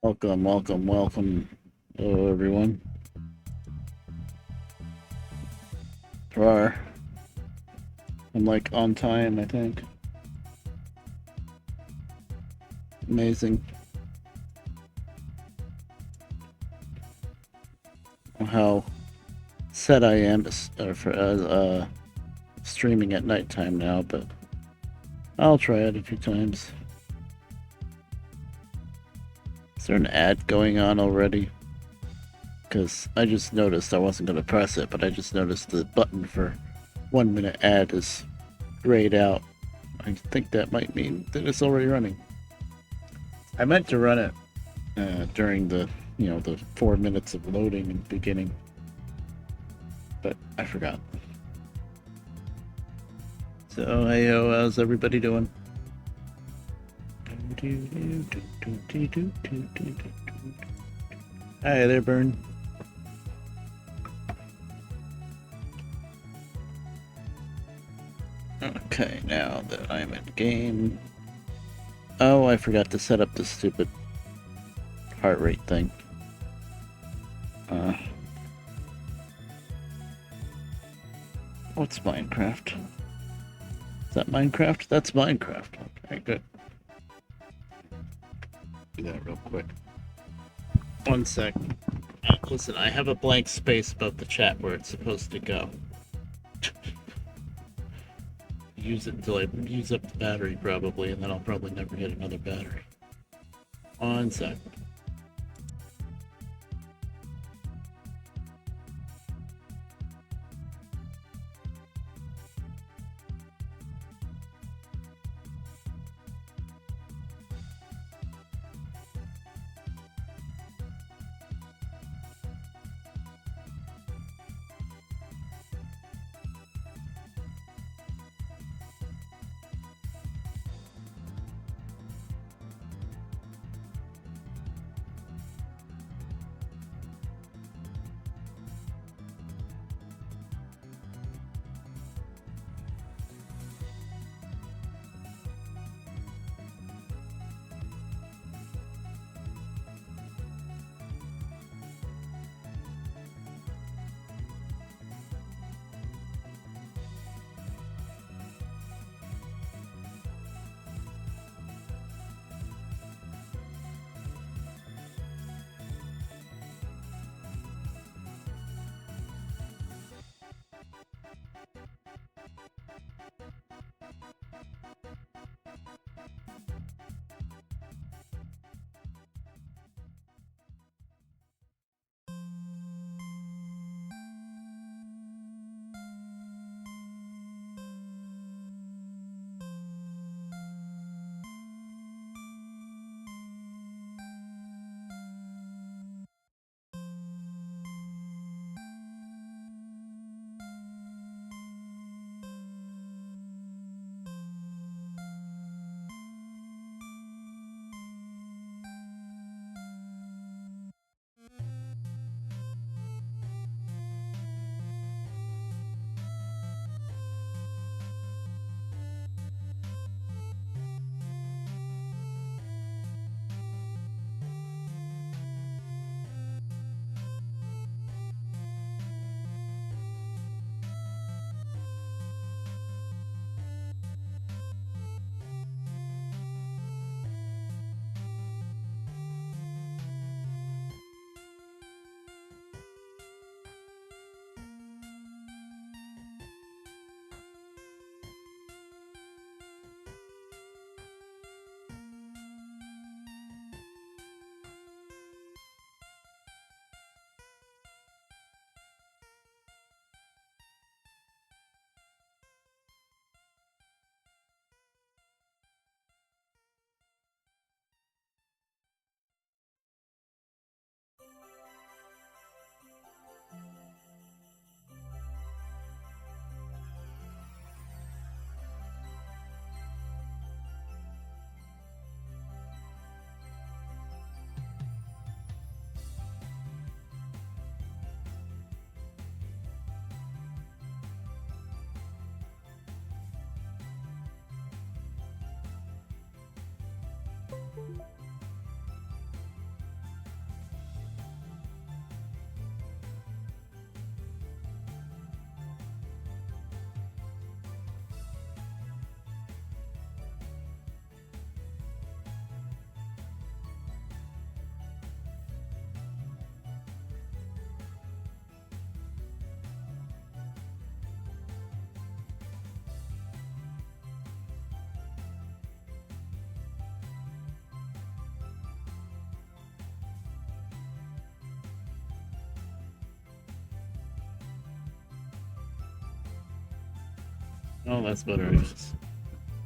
Welcome, welcome, welcome. Hello, everyone. Far. I'm like on time, I think. Amazing how set I am for streaming at nighttime now, but I'll try it a few times. Is there an ad going on already? Because I just noticed I wasn't going to press it, but I just noticed the button for 1 minute ad is grayed out. I think that might mean that it's already running. I meant to run it during the 4 minutes of loading and beginning, but I forgot. So, hey, how's everybody doing? Hi there, Burn. Okay, now that I'm in game. Oh, I forgot to set up the stupid heart rate thing. What's Minecraft? Is that Minecraft? That's Minecraft. Okay, good. Do that real quick. 1 sec. Listen, I have a blank space above the chat where it's supposed to go. Use it until I use up the battery, probably, and then I'll probably never get another battery. 1 sec. Oh, that's better, I guess.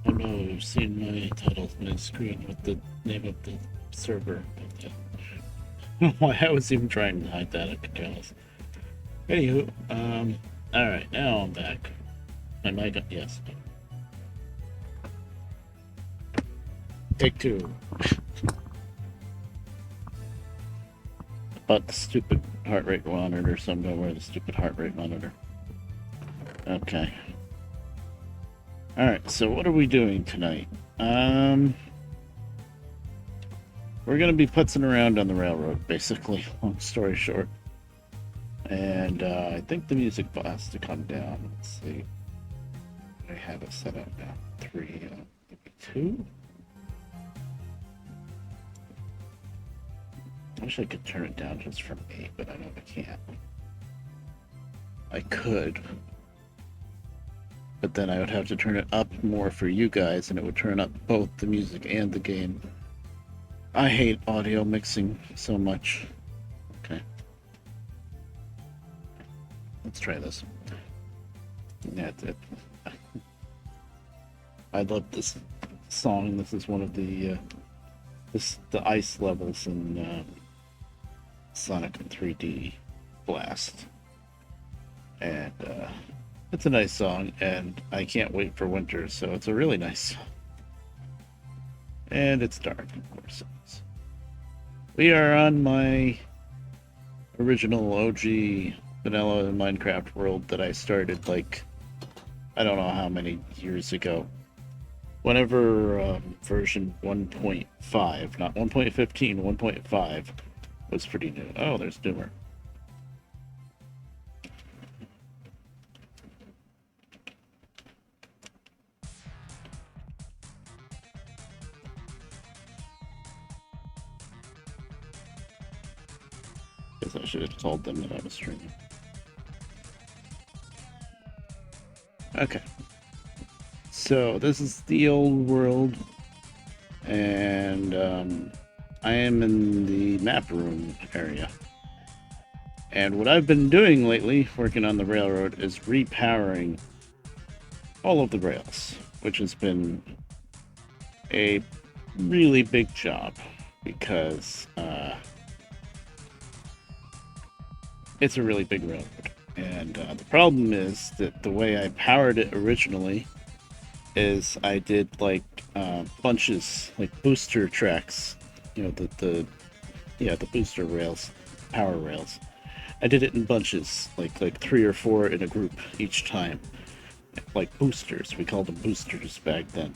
Oh no, you've seen my title, my screen with the name of the server. Why I was even trying to hide that, I could care less. Anywho, alright, now I'm back. My mic, yes. Take two. About the stupid heart rate monitor, so I'm gonna wear the stupid heart rate monitor. Okay. Alright, so what are we doing tonight? We're gonna be putzing around on the railroad, basically, long story short. And I think the music has to come down. Let's see. I have it set up now. 3, maybe 2? I wish I could turn it down just for me, but I know I can't. I could. But then I would have to turn it up more for you guys, and it would turn up both the music and the game. I hate audio mixing so much. Okay. Let's try this. Yeah, I love this song. This is one of the the ice levels in Sonic 3D Blast, and it's a nice song, and I can't wait for winter, so it's a really nice song. And it's dark, of course. We are on my original OG vanilla Minecraft world that I started, like, I don't know how many years ago. Whenever version 1.5, not 1.15, 1.5 was pretty new. Oh, there's Doomer. Guess I should have told them that I was streaming. Okay. So, this is the old world, and I am in the map room area. And what I've been doing lately, working on the railroad, is repowering all of the rails, which has been a really big job, because it's a really big railroad. And the problem is that the way I powered it originally is I did like bunches, like booster tracks, you know, the booster rails, power rails. I did it in bunches, like 3 or 4 in a group each time, like boosters. We called them boosters back then,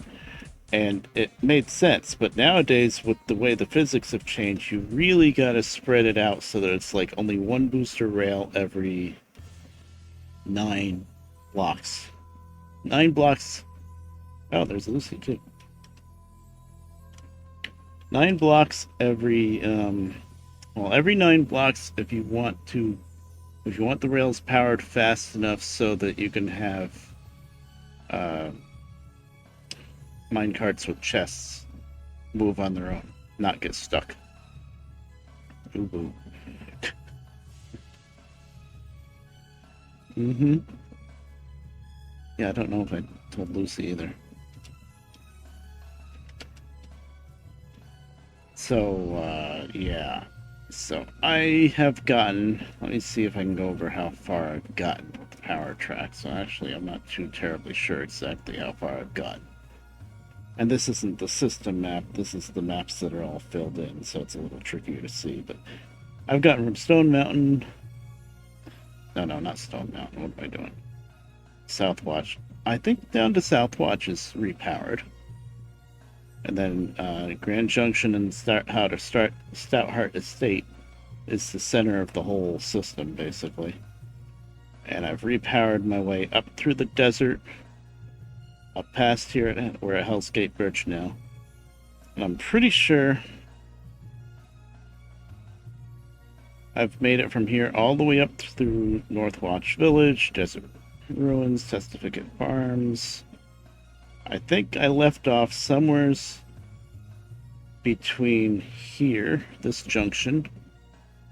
and it made sense. But nowadays, with the way the physics have changed, you really gotta spread it out so that it's like only one booster rail every 9 blocks. 9 blocks. Oh, there's Lucy too. 9 blocks every every 9 blocks if you want the rails powered fast enough so that you can have mine carts with chests move on their own, not get stuck. Ooh, boo. Yeah, I don't know if I told Lucy either. So, yeah. So, I have gotten... Let me see if I can go over how far I've gotten with the power track. So, actually, I'm not too terribly sure exactly how far I've gotten. And this isn't the system map. This is the maps that are all filled in, so it's a little trickier to see. But I've gotten from Stone Mountain... No, not Stone Mountain. What am I doing? Southwatch. I think down to Southwatch is repowered. And then Grand Junction and Stoutheart Estate is the center of the whole system, basically. And I've repowered my way up through the desert, up past here we're at Hell's Gate Bridge now. And I'm pretty sure I've made it from here all the way up through Northwatch Village, Desert Ruins, Testificate Farms. I think I left off somewheres between here, this junction,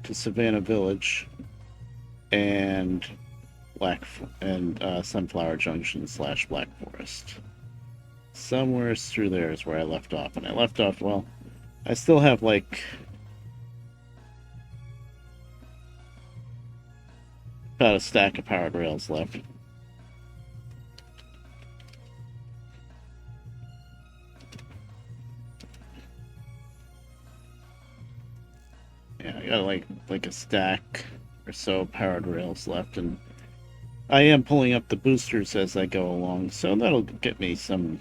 to Savannah Village, and Sunflower Junction / Black Forest. Somewhere through there is where I left off, and I left off, well, I still have like about a stack of powered rails left. Yeah, I got like a stack or so powered rails left, and I am pulling up the boosters as I go along, so that'll get me some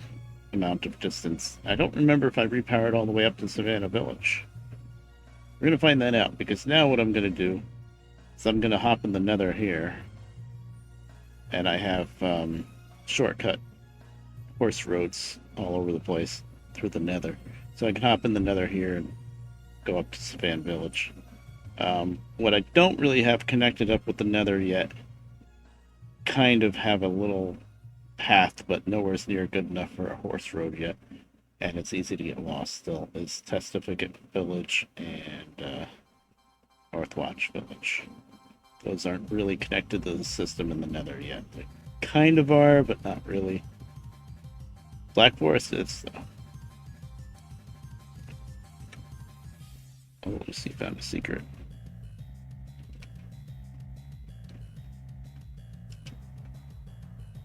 amount of distance. I don't remember if I repowered all the way up to Savannah Village. We're gonna find that out, because now what I'm gonna do is I'm gonna hop in the Nether here, and I have shortcut horse roads all over the place through the Nether, so I can hop in the Nether here and go up to Savannah Village. What I don't really have connected up with the Nether yet, kind of have a little path, but nowhere near good enough for a horse road yet, and it's easy to get lost still, is Testificate Village and Northwatch Village. Those aren't really connected to the system in the Nether yet. They kind of are, but not really. Black Forest is, though. Oh, Lucy found a secret.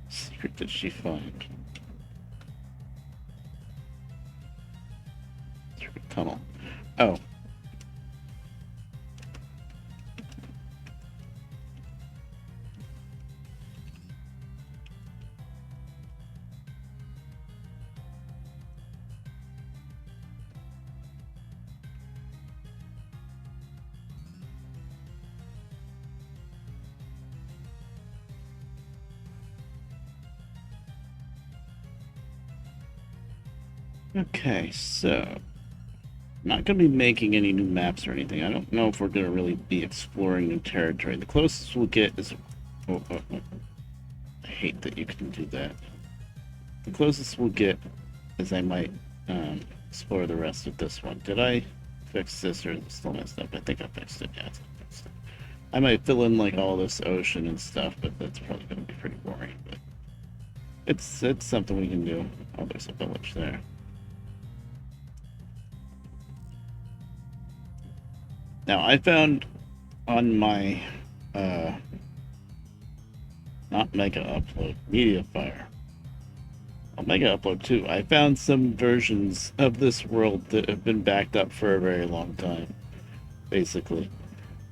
Secret did she find? Through a tunnel. Oh. Okay, so I'm not going to be making any new maps or anything. I don't know if we're going to really be exploring new territory. The closest we'll get is... I hate that you can do that. The closest we'll get is I might explore the rest of this one. Did I fix this, or is it still messed up? I think I fixed it. Yeah, I fixed it. I might fill in like all this ocean and stuff, but that's probably going to be pretty boring. But it's something we can do. Oh, there's a village there. Now, I found on my, not Mega Upload, Mediafire, Mega Upload 2, I found some versions of this world that have been backed up for a very long time, basically.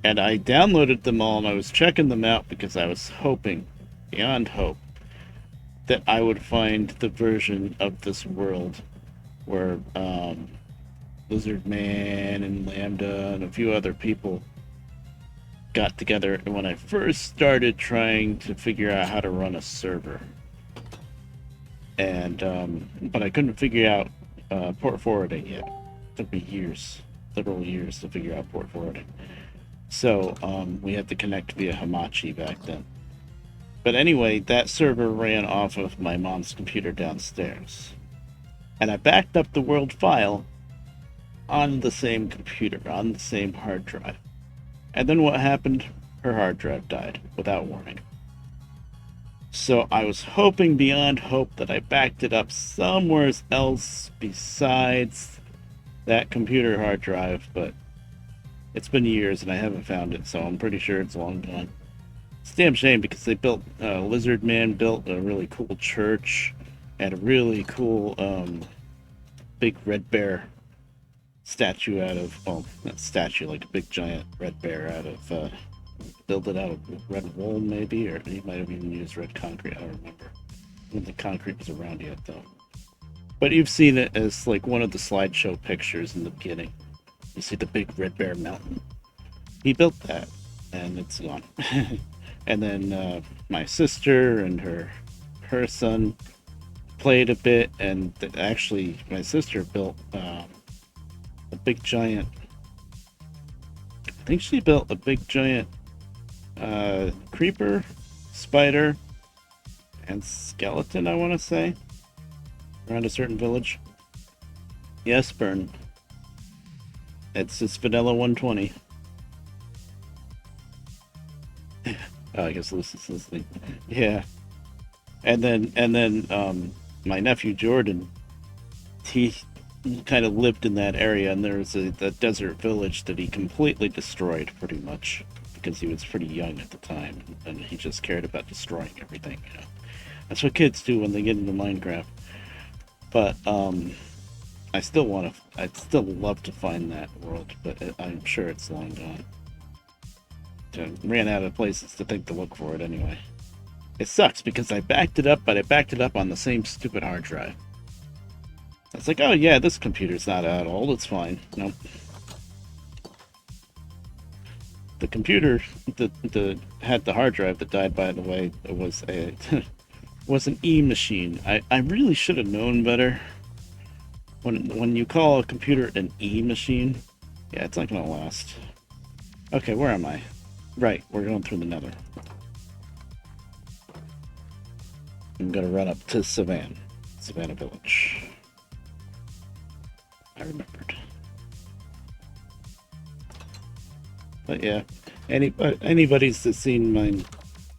And I downloaded them all, and I was checking them out because I was hoping, beyond hope, that I would find the version of this world where, Lizard Man and Lambda and a few other people got together when I first started trying to figure out how to run a server. And but I couldn't figure out port forwarding yet. It took me years, literal years, to figure out port forwarding. So we had to connect via Hamachi back then. But anyway, that server ran off of my mom's computer downstairs. And I backed up the world file on the same computer, on the same hard drive. And then what happened? Her hard drive died without warning. So I was hoping beyond hope that I backed it up somewhere else besides that computer hard drive, but it's been years and I haven't found it, so I'm pretty sure it's long gone. It's a damn shame, because they built, Lizard Man built a really cool church and a really cool big red bear statue out of, well, not statue, like a big giant red bear out of, build it out of red wool maybe, or he might have even used red concrete, I don't remember. I don't think concrete was around yet though. But you've seen it as like one of the slideshow pictures in the beginning. You see the big red bear mountain. He built that, and it's gone. And then my sister and her son played a bit, and actually my sister built a big giant, I think she built a big giant creeper, spider, and skeleton, I want to say, around a certain village. Yes, Burn. It's Vanilla 120. Oh, I guess Lucy's listening. Yeah. And then my nephew Jordan, he kind of lived in that area, and there was a desert village that he completely destroyed, pretty much, because he was pretty young at the time, and he just cared about destroying everything. You know, that's what kids do when they get into Minecraft. But I still want to. I'd still love to find that world, but I'm sure it's long gone. I ran out of places to think to look for it anyway. It sucks because I backed it up, but I backed it up on the same stupid hard drive. It's like, oh yeah, this computer's not at old, it's fine. Nope. The computer that had the hard drive that died, by the way, it was a was an E machine. I really should have known better. When you call a computer an E machine, yeah, it's not gonna last. Okay, where am I? Right, we're going through the Nether. I'm gonna run up to Savannah Village. I remembered. But yeah, anybody's that's seen my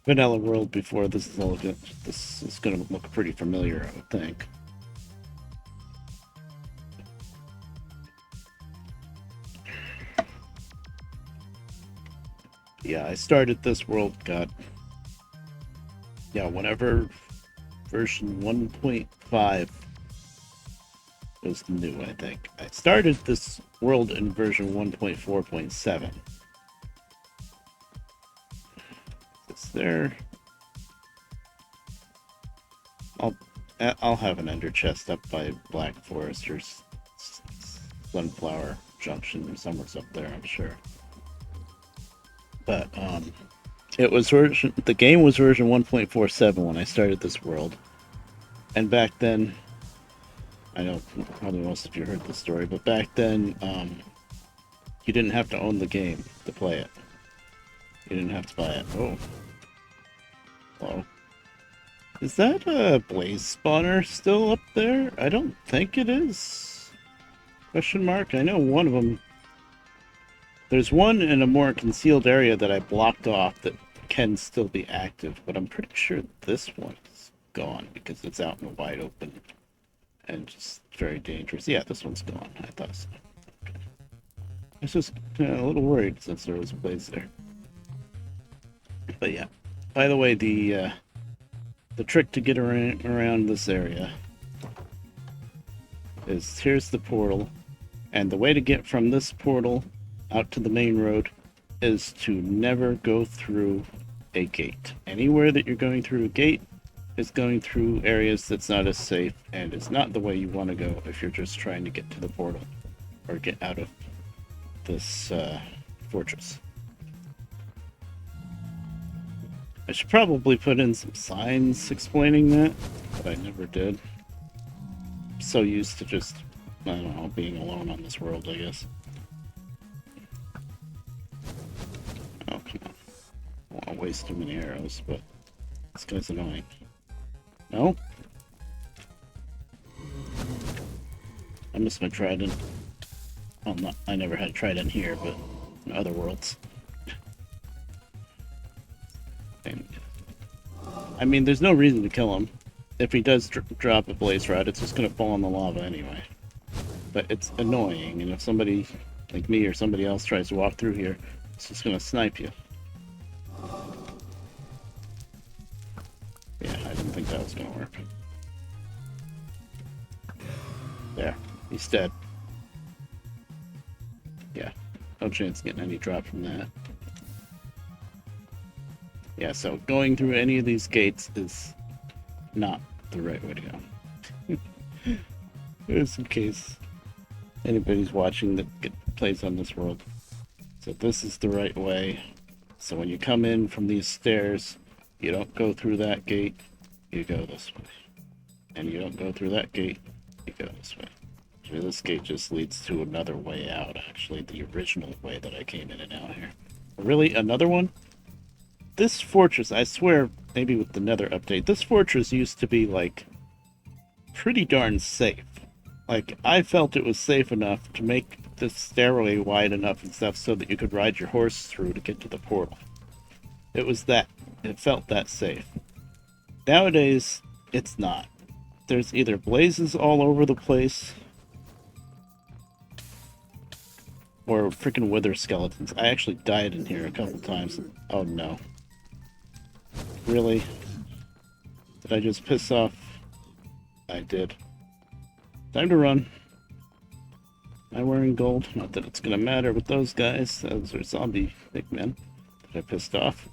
vanilla world before, this is gonna look pretty familiar, I would think. Yeah, I started this world, God. Yeah, whenever version 1.5 was new, I think. I started this world in version 1.4.7. It's there. I'll have an ender chest up by Black Forest or Sunflower Junction, somewhere's up there, I'm sure. But it was the game was version 1.47 when I started this world, and back then, I know probably most of you heard the story, but back then, you didn't have to own the game to play it. You didn't have to buy it. Oh, hello. Is that a blaze spawner still up there? I don't think it is. Question mark. I know one of them. There's one in a more concealed area that I blocked off that can still be active, but I'm pretty sure this one is gone because it's out in the wide open and just very dangerous. Yeah, this one's gone. I thought so. Okay. I was just a little worried since there was a blaze there. But yeah. By the way, the trick to get around this area is here's the portal, and the way to get from this portal out to the main road is to never go through a gate. Anywhere that you're going through a gate is going through areas that's not as safe and is not the way you want to go if you're just trying to get to the portal or get out of this fortress. I should probably put in some signs explaining that, but I never did. I'm so used to just, I don't know, being alone on this world, I guess. Oh, come on. I don't want to waste too many arrows, but this guy's annoying. No? I miss my trident. Well, not, I never had trident here, but in other worlds. And, I mean, there's no reason to kill him. If he does drop a blaze rod, it's just gonna fall in the lava anyway. But it's annoying, and if somebody like me or somebody else tries to walk through here, it's just gonna snipe you. Yeah, I didn't think that was gonna work. There, he's dead. Yeah, no chance of getting any drop from that. Yeah, so going through any of these gates is not the right way to go. Just in case anybody's watching that plays on this world. So this is the right way. So when you come in from these stairs, you don't go through that gate, you go this way. And you don't go through that gate, you go this way. So this gate just leads to another way out, actually, the original way that I came in and out here. Really? Another one? This fortress, I swear, maybe with the Nether update, this fortress used to be, like, pretty darn safe. Like, I felt it was safe enough to make this stairway wide enough and stuff so that you could ride your horse through to get to the portal. It was that it felt that safe. Nowadays, it's not. There's either blazes all over the place or freaking wither skeletons. I actually died in here a couple times. Oh no. Really? Did I just piss off? I did. Time to run. Am I wearing gold? Not that it's gonna matter with those guys. Those are zombie pigmen that I pissed off.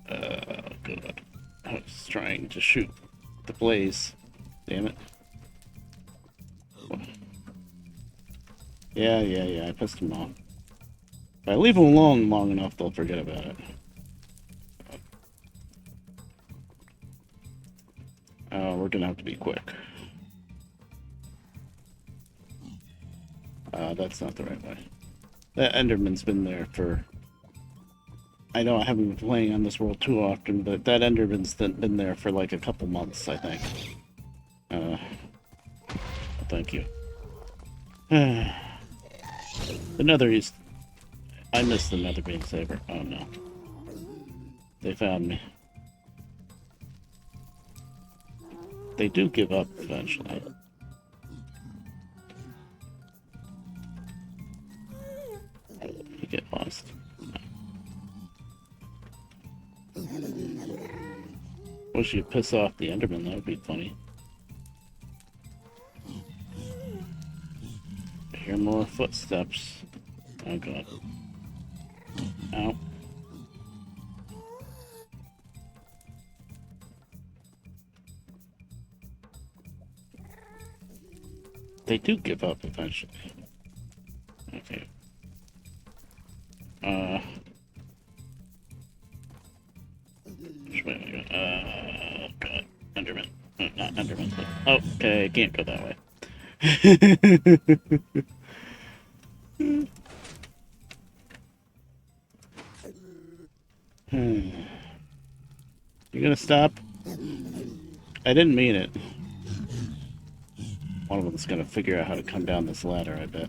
God. I was trying to shoot the blaze. Damn it. Yeah, I pissed them off. If I leave them alone long enough, they'll forget about it. We're gonna have to be quick. That's not the right way. That Enderman's been there for... I know I haven't been playing on this world too often, but that Enderman's been there for like a couple months, I think. Thank you. The Nether East. I missed the Nether being saber. Oh no. They found me. They do give up eventually. You get lost. Wish you'd piss off the Enderman, that would be funny. I hear more footsteps. Oh god. Ow. They do give up eventually. Okay. Which way am I going? God. Enderman. Not Enderman, but... Oh, okay, I can't go that way. You gonna stop? I didn't mean it. One of them's gonna figure out how to come down this ladder, I bet.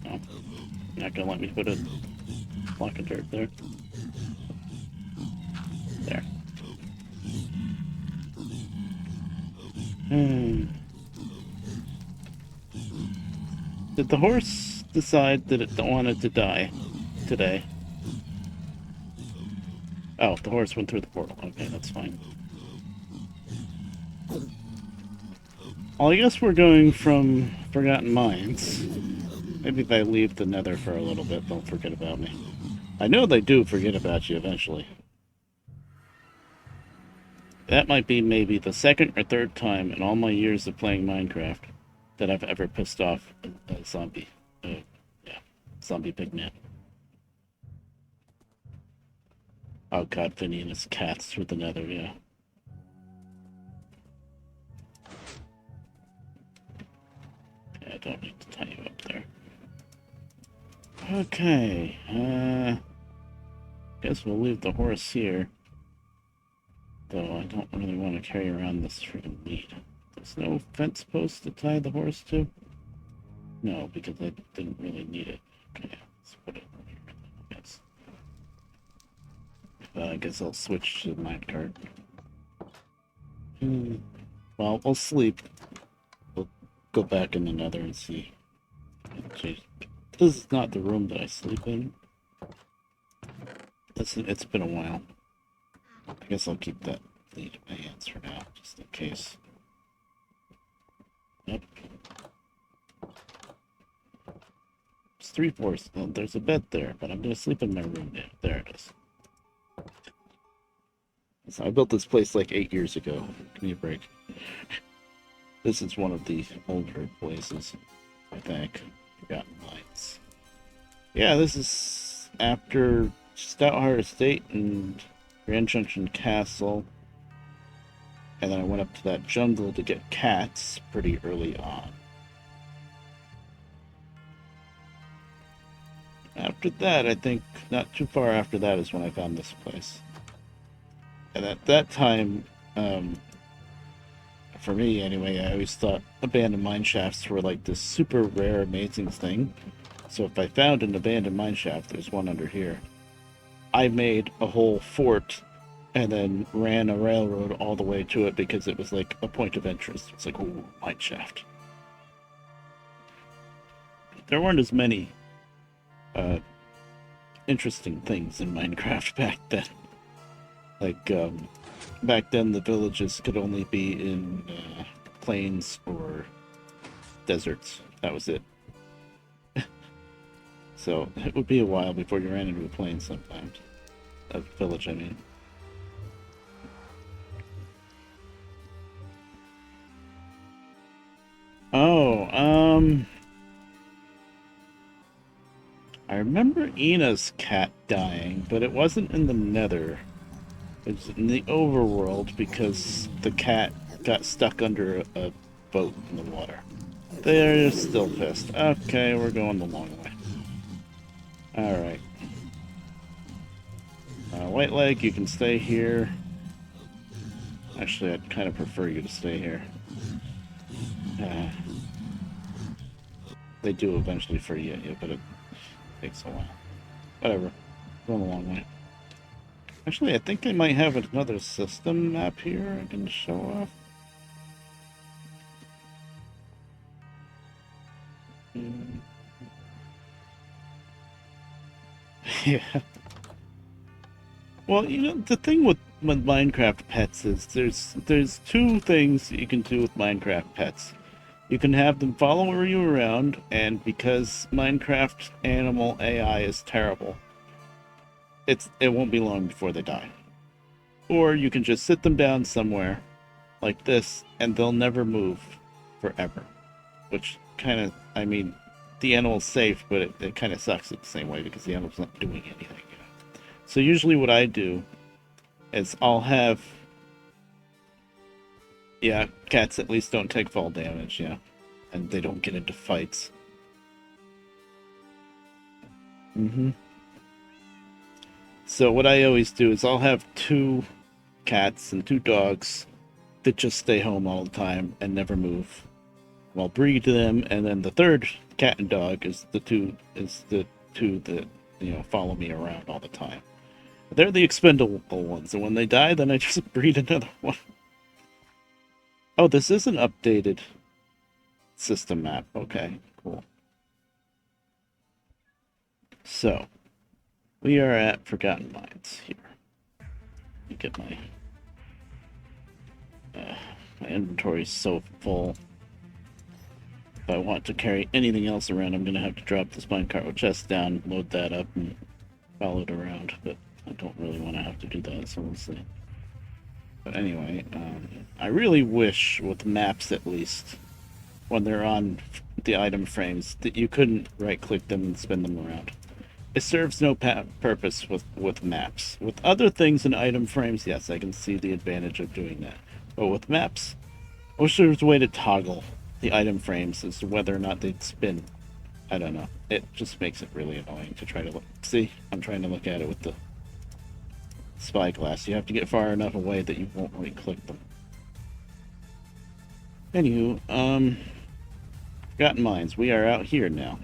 Oh, not gonna let me put a block of dirt there. There. Did the horse decide that it wanted to die today? Oh, the horse went through the portal. Okay, that's fine. Well, I guess we're going from Forgotten Mines. Maybe if I leave the Nether for a little bit, they'll forget about me. I know they do forget about you eventually. That might be maybe the second or third time in all my years of playing Minecraft that I've ever pissed off a zombie. Zombie pigman. Oh god, Vinny and his cats through the Nether, yeah. Yeah, I don't need to tie you up there. Okay, guess we'll leave the horse here. Though I don't really want to carry around this freaking meat. There's no fence post to tie the horse to? No, because I didn't really need it. Okay, let's put it over here, I guess. I guess I'll switch to the minecart. Well, we'll sleep. We'll go back in the Nether and see. Jeez. This is not the room that I sleep in. It's been a while. I guess I'll keep that lead in my hands for now, just in case. Yep. It's 3/4. Oh, there's a bed there, but I'm gonna sleep in my room now. There it is. So I built this place like 8 years ago. Give me a break. This is one of the older places, I think. Forgotten Mines. Yeah, this is after Stoutheart Estate and Grand Junction Castle. And then I went up to that jungle to get cats pretty early on. After that, I think, not too far after that is when I found this place. And at that time, for me anyway, I always thought abandoned mine shafts were like this super rare, amazing thing. So if I found an abandoned mine shaft, there's one under here, I made a whole fort and then ran a railroad all the way to it because it was like a point of interest. It's like, ooh, mine shaft. There weren't as many interesting things in Minecraft back then. Like, back then the villages could only be in plains or deserts. That was it. So it would be a while before you ran into a plain sometimes. A village, I mean. Oh, I remember Ina's cat dying, but it wasn't in the Nether. It was in the overworld because the cat got stuck under a boat in the water. They're still pissed. Okay, we're going the long way. Alright. White Leg, you can stay here. Actually, I'd kind of prefer you to stay here. They do eventually free you, but it takes a while. Whatever. Going a long way. Actually, I think I might have another system map here I can show off. Yeah. Well, you know, the thing with Minecraft pets is there's two things you can do with Minecraft pets. You can have them follow you around, and because Minecraft animal AI is terrible, it won't be long before they die. Or you can just sit them down somewhere like this, and they'll never move forever. Which kind of, I mean, the animal's safe, but it kind of sucks at the same way because the animal's not doing anything, you know. So usually what I do is I'll have, yeah, cats at least don't take fall damage, yeah, and they don't get into fights. So what I always do is I'll have two cats and two dogs that just stay home all the time and never move. I'll breed them, and then the third cat and dog is the two that, you know, follow me around all the time. They're the expendable ones, and when they die, then I just breed another one. Oh, this is an updated system map. Okay, cool. So, we are at Forgotten Mines here. Let me get my inventory is so full. If I want to carry anything else around, I'm going to have to drop this minecart with chest down, load that up, and follow it around. But I don't really want to have to do that, so we'll see. But anyway, I really wish, with maps at least, when they're on the item frames, that you couldn't right-click them and spin them around. It serves no purpose with maps. With other things in item frames, yes, I can see the advantage of doing that. But with maps, I wish there was a way to toggle the item frames as to whether or not they'd spin. I don't know. It just makes it really annoying to try to look. See, I'm trying to look at it with the spyglass. You have to get far enough away that you won't right-click them. Anywho, Forgotten Mines. We are out here now.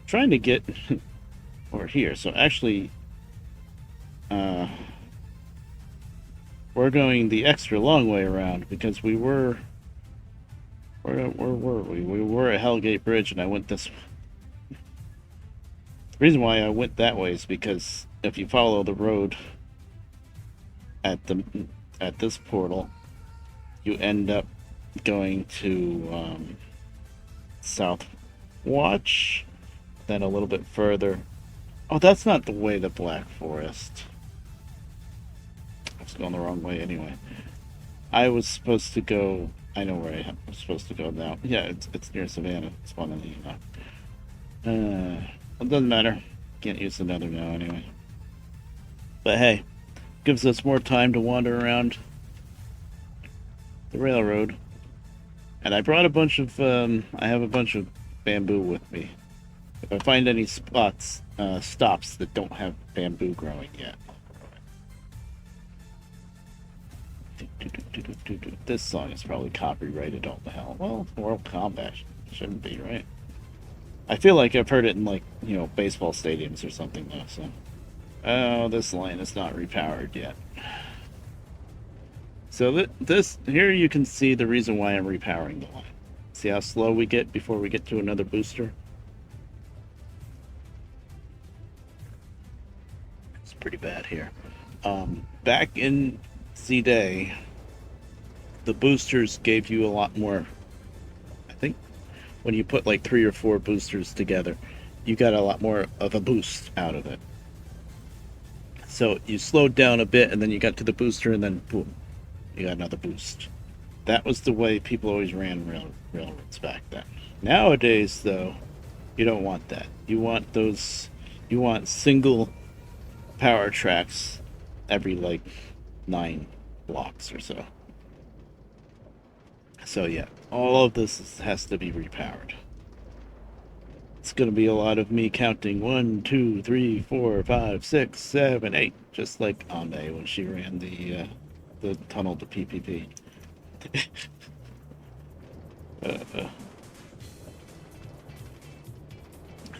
Trying to get over here. So actually, we're going the extra long way around because we were. Where were we? We were at Hellgate Bridge, and I went this way. The reason why I went that way is because if you follow the road at this portal, you end up going to South Watch, then a little bit further. Oh, that's not the way to Black Forest. I was going the wrong way anyway. I was supposed to go. I know where I'm supposed to go now. Yeah, it's near Savannah. It's one of the. It doesn't matter. Can't use the Nether now anyway. But hey, gives us more time to wander around the railroad. And I brought a bunch of. I have a bunch of bamboo with me. If I find any stops that don't have bamboo growing yet. This song is probably copyrighted. All the hell. Well, World Combat shouldn't be, right? I feel like I've heard it in, like, baseball stadiums or something though. So, oh, this line is not repowered yet. So this here you can see the reason why I'm repowering the line. See how slow we get before we get to another booster? It's pretty bad here. Back in Z-Day, the boosters gave you a lot more. I think when you put like 3 or 4 boosters together, you got a lot more of a boost out of it. So you slowed down a bit, and then you got to the booster, and then boom, you got another boost. That was the way people always ran railroads back then. Nowadays, though, you don't want that. You want those. You want single power tracks every like 9 blocks or so. So yeah, all of this has to be repowered. It's gonna be a lot of me counting 1, 2, 3, 4, 5, 6, 7, 8, just like Ame when she ran the tunnel to PPP.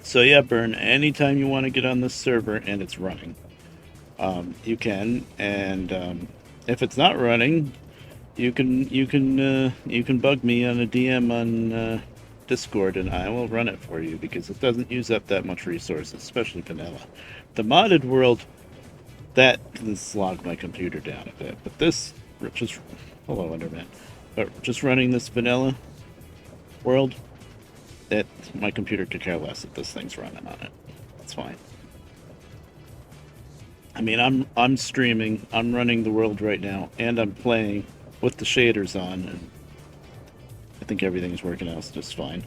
So yeah, Burn. Anytime you want to get on this server and it's running, you can. And if it's not running, you can bug me on a DM on Discord, and I will run it for you because it doesn't use up that much resources, especially vanilla. The modded world, that can slog my computer down a bit, but this just hello Enderman, but just running this vanilla world, that my computer could care less if this thing's running on it. That's fine. I mean, I'm streaming, I'm running the world right now, and I'm playing with the shaders on, and I think everything's working out just fine.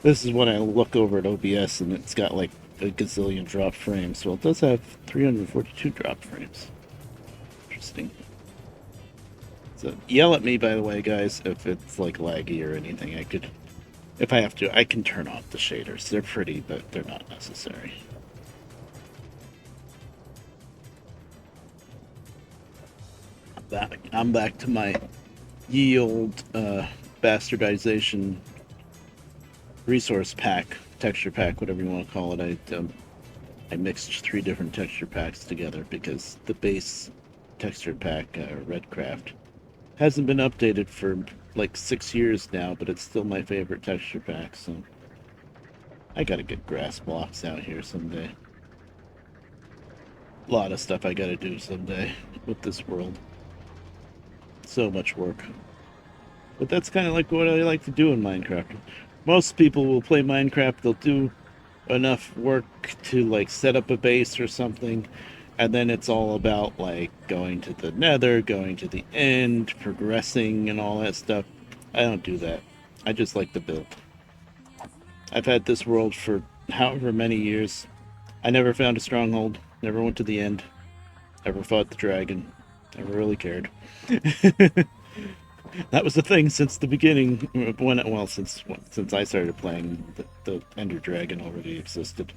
This is when I look over at OBS, and it's got like a gazillion drop frames. Well, it does have 342 drop frames. Interesting. So yell at me, by the way, guys, if it's like laggy or anything. If I have to, I can turn off the shaders. They're pretty, but they're not necessary. I'm back to my ye old bastardization resource pack, texture pack, whatever you want to call it. I mixed 3 different texture packs together because the base texture pack, Redcraft, hasn't been updated for like 6 years now, but it's still my favorite texture pack, so I gotta get grass blocks out here someday. A lot of stuff I gotta do someday with this world. So much work. But that's kind of like what I like to do in Minecraft. Most people will play Minecraft, they'll do enough work to like set up a base or something, and then it's all about like going to the nether, going to the end, progressing and all that stuff. I don't do that. I just like to build. I've had this world for however many years. I never found a stronghold, never went to the end, never fought the dragon, never really cared. That was the thing since the beginning. Since I started playing, the Ender Dragon already existed,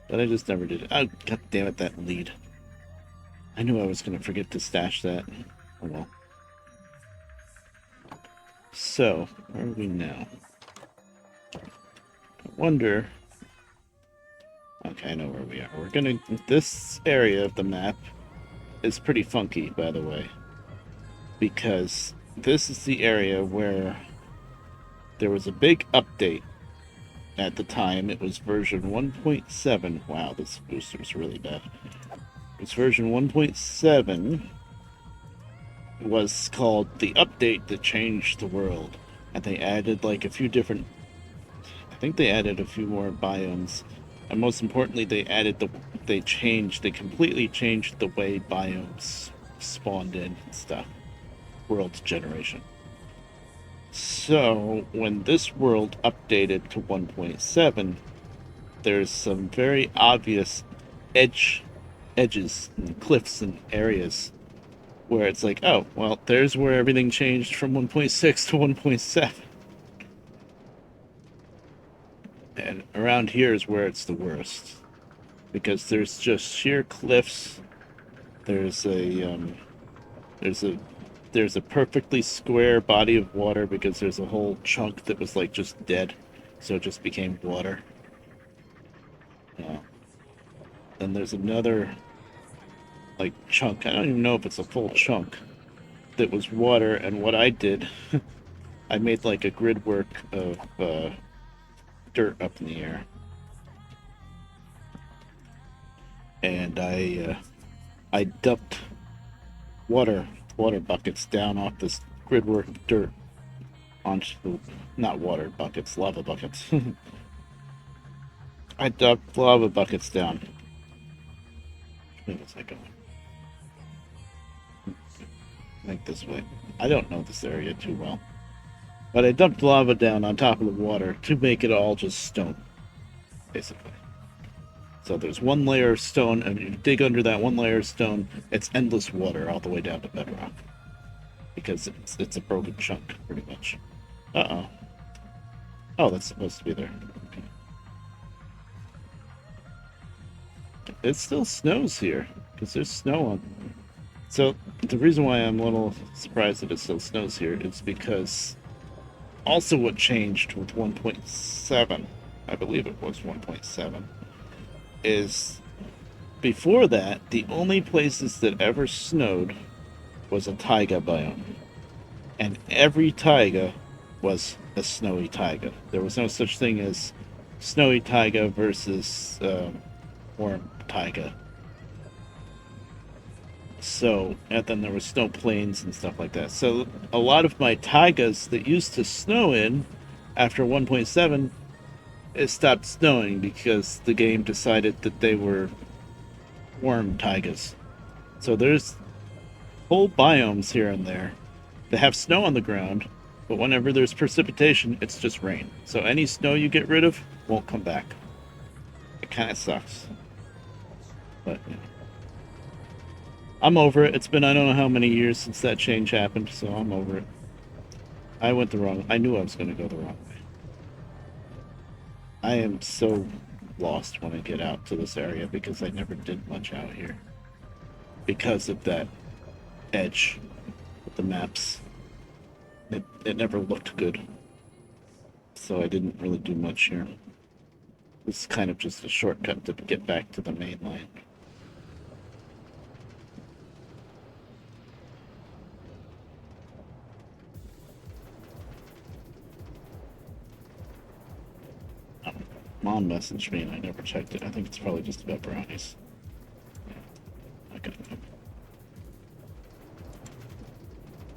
but I just never did it. Oh, god damn it, that lead! I knew I was gonna forget to stash that. Oh well. So where are we now? I wonder. Okay, I know where we are. We're gonna. This area of the map is pretty funky, by the way, because this is the area where there was a big update at the time. It was version 1.7. Wow, this booster's really bad. It's version 1.7 was called the update that changed the world. And they added like a few different, I think they added a few more biomes. And most importantly, they completely changed the way biomes spawned in and stuff. World generation. So when this world updated to 1.7, there's some very obvious edges and cliffs and areas where it's like, oh, well, there's where everything changed from 1.6 to 1.7. And around here is where it's the worst, because there's just sheer cliffs. There's a there's a perfectly square body of water because there's a whole chunk that was like just dead, so it just became water. Then there's another like chunk. I don't even know if it's a full chunk that was water. And what I did, I made like a grid work of dirt up in the air, and I dumped water buckets down off this grid work of dirt onto the, not water buckets, lava buckets. I dumped lava buckets down. Where was I going? I think this way. I don't know this area too well. But I dumped lava down on top of the water to make it all just stone, basically. So there's one layer of stone, and you dig under that one layer of stone, it's endless water all the way down to bedrock. Because it's a broken chunk, pretty much. Uh-oh. Oh, that's supposed to be there. Okay. It still snows here, because there's snow on. So the reason why I'm a little surprised that it still snows here is because also what changed with 1.7, I believe it was 1.7, is before that, the only places that ever snowed was a taiga biome. And every taiga was a snowy taiga. There was no such thing as snowy taiga versus warm taiga. So, and then there were snow plains and stuff like that. So a lot of my taigas that used to snow in after 1.7, it stopped snowing because the game decided that they were warm taigas. So there's whole biomes here and there that have snow on the ground, but whenever there's precipitation, it's just rain. So any snow you get rid of won't come back. It kind of sucks. But yeah. I'm over it. It's been I don't know how many years since that change happened, so I'm over it. I knew I was going to go the wrong way. I am so lost when I get out to this area because I never did much out here. Because of that edge with the maps. It never looked good. So I didn't really do much here. This is kind of just a shortcut to get back to the main line. Mom messaged me and I never checked it. I think it's probably just about brownies. I got them.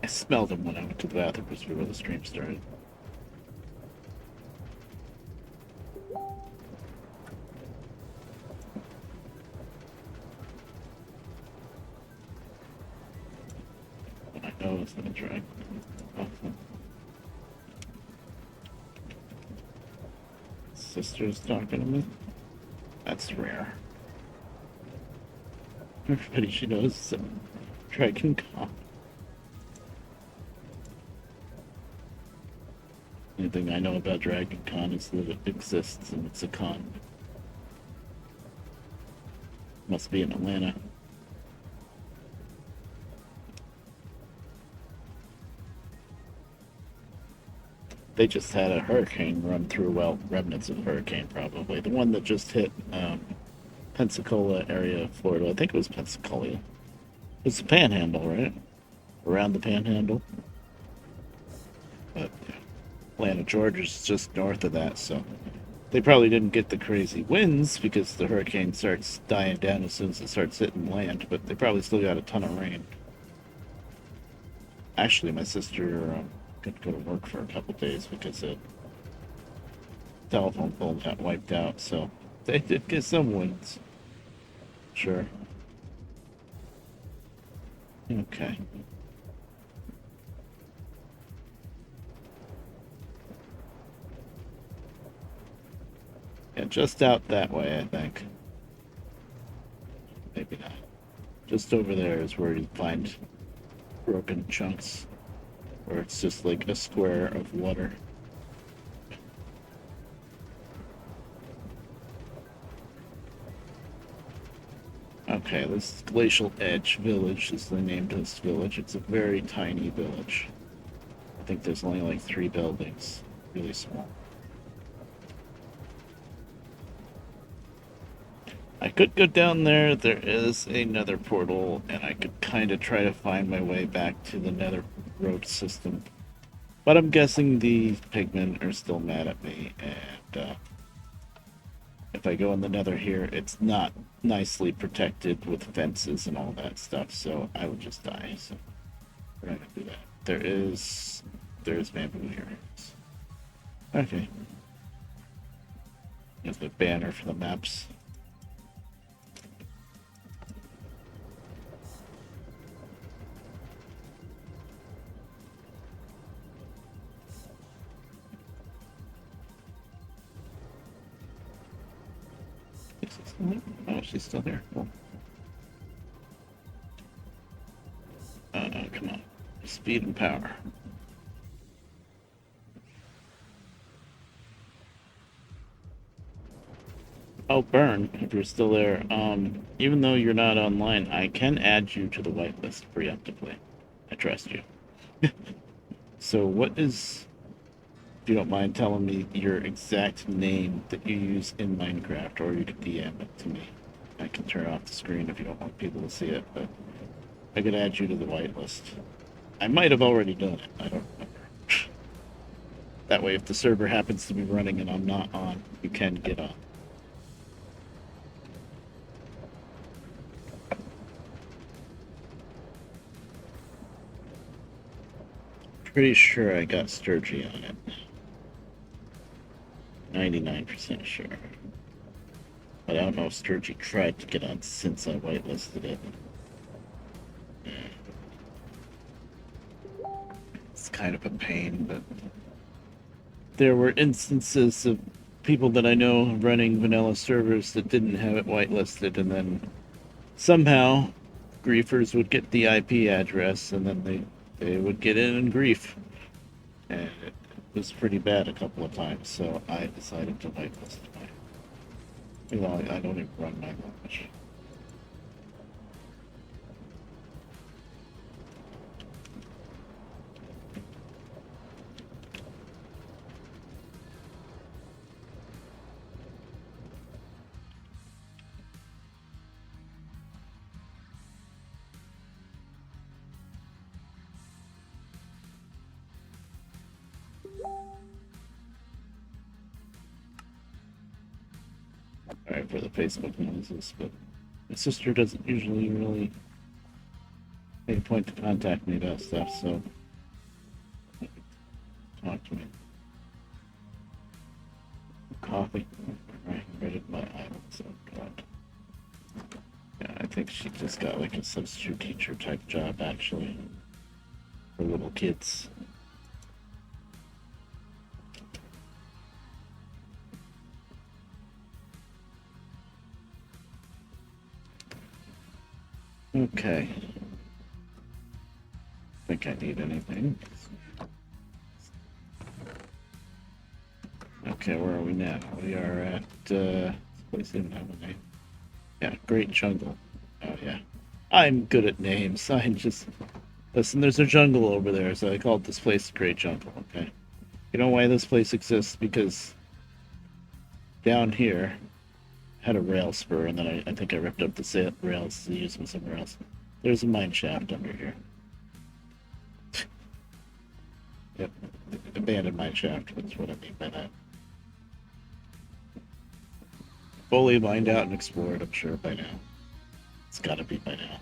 I smelled them when I went to the bathroom just before the stream started. And I know it's gonna drag. Sister's talking to me? That's rare. Everybody she knows is a Dragon Con. Anything I know about Dragon Con is that it exists and it's a con. Must be in Atlanta. They just had a hurricane run through, well, remnants of a hurricane probably. The one that just hit Pensacola area of Florida. I think it was Pensacola. It's the Panhandle, right? Around the Panhandle. But yeah. Atlanta, Georgia's just north of that, so they probably didn't get the crazy winds because the hurricane starts dying down as soon as it starts hitting land, but they probably still got a ton of rain. Actually, my sister couldn't go to work for a couple days because the telephone pole got wiped out, so they did get some winds. Sure. Okay. Yeah, just out that way, I think. Maybe not. Just over there is where you find broken chunks, where it's just like a square of water. Okay, this Glacial Edge Village is the name of this village. It's a very tiny village. I think there's only like 3 buildings. Really small. I could go down there. There is another portal, and I could kind of try to find my way back to the nether road system. But I'm guessing the pigmen are still mad at me, and if I go in the nether here, it's not nicely protected with fences and all that stuff, so I would just die. So we're not gonna do that. There is bamboo here. Okay. There's the banner for the maps. Oh, she's still here. Cool. Come on. Speed and power. Oh, Burn, if you're still there. Even though you're not online, I can add you to the whitelist preemptively. I trust you. So what is, if you don't mind telling me your exact name that you use in Minecraft, or you could DM it to me. I can turn off the screen if you don't want people to see it, but I could add you to the whitelist. I might have already done it. I don't remember. That way, if the server happens to be running and I'm not on, you can get on. Pretty sure I got Sturgy on it. 99% sure. But I don't know if Sturgy tried to get on since I whitelisted it. It's kind of a pain, but there were instances of people that I know running vanilla servers that didn't have it whitelisted, and then somehow griefers would get the IP address, and then they would get in grief. And it was pretty bad a couple of times, so I decided to whitelist my. Well, I don't even run my launch. Alright, for the Facebook noises, but my sister doesn't usually really make a point to contact me about stuff, so talk to me. Coffee. I rated my island, so God. Yeah, I think she just got like a substitute teacher type job actually for little kids. Okay. Think I need anything. Okay, where are we now? We are at this place didn't have a name. Yeah, Great Jungle. Oh yeah. I'm good at names. I just listen, there's a jungle over there, so I called this place Great Jungle, okay? You know why this place exists? Because down here had a rail spur, and then I think I ripped up the rails to use them somewhere else. There's a mine shaft under here. Yep, abandoned mine shaft. That's what I mean by that. Fully mined out and explored, I'm sure by now. It's gotta be by now.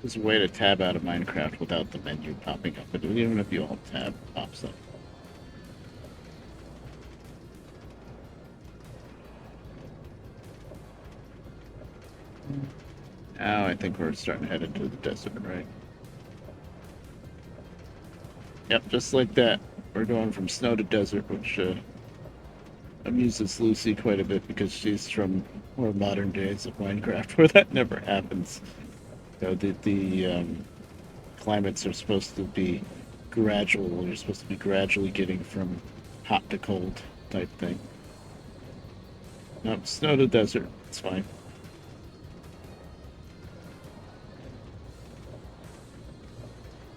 There's a way to tab out of Minecraft without the menu popping up, but even if you alt tab, it pops up. Now I think we're starting to head into the desert, right? Yep, just like that. We're going from snow to desert, which amuses Lucy quite a bit because she's from more modern days of Minecraft where that never happens. So the climates are supposed to be gradual. You're supposed to be gradually getting from hot to cold type thing. Nope, snow to desert. It's fine.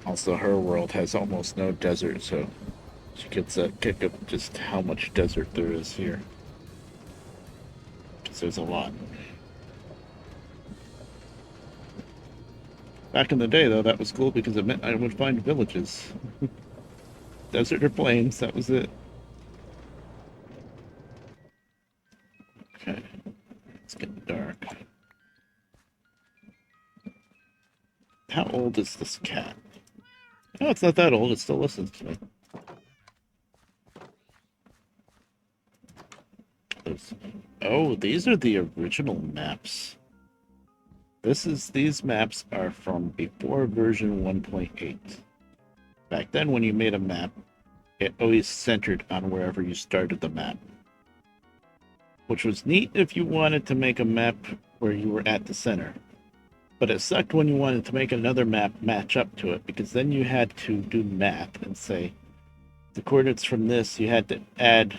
Also, her world has almost no desert, so she gets a kick of just how much desert there is here. Because there's a lot. Back in the day, though, that was cool because it meant I would find villages. Desert or plains, that was it. Okay, it's getting dark. How old is this cat? Oh, it's not that old. It still listens to me. Oh, these are the original maps. These maps are from before version 1.8. Back then, when you made a map, it always centered on wherever you started the map. Which was neat if you wanted to make a map where you were at the center. But it sucked when you wanted to make another map match up to it, because then you had to do math and say, the coordinates from this, you had to add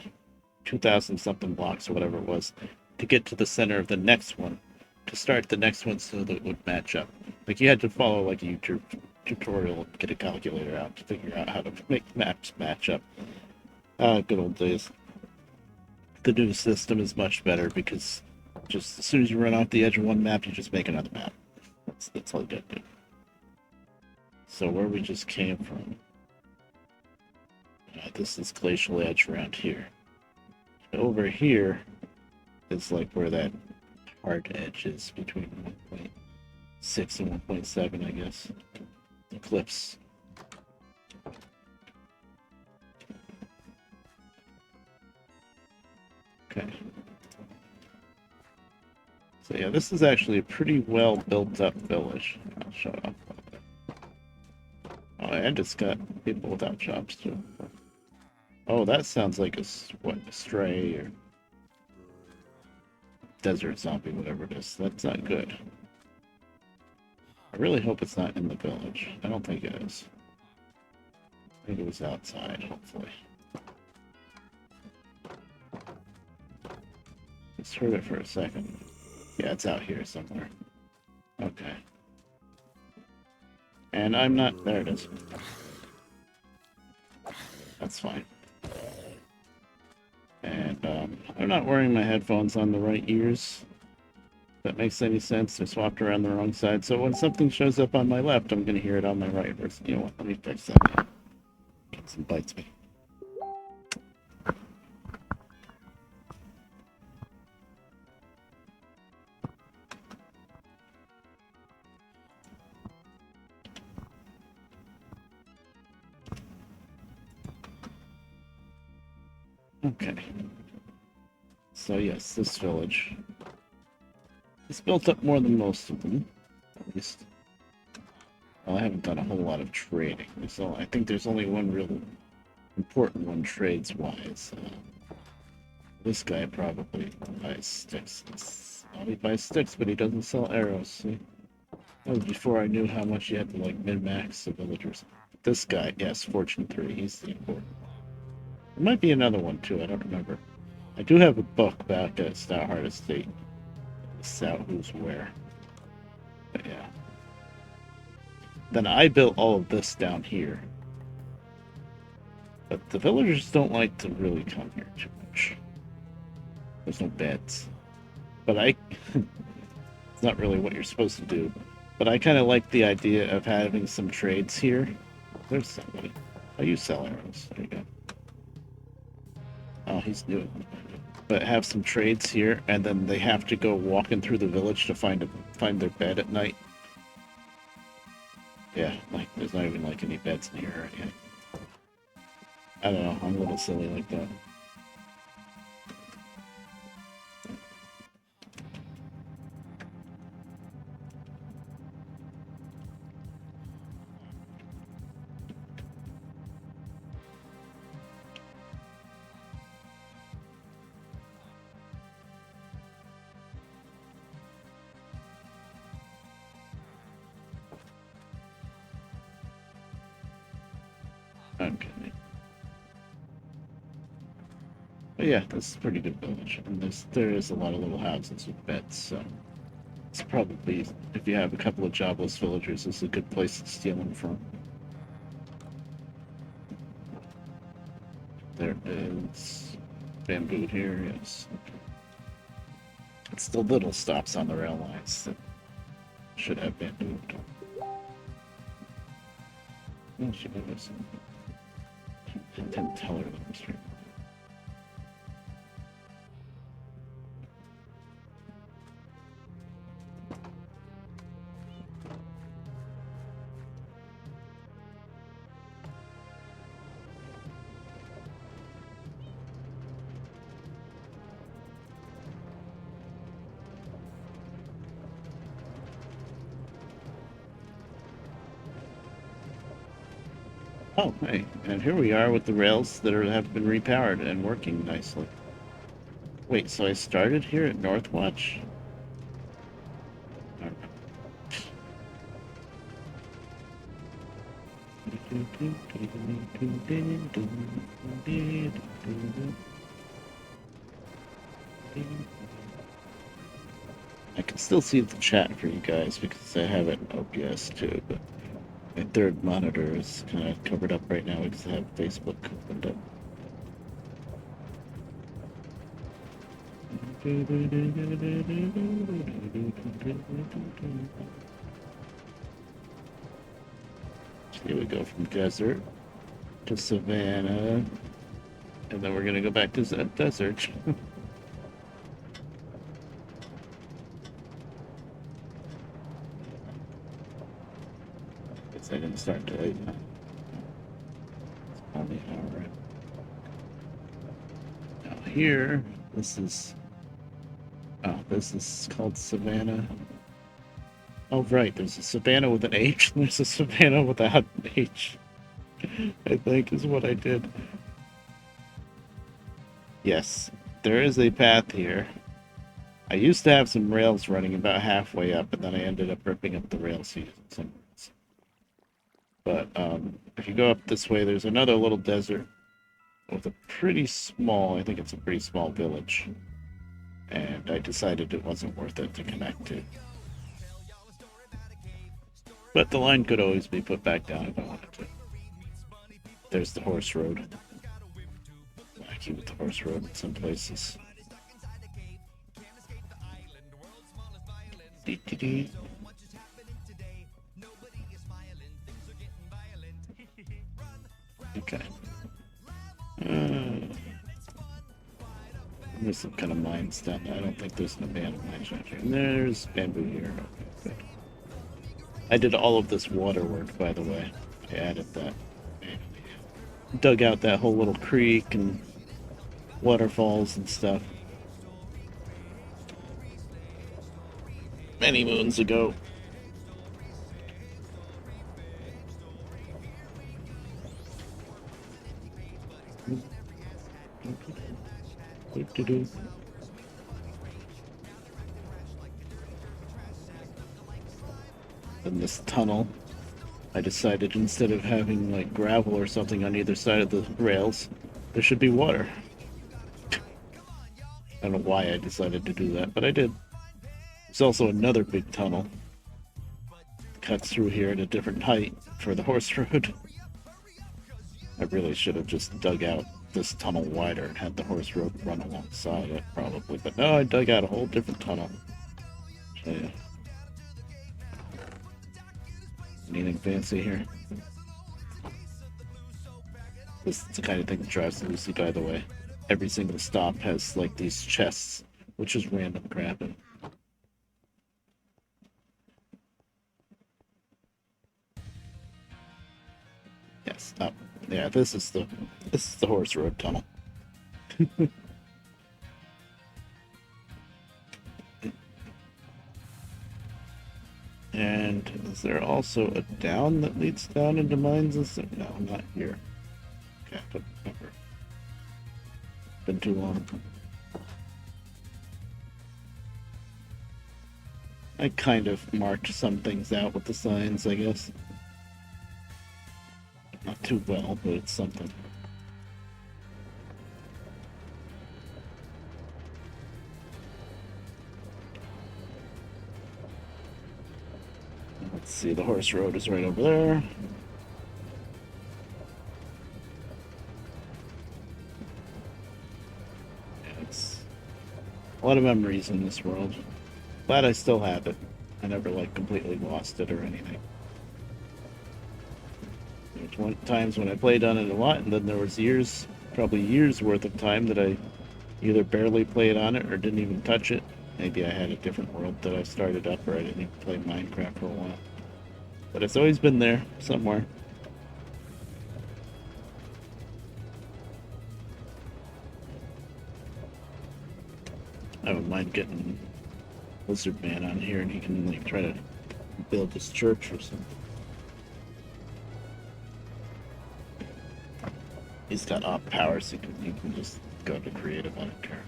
2,000 something blocks or whatever it was to get to the center of the next one, to start the next one so that it would match up. Like you had to follow like a YouTube tutorial and get a calculator out to figure out how to make maps match up. Good old days. The new system is much better because just as soon as you run off the edge of one map, you just make another map. That's all you gotta do. So where we just came from, this is Glacial Edge around here. Over here is like where that hard edge is between 1.6 and 1.7, I guess. The cliffs. Okay. So yeah, this is actually a pretty well built up village. I'll shut off. Oh, and it's got people without jobs too. Oh, that sounds like a stray or desert zombie, whatever it is. That's not good. I really hope it's not in the village. I don't think it is. I think it was outside, hopefully. Just heard it for a second. Yeah, it's out here somewhere. Okay. And I'm not... There it is. That's fine. And I'm not wearing my headphones on the right ears. If that makes any sense. They're swapped around the wrong side. So when something shows up on my left, I'm going to hear it on my right. You know what? Let me fix that. Some bites me. Okay. So yes, this village is built up more than most of them, at least. Well, I haven't done a whole lot of trading, so I think there's only one real important one trades-wise. This guy probably buys sticks. He buys sticks, but he doesn't sell arrows, see? That was before I knew how much you had to, like, min-max the villagers. This guy, yes, Fortune 3, he's the important one. There might be another one, too, I don't remember. I do have a book back at Stout Heart Estate. Lists out who's where. But yeah. Then I built all of this down here. But the villagers don't like to really come here too much. There's no beds. But it's not really what you're supposed to do. But I kind of like the idea of having some trades here. There's somebody. Oh, you sell arrows. There you go. Oh, he's new. But have some trades here, and then they have to go walking through the village to find their bed at night. Yeah, like there's not even like any beds near or anything. I don't know, I'm a little silly like that. Okay. But yeah, this is a pretty good village. And there is a lot of little houses with beds, so it's probably, if you have a couple of jobless villagers, this is a good place to steal them from. There is bamboo here, yes. It's the little stops on the rail lines that should have bamboo. Oh, she did this. I didn't tell her that was right. Oh, hey, and here we are with the rails that have been repowered and working nicely. Wait, so I started here at Northwatch? I can still see the chat for you guys because I have it in OBS too, but my third monitor is kind of covered up right now because I have Facebook opened up. Here we go from desert to savanna, and then we're gonna go back to desert. Guess I didn't start till 8 now. It's only an hour. Now here, this is called Savannah. Oh right, there's a Savannah with an H and there's a Savannah without an H. I think is what I did. Yes, there is a path here. I used to have some rails running about halfway up, and then I ended up ripping up the rail seats. But if you go up this way, there's another little desert with a pretty small, I think it's a pretty small village. And I decided it wasn't worth it to connect to. But the line could always be put back down if I wanted to. There's the horse road. Wacky with the horse road in some places. Okay. There's some kind of mines down there. I don't think there's an abandoned mine shaft here. And there's bamboo here. Okay, good. I did all of this water work, by the way. I added that. Dug out that whole little creek and waterfalls and stuff. Many moons ago. In this tunnel, I decided instead of having like gravel or something on either side of the rails, there should be water. I don't know why I decided to do that, but I did. There's also another big tunnel. Cuts through here at a different height for the horse road. I really should have just dug out this tunnel wider and had the horse road run alongside it, probably. But no, I dug out a whole different tunnel. So, yeah. Anything fancy here? This is the kind of thing that drives Lucy, by the way. Every single stop has, like, these chests, which is random grabbing. Yes. Oh, yeah. This is the horse road tunnel. And is there also a down that leads down into mines? No, not here. Okay, but never. Been too long. I kind of marked some things out with the signs, I guess. Not too well, but it's something. Let's see, the horse road is right over there. Yeah, it's a lot of memories in this world. Glad I still have it. I never like completely lost it or anything. There's times when I played on it a lot, and then there was years, probably years worth of time that I either barely played on it or didn't even touch it. Maybe I had a different world that I started up, or I didn't even play Minecraft for a while. But it's always been there somewhere. I wouldn't mind getting Lizard Man on here, and he can like try to build his church or something. He's got op power, so he can just go to creative. I don't care.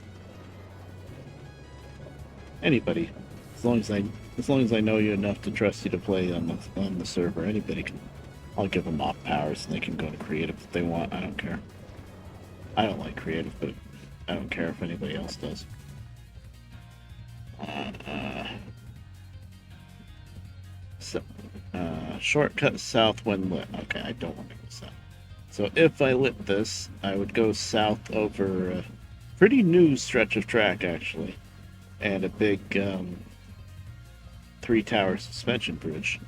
Anybody, as long as I know you enough to trust you to play on the server, anybody can. I'll give them op powers, and they can go to creative if they want. I don't care. I don't like creative, but I don't care if anybody else does. Shortcut south when lit. Okay, I don't want to go south. So if I lit this, I would go south over a pretty new stretch of track, actually, and a big 3-tower suspension bridge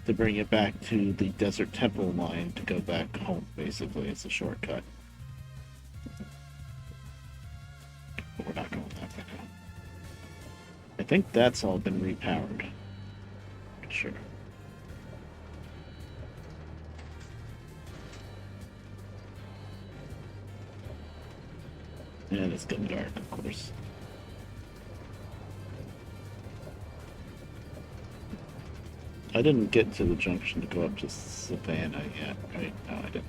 to bring it back to the Desert Temple line to go back home, basically. It's a shortcut. But we're not going that way now. I think that's all been repowered. Sure. And it's getting dark, of course. I didn't get to the junction to go up to Savannah yet, right? No, I didn't.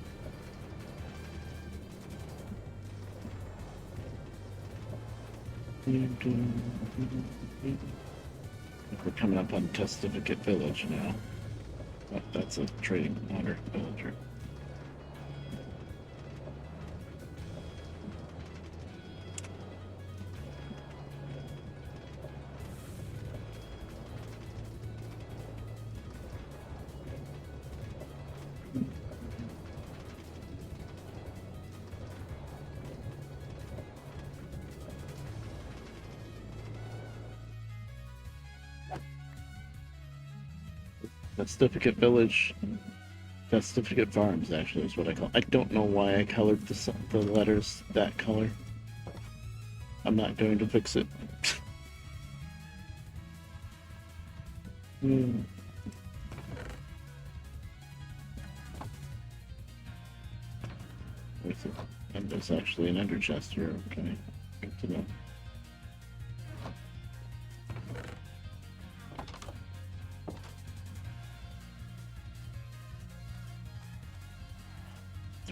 We're coming up on Testificate Village now. Oh, that's a trading water villager. Testificate Village, Testificate Farms actually is what I call it. I don't know why I colored the letters that color. I'm not going to fix it. And there's actually an ender chest here. Okay, good to know.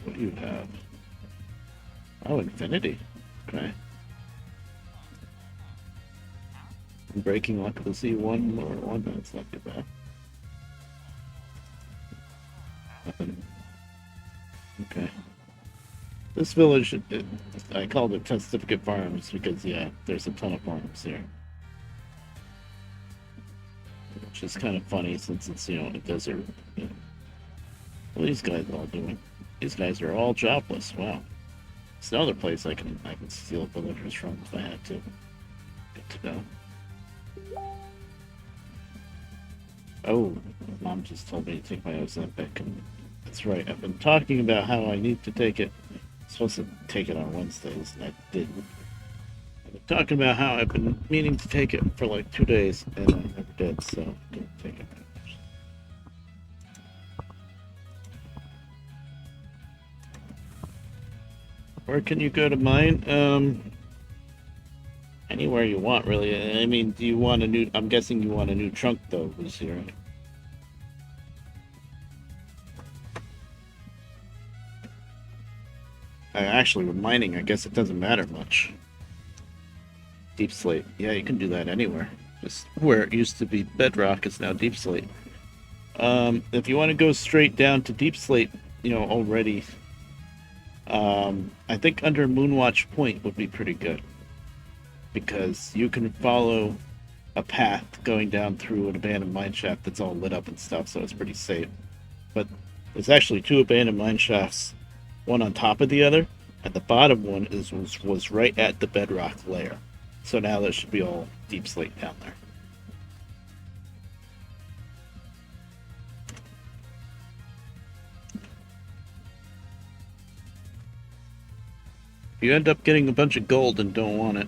What do you have? Oh, infinity. Okay. Breaking luck of the sea, one more one. That's not too bad. Nothing. Okay. This village, I called it Testificate Farms because, yeah, there's a ton of farms here. Which is kind of funny since it's, a desert. You know. What are these guys all doing? These guys are all jobless. Wow. It's another place I can steal villagers from if I had to. Good to know. Oh, Mom just told me to take my Ozempic, and that's right. I've been talking about how I need to take it. I'm supposed to take it on Wednesdays, and I didn't. I've been talking about how I've been meaning to take it for like 2 days, and I never did, so I didn't take it. Where can you go to mine? Anywhere you want, really. I mean, do you want a new... I'm guessing you want a new trunk, though, Lucy, right? Actually, with mining, I guess it doesn't matter much. Deep slate. Yeah, you can do that anywhere. Just where it used to be bedrock is now deep slate. If you want to go straight down to deep slate, already, I think under Moonwatch Point would be pretty good. Because you can follow a path going down through an abandoned mine shaft that's all lit up and stuff, so it's pretty safe. But there's actually two abandoned mine shafts, one on top of the other, and the bottom one was right at the bedrock layer. So now there should be all deep slate down there. If you end up getting a bunch of gold and don't want it,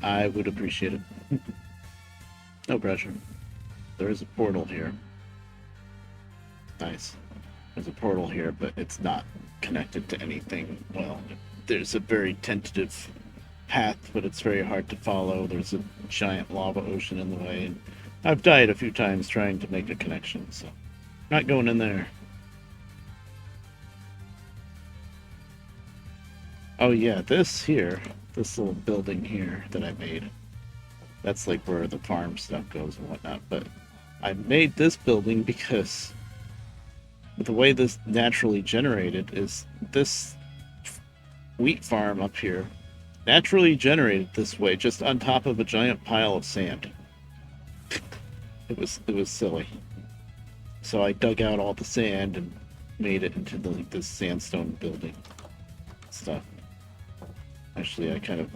I would appreciate it. No pressure. There is a portal here. Nice. There's a portal here, but it's not connected to anything. Well, there's a very tentative path, but it's very hard to follow. There's a giant lava ocean in the way, and I've died a few times trying to make a connection, so not going in there. Oh yeah, this little building here that I made, that's like where the farm stuff goes and whatnot, but I made this building because the way this naturally generated is this wheat farm up here naturally generated this way, just on top of a giant pile of sand. It was silly. So I dug out all the sand and made it into this sandstone building stuff. Actually, I kind of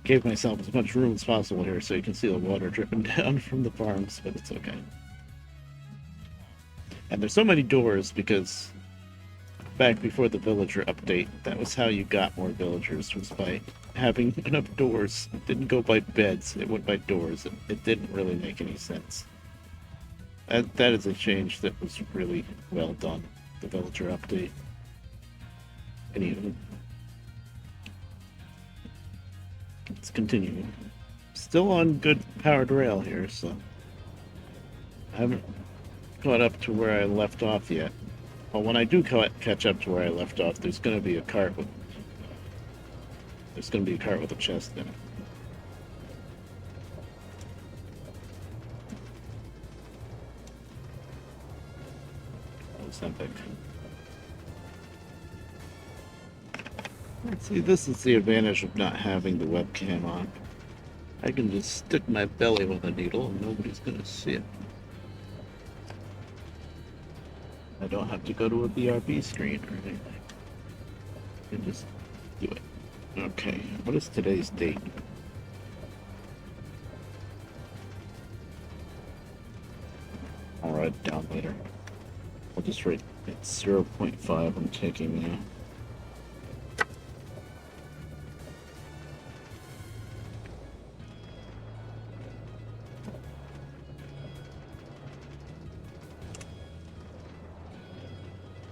gave myself as much room as possible here so you can see the water dripping down from the farms, but it's okay. And there's so many doors because back before the villager update, that was how you got more villagers, was by having enough doors. It didn't go by beds, it went by doors. It didn't really make any sense. That is a change that was really well done, the villager update. Anywho, let's continue. Still on good powered rail here, so I haven't caught up to where I left off yet. But when I do catch up to where I left off, there's going to be a cart with a chest in it. Epic. See, this is the advantage of not having the webcam on. I can just stick my belly with a needle and nobody's gonna see it. I don't have to go to a BRB screen or anything. I can just do it. Okay, what is today's date? I'll write it down later. I'll just write it's 0.5 I'm taking now.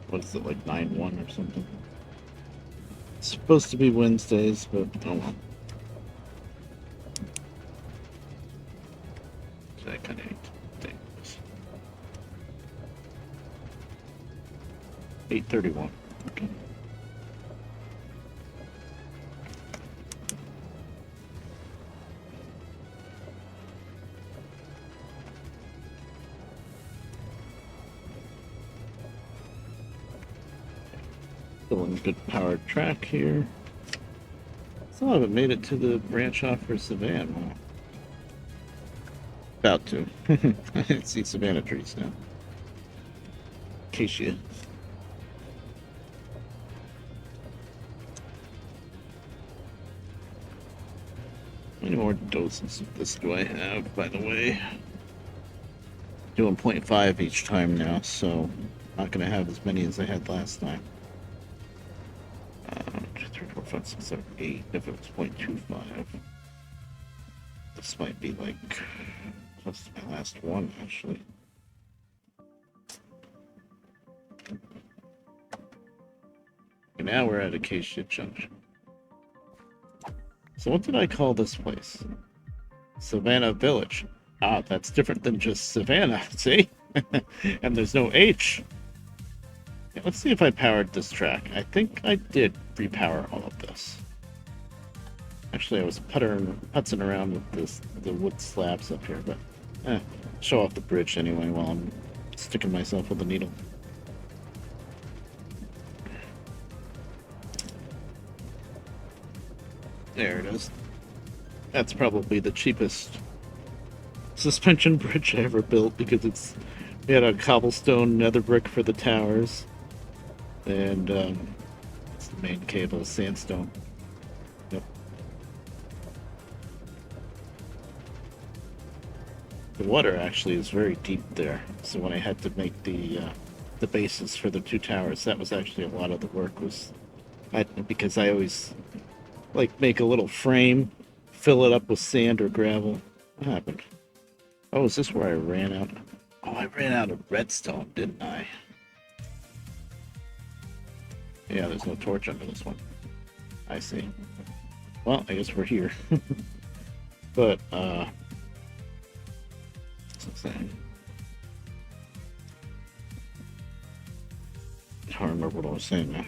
What is it, like 9-1 or something? It's supposed to be Wednesdays, but oh well. I kind of hate to think this. 8:31. Okay. Still in good powered track here. Still haven't made it to the branch off for Savannah. Wow. About to. I see Savannah trees now. Acacia. How many more doses of this do I have, by the way? Doing 0.5 each time now, so I'm not going to have as many as I had last time. 2, 3, 4, 5, 6, 7, 8. If it was 0.25, this might be like close to my last one, actually. now we're at Acacia Junction. So what did I call this place? Savannah Village. Ah, that's different than just Savannah, see? And there's no H. Yeah, let's see if I powered this track. I think I did repower all of this. Actually, I was putzing around with the wood slabs up here, but show off the bridge anyway while I'm sticking myself with a needle. There it is. That's probably the cheapest suspension bridge I ever built because we had a cobblestone nether brick for the towers, and it's the main cable, sandstone. Yep. The water actually is very deep there, so when I had to make the bases for the two towers, that was actually a lot of the work. Because I always like make a little frame, fill it up with sand or gravel. What happened? Oh, is this where I ran out? Oh, I ran out of redstone, didn't I? Yeah, there's no torch under this one. I see. Well, I guess we're here. But, what's that? I don't remember what I was saying now.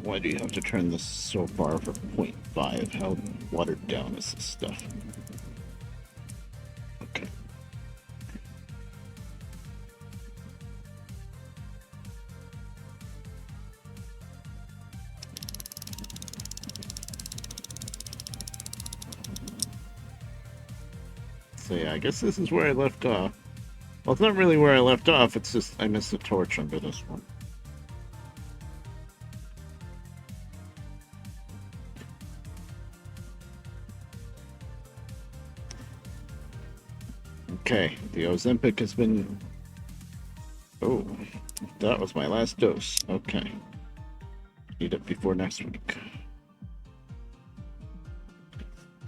Why do you have to turn this so far for 0.5? How watered down is this stuff? Okay. So yeah, I guess this is where I left off. Well, it's not really where I left off, it's just I missed a torch under this one. Okay, the Ozempic has been... Oh, that was my last dose. Okay. Eat it before next week.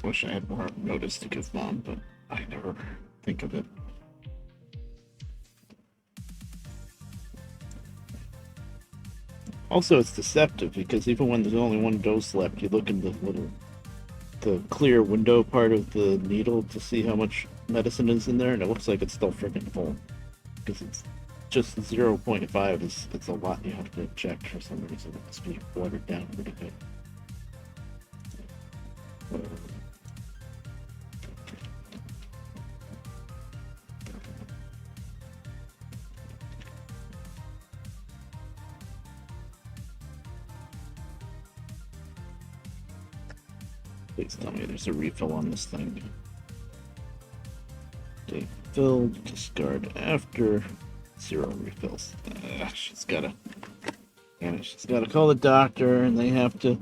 Wish I had more notice to give Mom, but I never think of it. Also, it's deceptive because even when there's only one dose left, you look in the clear window part of the needle to see how much medicine is in there, and it looks like it's still freaking full because it's just 0.5 it's a lot you have to inject for some reason. It must be watered down pretty good. Whatever. Please tell me there's a refill on this thing. Take filled, discard after, 0 refills. She's gotta call the doctor, and they have to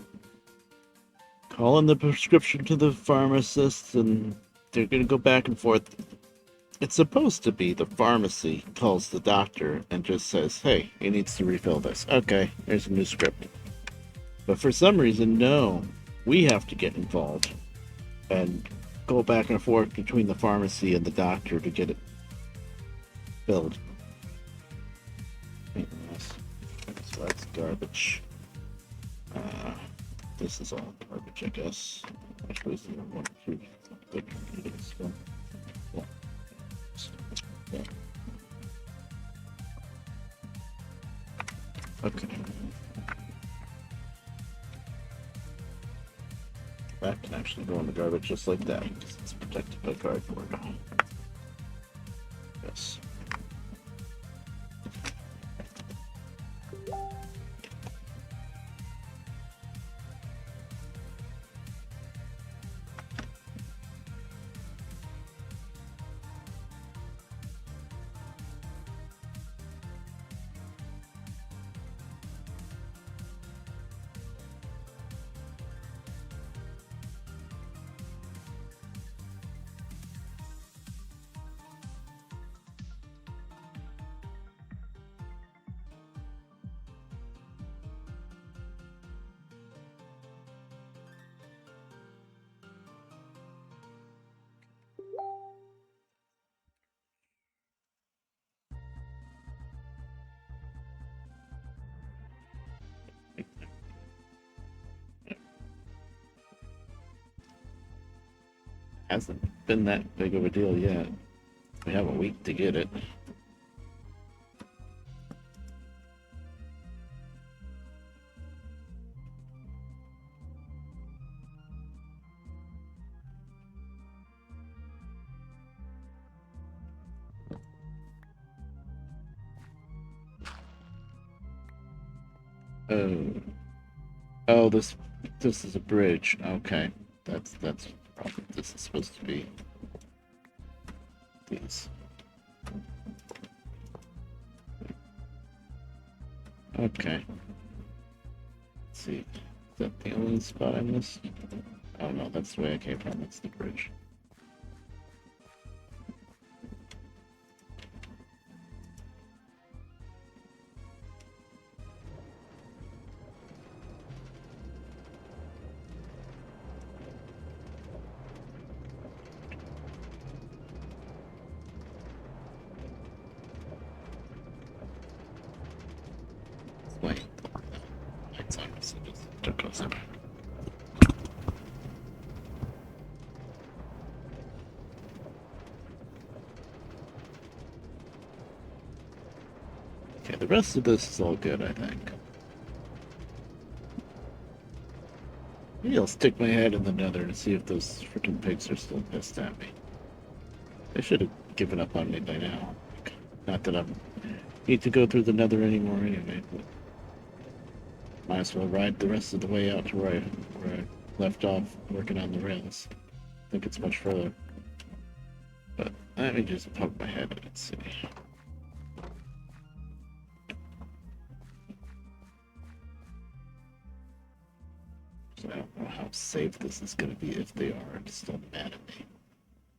call in the prescription to the pharmacist, and they're gonna go back and forth. It's supposed to be the pharmacy calls the doctor and just says, hey, he needs to refill this. Okay, here's a new script. But for some reason, no. We have to get involved and go back and forth between the pharmacy and the doctor to get it filled. So that's garbage. This is all garbage, I guess. Actually, this is 1, 2, good. Yeah. Okay. That can actually go in the garbage just like that because it's protected by cardboard. Yes. Hasn't been that big of a deal yet. We have a week to get it. Oh, oh, this is a bridge. Okay, that's probably this is supposed to be. These. Okay. Let's see. Is that the only spot I missed? Oh no, that's the way I came from. That's the bridge. Wait. Lights on, so just took closer. Okay, the rest of this is all good, I think. Maybe I'll stick my head in the nether to see if those freaking pigs are still pissed at me. They should have given up on me by now. Not that I need to go through the nether anymore anyway, but might as well ride the rest of the way out to where I left off working on the rails. I think it's much further. But let me just poke my head in and see. So I don't know how safe this is going to be if they are still mad at me.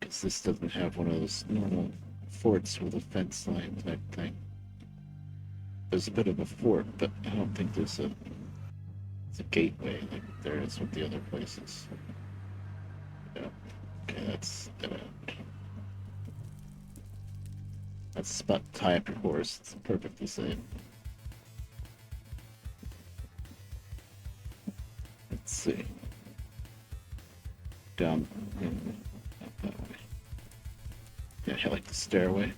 Because this doesn't have one of those normal forts with a fence line type thing. There's a bit of a fort, but I don't think it's a gateway like there is with the other places. Yeah. Okay, that's dead end. That's the spot to tie up your horse. It's perfectly safe. Let's see. Down up that way. Yeah, I like the stairway.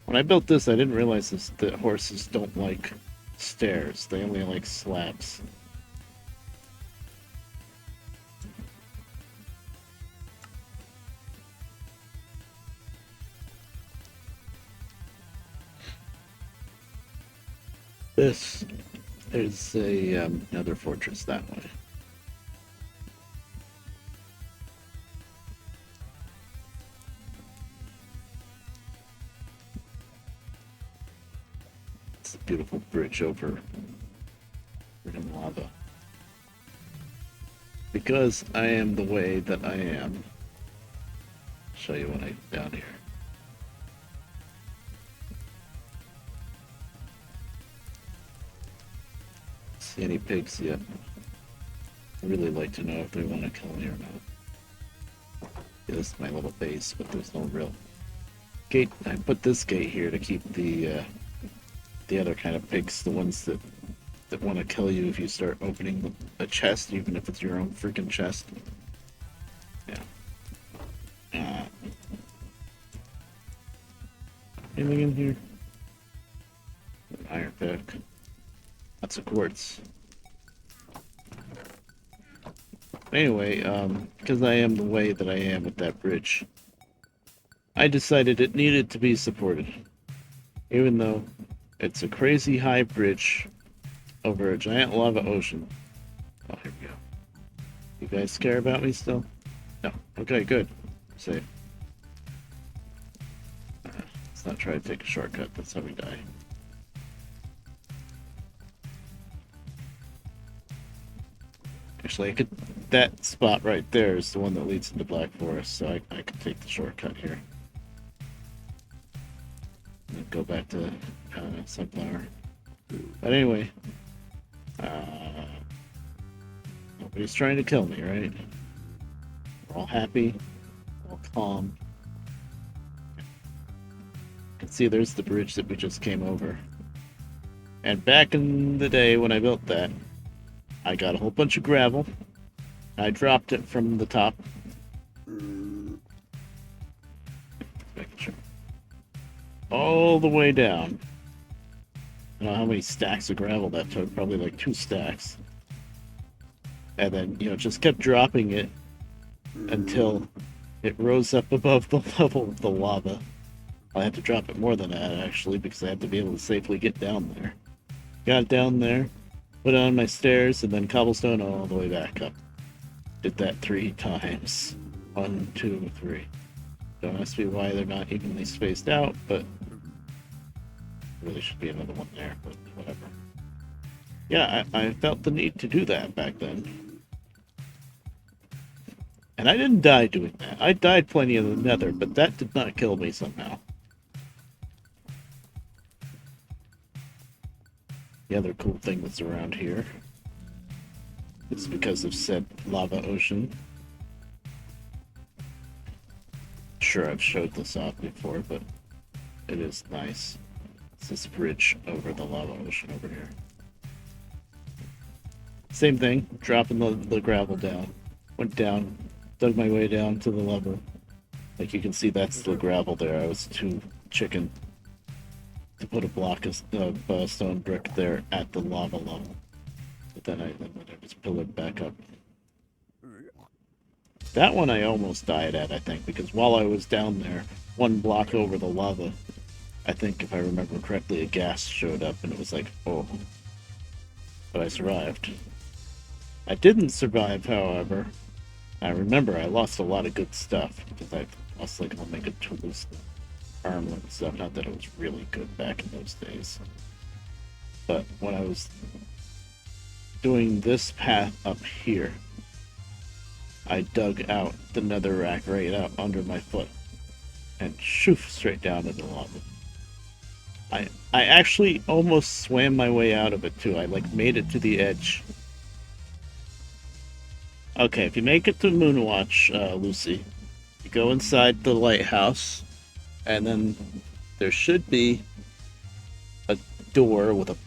When I built this, I didn't realize that horses don't like stairs. They only like slabs. This is another fortress that way. It's a beautiful bridge over freaking lava. Because I am the way that I am. I'll show you when I'm down here. See any pigs yet? I'd really like to know if they want to kill me or not. Yeah, this is my little base, but there's no real gate. I put this gate here to keep the other kind of pigs, the ones that want to kill you if you start opening a chest, even if it's your own freaking chest. Yeah. Anything in here? An iron pick. Lots of quartz. Anyway, because I am the way that I am with that bridge, I decided it needed to be supported. Even though it's a crazy high bridge over a giant lava ocean. Oh, here we go. You guys care about me still? No. Okay, good. Safe. Let's not try to take a shortcut. That's how we die. Actually, that spot right there is the one that leads into Black Forest, so I could take the shortcut here. And go back to Sunflower. But anyway, nobody's trying to kill me, right? We're all happy, all calm. You can see there's the bridge that we just came over. And back in the day when I built that, I got a whole bunch of gravel. I dropped it from the top Making sure. All the way down. I don't know how many stacks of gravel that took, probably like 2 stacks. And then, just kept dropping it until it rose up above the level of the lava. I had to drop it more than that, actually, because I had to be able to safely get down there. Got down there, put on my stairs, and then cobblestone all the way back up. Did that 3 times. 1, 2, 3. Don't ask me why they're not evenly spaced out, but really should be another one there, but whatever. Yeah, I felt the need to do that back then. And I didn't die doing that. I died plenty in the nether, but that did not kill me somehow. The other cool thing that's around here is because of said lava ocean. Sure, I've showed this off before, but it is nice. It's this bridge over the lava ocean over here. Same thing, dropping the gravel down. Went down, dug my way down to the level. Like you can see, that's the gravel there. I was too chicken to put a block of stone brick there at the lava level. But then I just pillared back up. That one I almost died at, I think, because while I was down there, 1 block over the lava, I think if I remember correctly, a gas showed up and it was like, oh. But I survived. I didn't survive, however. I remember I lost a lot of good stuff because I lost like all my good tools, armor and stuff. Not that it was really good back in those days. But when I was doing this path up here, I dug out the netherrack right out under my foot and shoof straight down into the lava. I actually almost swam my way out of it too. I like made it to the edge. Okay, if you make it to Moonwatch, Lucy, you go inside the lighthouse, and then there should be a door with a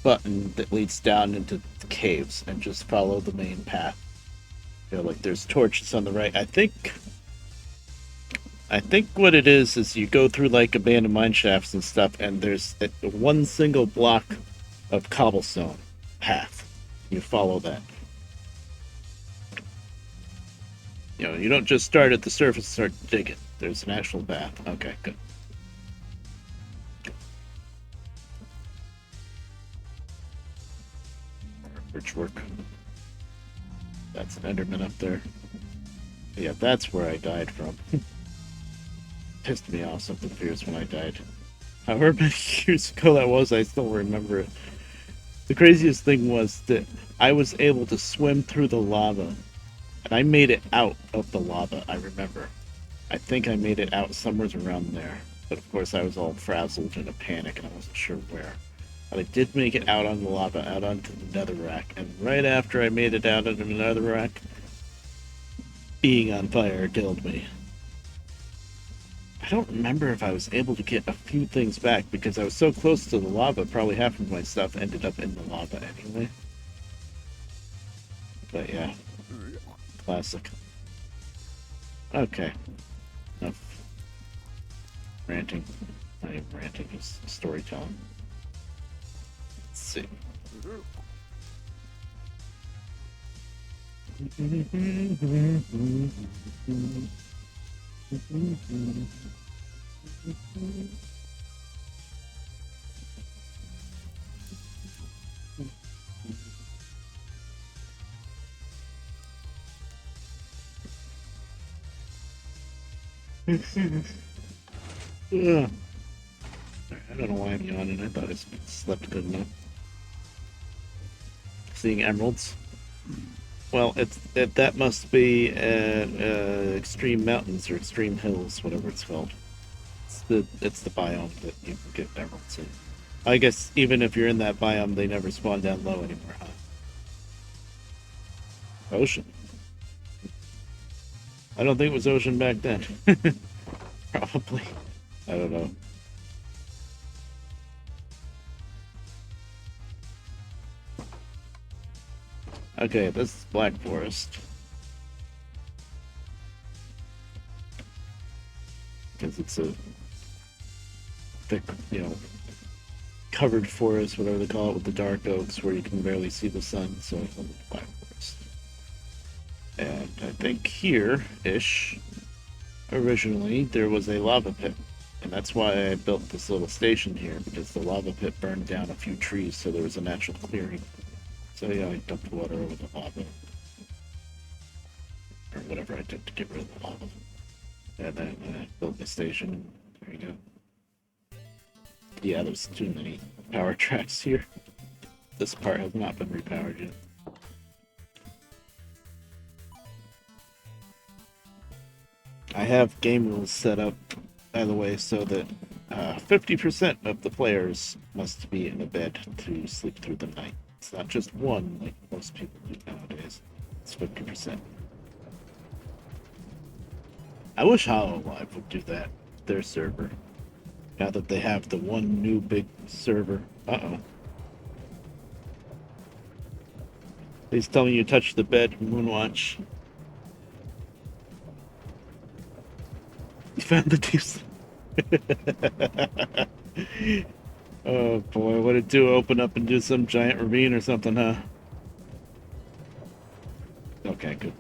button that leads down into the caves, and just follow the main path. Like there's torches on the right. I think what it is you go through like abandoned mine shafts and stuff, and there's one single block of cobblestone path. You follow that. You don't just start at the surface and start digging. There's an actual path. Okay, good. Bridge work. That's an Enderman up there. Yeah, that's where I died from. Pissed me off something fierce when I died. However many years ago that was, I still remember it. The craziest thing was that I was able to swim through the lava. And I made it out of the lava, I remember. I think I made it out somewhere around there. But of course I was all frazzled in a panic and I wasn't sure where. But I did make it out on the lava, out onto the netherrack. And right after I made it out of the netherrack, being on fire killed me. I don't remember if I was able to get a few things back because I was so close to the lava, probably half of my stuff ended up in the lava anyway. But yeah. Classic. Okay. Enough ranting. Not even ranting, just storytelling. Let's see. Ugh. I don't know why I'm yawning. I thought I slept good enough. Seeing emeralds. Well, that must be extreme mountains or extreme hills, whatever it's called. It's the biome that you can get emeralds in. I guess even if you're in that biome, they never spawn down low anymore, huh? Ocean. I don't think it was ocean back then. Probably. I don't know. Okay, this is Black Forest. because it's a thick, covered forest, whatever they call it, with the dark oaks where you can barely see the sun. So it's a black forest. And I think here-ish, originally, there was a lava pit. And that's why I built this little station here, because the lava pit burned down a few trees, so there was a natural clearing. So yeah, I dumped water over the lava. Or whatever I did to get rid of the lava. And then built the station. There you go. Yeah, there's too many power tracks here. This part has not been repowered yet. I have game rules set up, by the way, so that 50% of the players must be in a bed to sleep through the night. It's not just one, like most people do nowadays. It's 50%. I wish Hololive would do that, their server. Now that they have the one new big server. Uh-oh. Please tell me you touched the bed, Moonwatch. You found the juice. Oh boy, what it do? Open up and do some giant ravine or something, huh? Okay, good.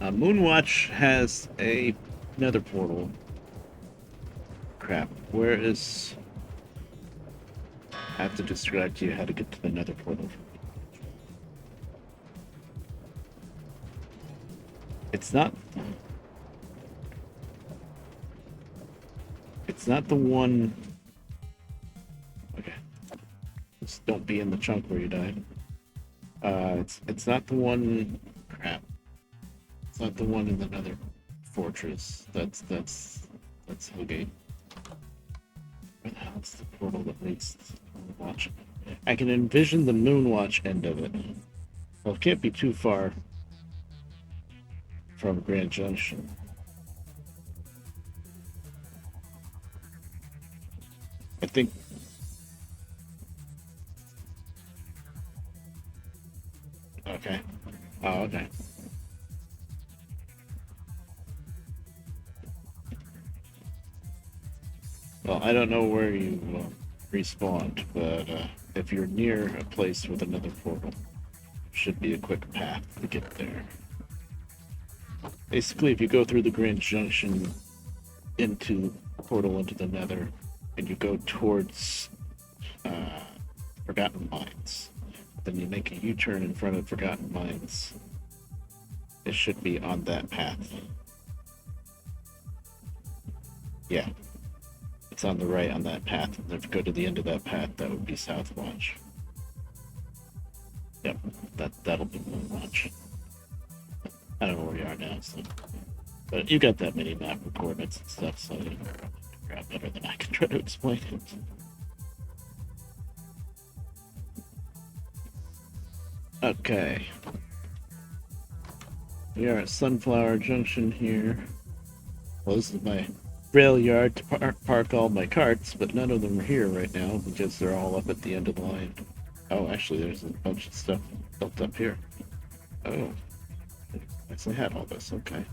Moonwatch has a nether portal. Crap, where is... I have to distract you how to get to the nether portal. It's not... It's not the one... Okay. Just don't be in the chunk where you died. It's not the one... Crap. It's not the one in the nether fortress. That's Hellgate. Where the hell's the portal that leads to Moonwatch? I can envision the Moonwatch end of it. Well, it can't be too far from Grand Junction. I think... Okay. Oh, okay. Well, I don't know where you respawned, but if you're near a place with another portal, should be a quick path to get there. Basically, if you go through the Grand Junction into portal into the Nether, and you go towards Forgotten Mines, then you make a U-turn in front of Forgotten Mines. It should be on that path. Yeah. It's on the right on that path. And if you go to the end of that path, that would be Southwatch. Yep, that'll be Moonwatch. I don't know where you are now, so... But you got that mini map with coordinates and stuff, so you can figure out better than I can try to explain it. Okay. We are at Sunflower Junction here. Well, this is my rail yard to park all my carts, but none of them are here right now because they're all up at the end of the line. Oh, actually, there's a bunch of stuff built up here. Oh. I actually had all this, okay.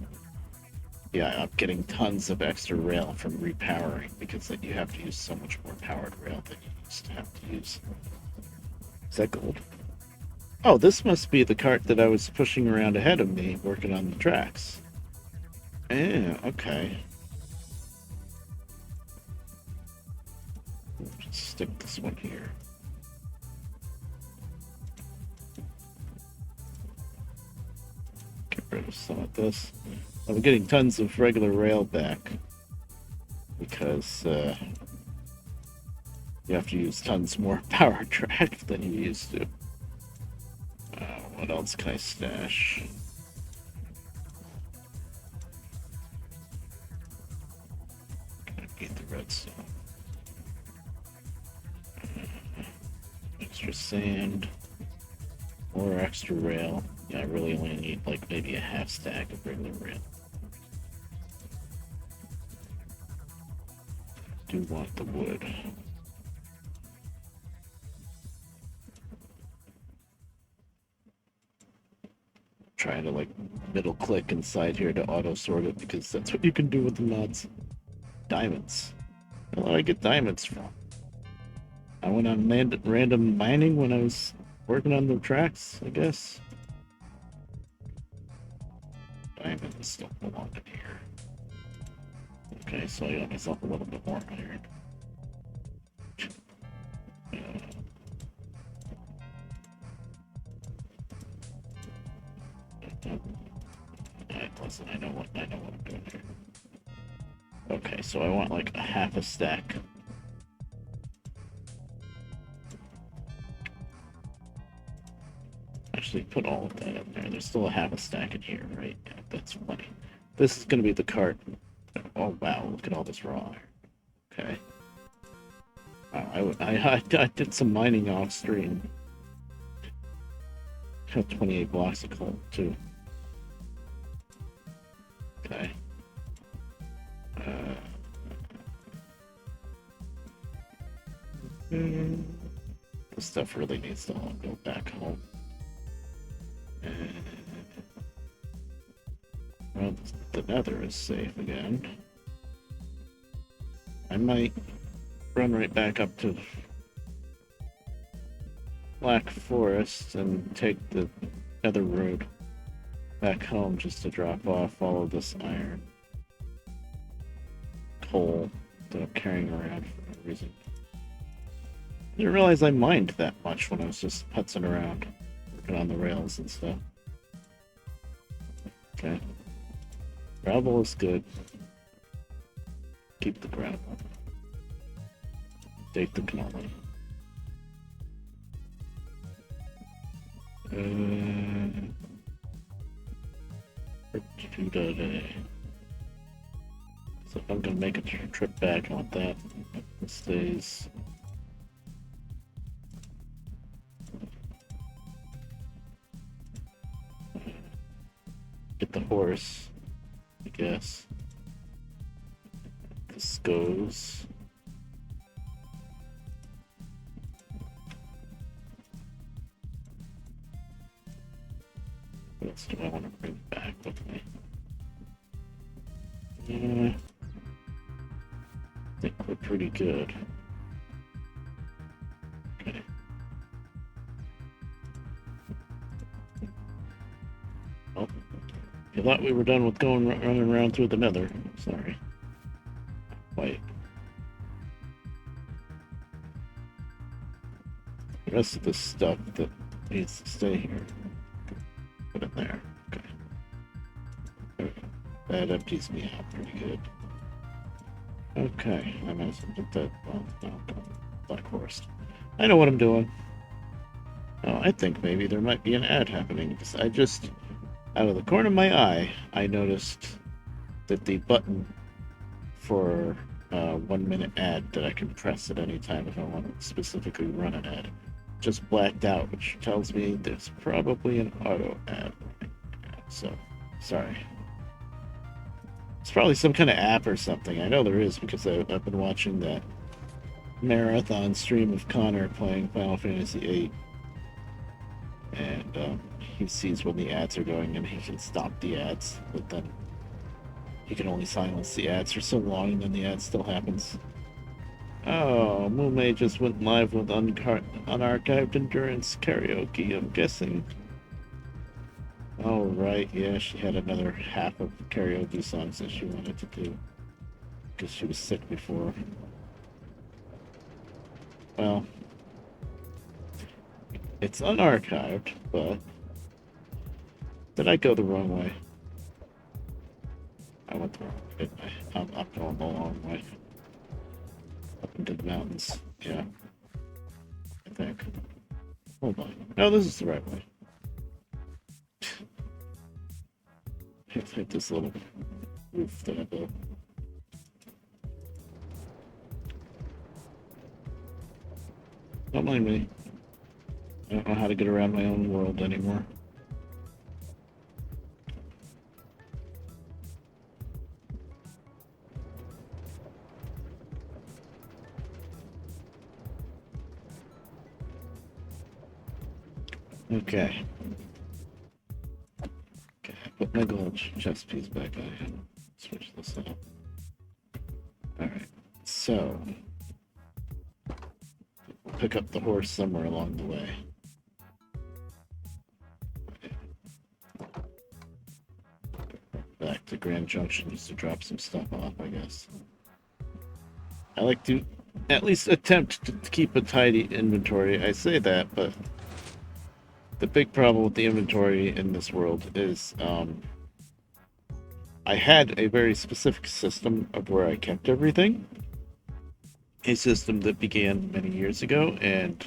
Yeah, I'm getting tons of extra rail from repowering because you have to use so much more powered rail than you used to have to use. Is that gold? Oh, this must be the cart that I was pushing around ahead of me, working on the tracks. Yeah, okay. Just stick this one here. Get rid of some of this. I'm getting tons of regular rail back because you have to use tons more power track than you used to. What else can I stash? Gonna get the redstone. Extra sand. More extra rail. Yeah, I really only need like maybe a half stack of regular rail. Do want the wood. trying to like middle click inside here to auto sort it because that's what you can do with the mods. Diamonds. Where did I get diamonds from? I went on random mining when I was working on the tracks, I guess. Diamonds don't belong in here. Okay, so I got myself a little bit more iron. Alright, listen, I know what I'm doing here. Okay, so I want like a half a stack. Actually, put all of that in there. There's still a half a stack in here, right? Yeah, that's plenty. This is gonna be the cart. Oh wow, look at all this raw iron. Okay. Wow, I did some mining off stream. Have 28 blocks of coal too. Okay. This stuff really needs to all go back home. Well, the nether is safe again. I might run right back up to Black Forest and take the nether road back home just to drop off all of this iron. Coal that I'm carrying around for no reason. I didn't realize I mined that much when I was just putzing around, working on the rails and stuff. Okay. Gravel is good. Keep the gravel. Take the cannoli. For today. So if I'm gonna make a trip back, I want that. It stays. Get the horse, I guess. This goes. What else do I want to bring back with me? Yeah, I think we're pretty good. Okay. Oh, I thought we were done with running around through the nether. Sorry. Wait. The rest of the stuff that needs to stay here. Put it there. Okay. That empties me out pretty good. Okay, I might as well put that. Well, no, Black Forest. I know what I'm doing. Oh, I think maybe there might be an ad happening because I just, out of the corner of my eye, I noticed that the button for 1 minute ad that I can press at any time if I want to specifically run an ad just blacked out, which tells me there's probably an auto ad. So, sorry. It's probably some kind of app or something. I know there is because I've been watching that marathon stream of Connor playing Final Fantasy VIII. And he sees when the ads are going and he can stop the ads, but then he can only silence the ads for so long and then the ad still happens. Oh, Moomay just went live with unarchived endurance karaoke, I'm guessing. Oh, right, yeah, she had another half of karaoke songs that she wanted to do. Because she was sick before. Well, it's unarchived, but did I go the wrong way? I went the wrong way, didn't I? I'm going the long way. Up into the mountains, yeah. I think. Hold on. No, this is the right way. Hit this little roof that I built. Don't mind me. I don't know how to get around my own world anymore. Okay. my gold chest piece back on. Switch this up. Alright, so pick up the horse somewhere along the way. Back to Grand Junction just to drop some stuff off, I guess. I like to at least attempt to keep a tidy inventory. I say that, but the big problem with the inventory in this world is I had a very specific system of where I kept everything. A system that began many years ago, and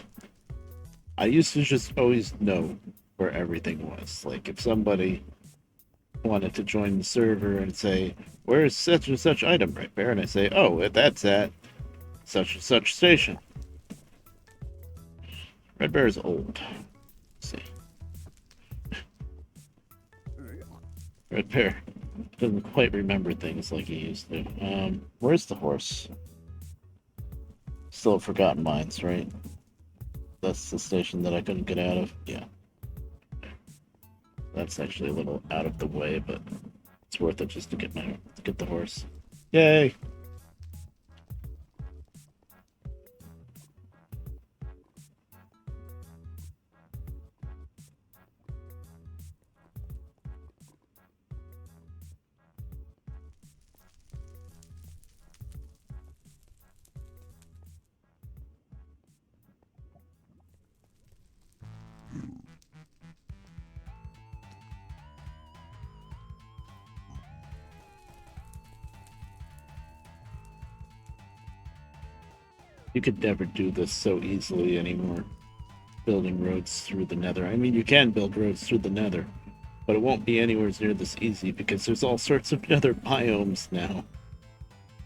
I used to just always know where everything was. Like, if somebody wanted to join the server and say, where's such and such item right there? And I say, oh, that's at such and such station. Redbear is old. Let's see. Redbear doesn't quite remember things like he used to. Where's the horse? Still Forgotten Mines, right? That's the station that I couldn't get out of? Yeah. That's actually a little out of the way, but it's worth it just to get the horse. Yay! You could never do this so easily anymore. Building roads through the nether. I mean, you can build roads through the nether, but it won't be anywhere near this easy because there's all sorts of nether biomes now.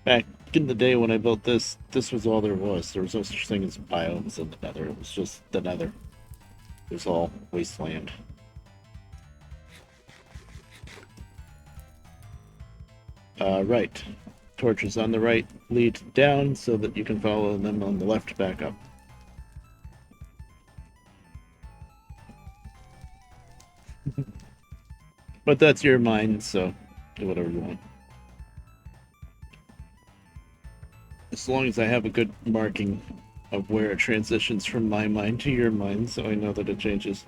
Back in the day when I built this was all there was. There was no such thing as biomes in the nether. It was just the nether. It was all wasteland. Right. Torches on the right lead down so that you can follow them on the left back up. But that's your mind, so do whatever you want. As long as I have a good marking of where it transitions from my mind to your mind, so I know that it changes.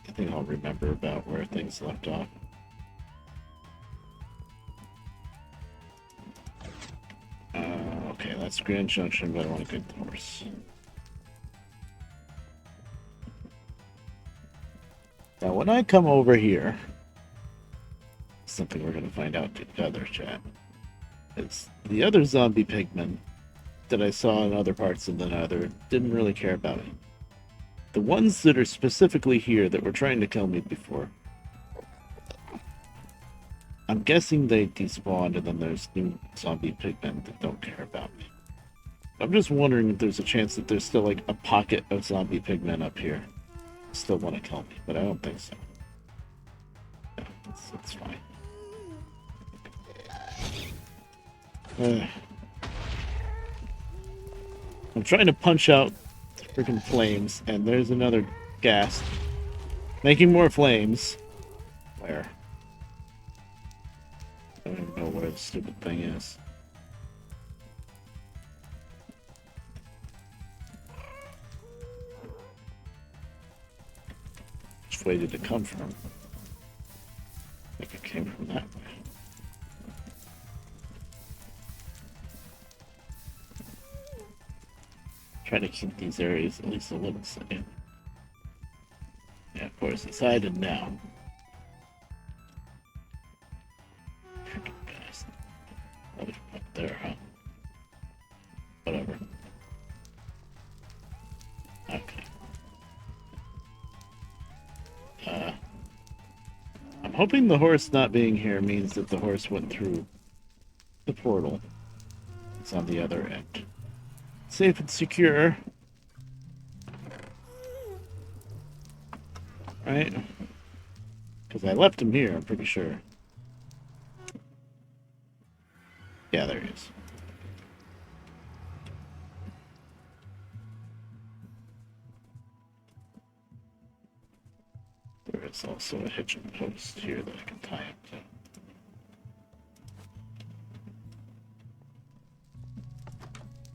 I think I'll remember about where things left off. Okay, that's Grand Junction, but I want a good horse. Now, when I come over here, something we're going to find out together, chat. It's the other zombie pigmen that I saw in other parts of the nether didn't really care about it. The ones that are specifically here that were trying to kill me before, I'm guessing they despawned and then there's new zombie pigmen that don't care about me. I'm just wondering if there's a chance that there's still like a pocket of zombie pigmen up here that still want to kill me, but I don't think so. Yeah, that's fine. I'm trying to punch out the freaking flames, and there's another ghast making more flames. Where? I don't even know where the stupid thing is. Which way did it come from? I think it came from that way. Try to keep these areas at least a little safe. Yeah, of course, it's hiding now. Freaking guys. Up there, huh? Whatever. Okay. I'm hoping the horse not being here means that the horse went through the portal. It's on the other end. Safe and secure. Right? Because I left him here, I'm pretty sure. Yeah, there he is. There There's also a hitching post here that I can tie him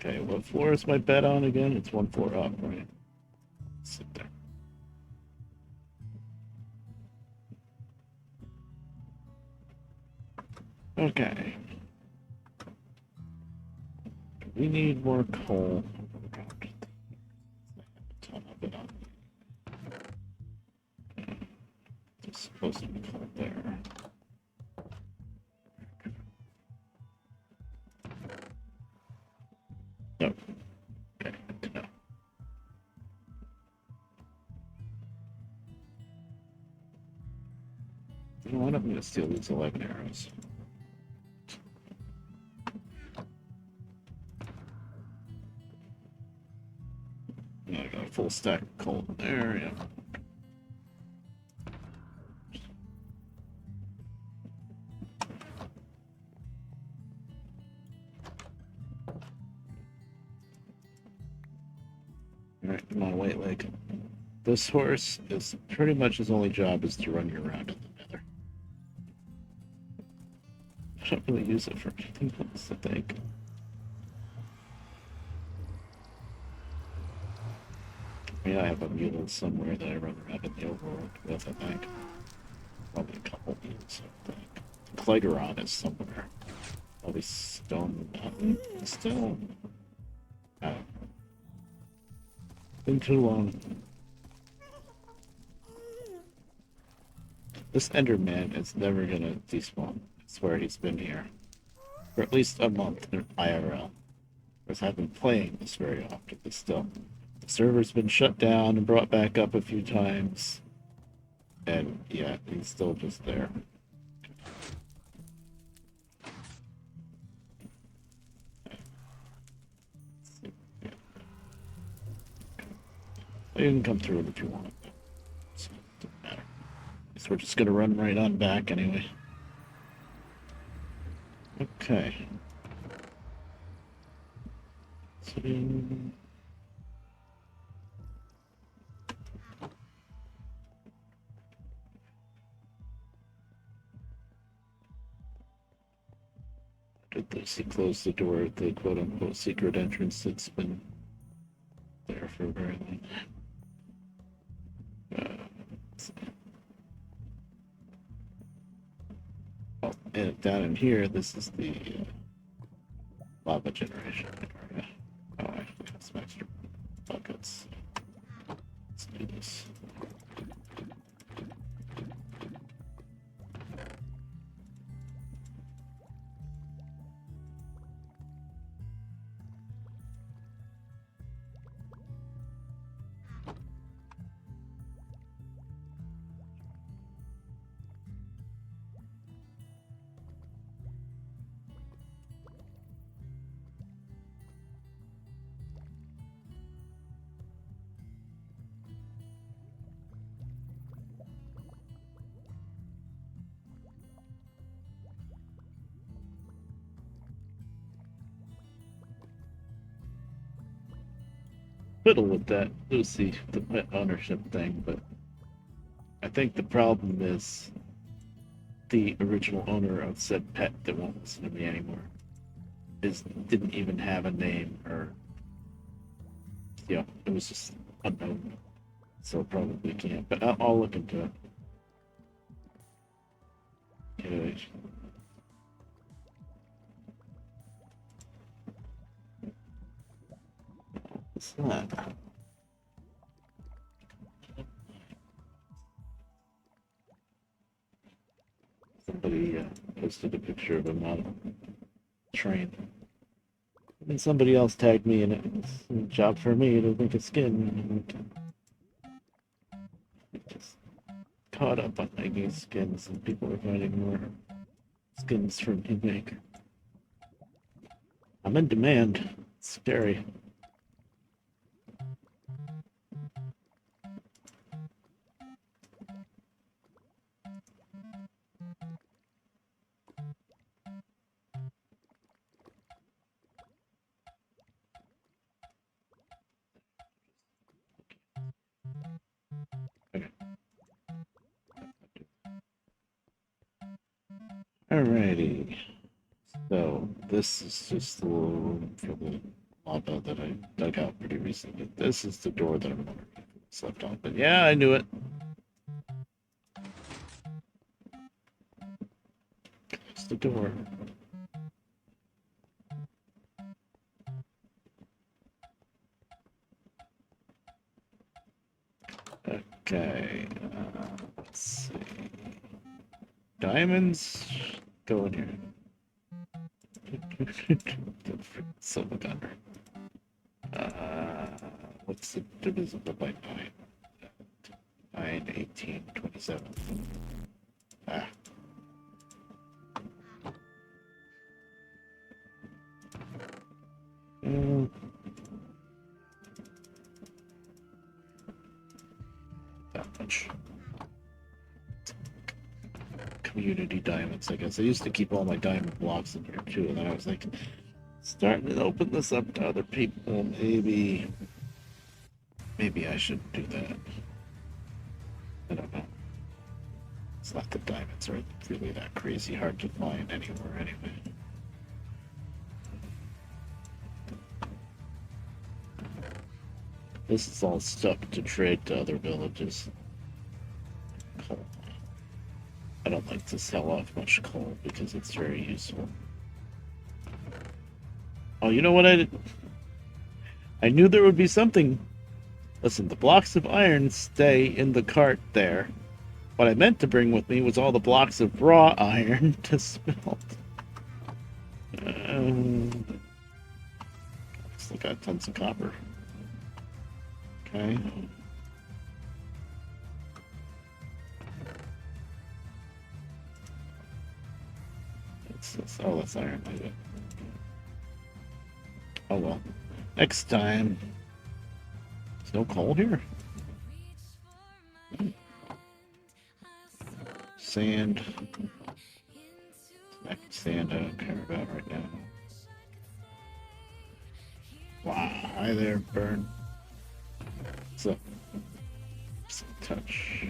to. Okay, what floor is my bed on again? It's one floor up, right? Sit there. Okay. We need more coal. I have a ton of it on. There's supposed to be coal there. No. Okay, good to know. You know what? I'm going to steal these 11 arrows. I got a full stack of coal in there, yeah. Alright, come on, wait, like. This horse is pretty much his only job is to run you around in the nether. I don't really use it for anything else, I think. Yeah, I have a mule somewhere that I run around in the overworld with, I think. Probably a couple mules, I think. Clyderon is somewhere. Probably Stone Mountain still. Been too long. This Enderman is never gonna despawn. I swear he's been here for at least a month in IRL. Because I've been playing this very often, but still. The server's been shut down and brought back up a few times. And yeah, he's still just there. You can come through it if you want. It doesn't matter. Guess we're just gonna run right on back anyway. Okay. So, did this? He closed the door at the quote-unquote secret entrance that's been there for a very long time. Oh, and down in here, this is the lava generation area. Oh, I actually have some extra buckets. Let's do this. Fiddle with that Lucy, the pet ownership thing, but I think the problem is the original owner of said pet that won't listen to me anymore didn't even have a name, or it was just unknown, so probably can't. But I'll look into it. Okay. What's that? Somebody posted a picture of a model train. And somebody else tagged me in it. It's a job for me to make a skin. Just caught up on making skins, and people are finding more skins for me to make. I'm in demand. It's scary. Okay. Alrighty. So this is just the little room for the lava that I dug out pretty recently. This is the door that I'm wondering if it's left open. Yeah, I knew it. It's the door. Okay. Let's see. Diamonds go in here. Silver thunder. What's the divisible by 9? 9, 18, 27. Ah. That much. Community diamonds, I guess. I used to keep all my diamond blocks in here too, and then I was like, starting to open this up to other people. Maybe I should do that. I don't know. It's not that diamonds are really that crazy hard to find anywhere anyway. This is all stuff to trade to other villages. Coal. I don't like to sell off much coal because it's very useful. Oh, you know what I did? I knew there would be something. Listen, the blocks of iron stay in the cart there. What I meant to bring with me was all the blocks of raw iron to smelt. Still got tons of copper. Okay. Oh, that's iron. Oh well. Next time. There's no coal here? Sand. Sand I don't care about right now. Wow. Hi there, Burn. What's up? Some touch.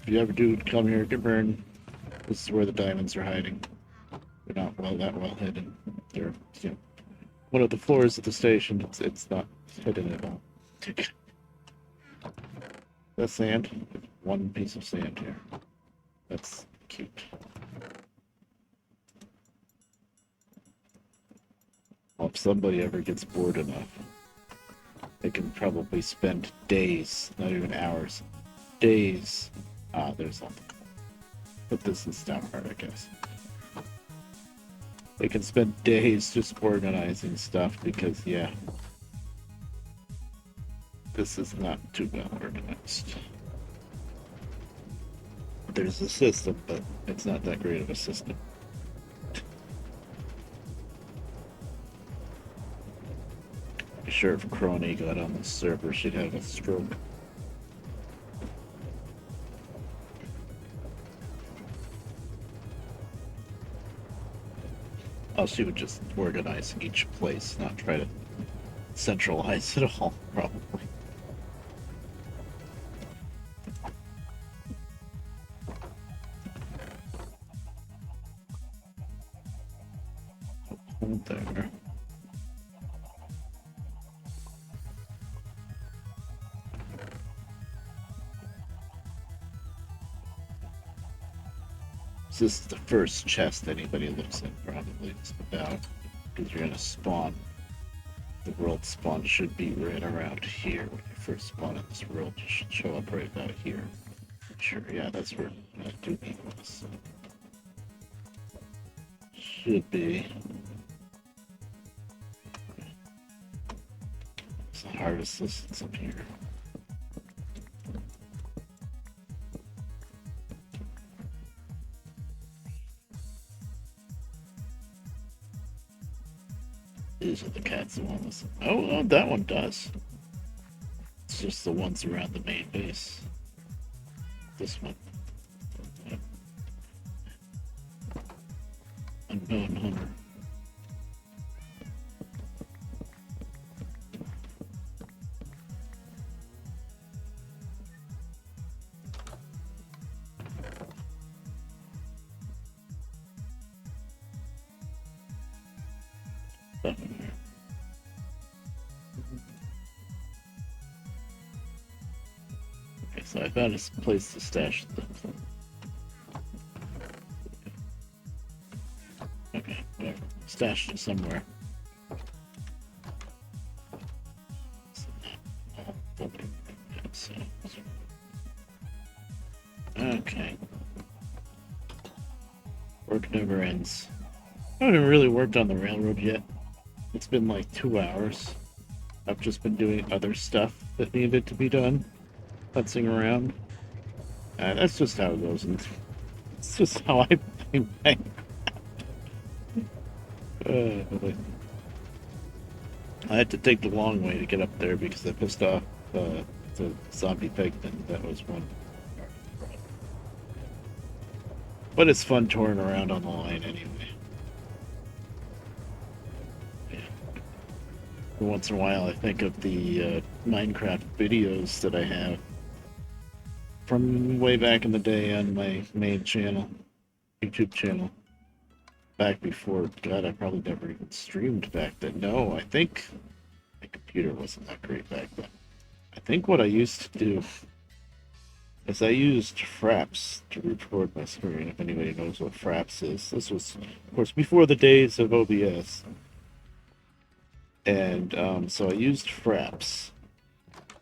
If you ever do come here to Burn, this is where the diamonds are hiding. They're not that well hidden. They're, you know, one of the floors of the station. It's not hidden at all. That's sand. One piece of sand here. That's cute. Well, if somebody ever gets bored enough, they can probably spend days, not even hours, days. There's something. But this is down hard, I guess. They can spend days just organizing stuff because, yeah, this is not too well organized. There's a system, but it's not that great of a system. I'm sure if Crony got on the server, she'd have a stroke. Oh, she would just organize each place, not try to centralize it all, probably. Hold there. So this is the first chest anybody looks at, probably, just about, because you're gonna spawn. The world spawn should be right around here. When you first spawn in this world, you should show up right about here. Sure, yeah, that's where I do need was. Should be. It's the hardest listens up here. These are the cats that want this. Oh, that one does. It's just the ones around the main base. This one. Yep. Unknown hunter. stuff in there. Okay, so I found a place to stash the. Okay, whatever. Stashed it somewhere. Okay. Work never ends. I haven't really worked on the railroad yet. It's been like 2 hours. I've just been doing other stuff that needed to be done. Putzing around. That's just how it goes. And it's just how I play Minecraft. I had to take the long way to get up there because I pissed off the zombie pigman. That was one. But it's fun touring around on the line anyway. Yeah. Once in a while, I think of the Minecraft videos that I have from way back in the day on my main channel, YouTube channel. Back before, God, I probably never even streamed back then. No, I think my computer wasn't that great back then. I think what I used to do is I used Fraps to record my screen, if anybody knows what Fraps is. This was, of course, before the days of OBS. And so I used Fraps,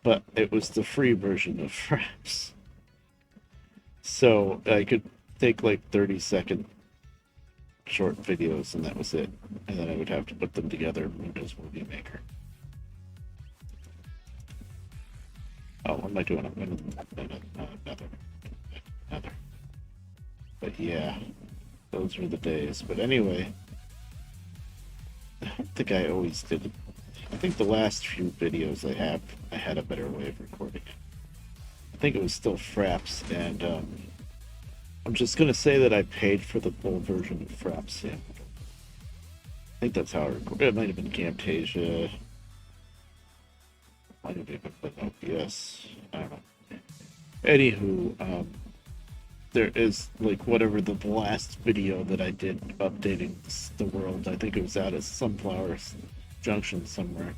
but it was the free version of Fraps. So I could take like 30-second short videos, and that was it. And then I would have to put them together in Windows Movie Maker. Oh, what am I doing? I'm going another. But yeah, those were the days. But anyway, I don't think I always did it. I think the last few videos I had a better way of recording it. I think it was still Fraps, and I'm just going to say that I paid for the full version of Fraps. Yeah. I think that's how I recorded. It might have been Camtasia. Might have even been OBS. I don't know. Anywho, there is like whatever the last video that I did updating the world. I think it was out at Sunflower Junction somewhere.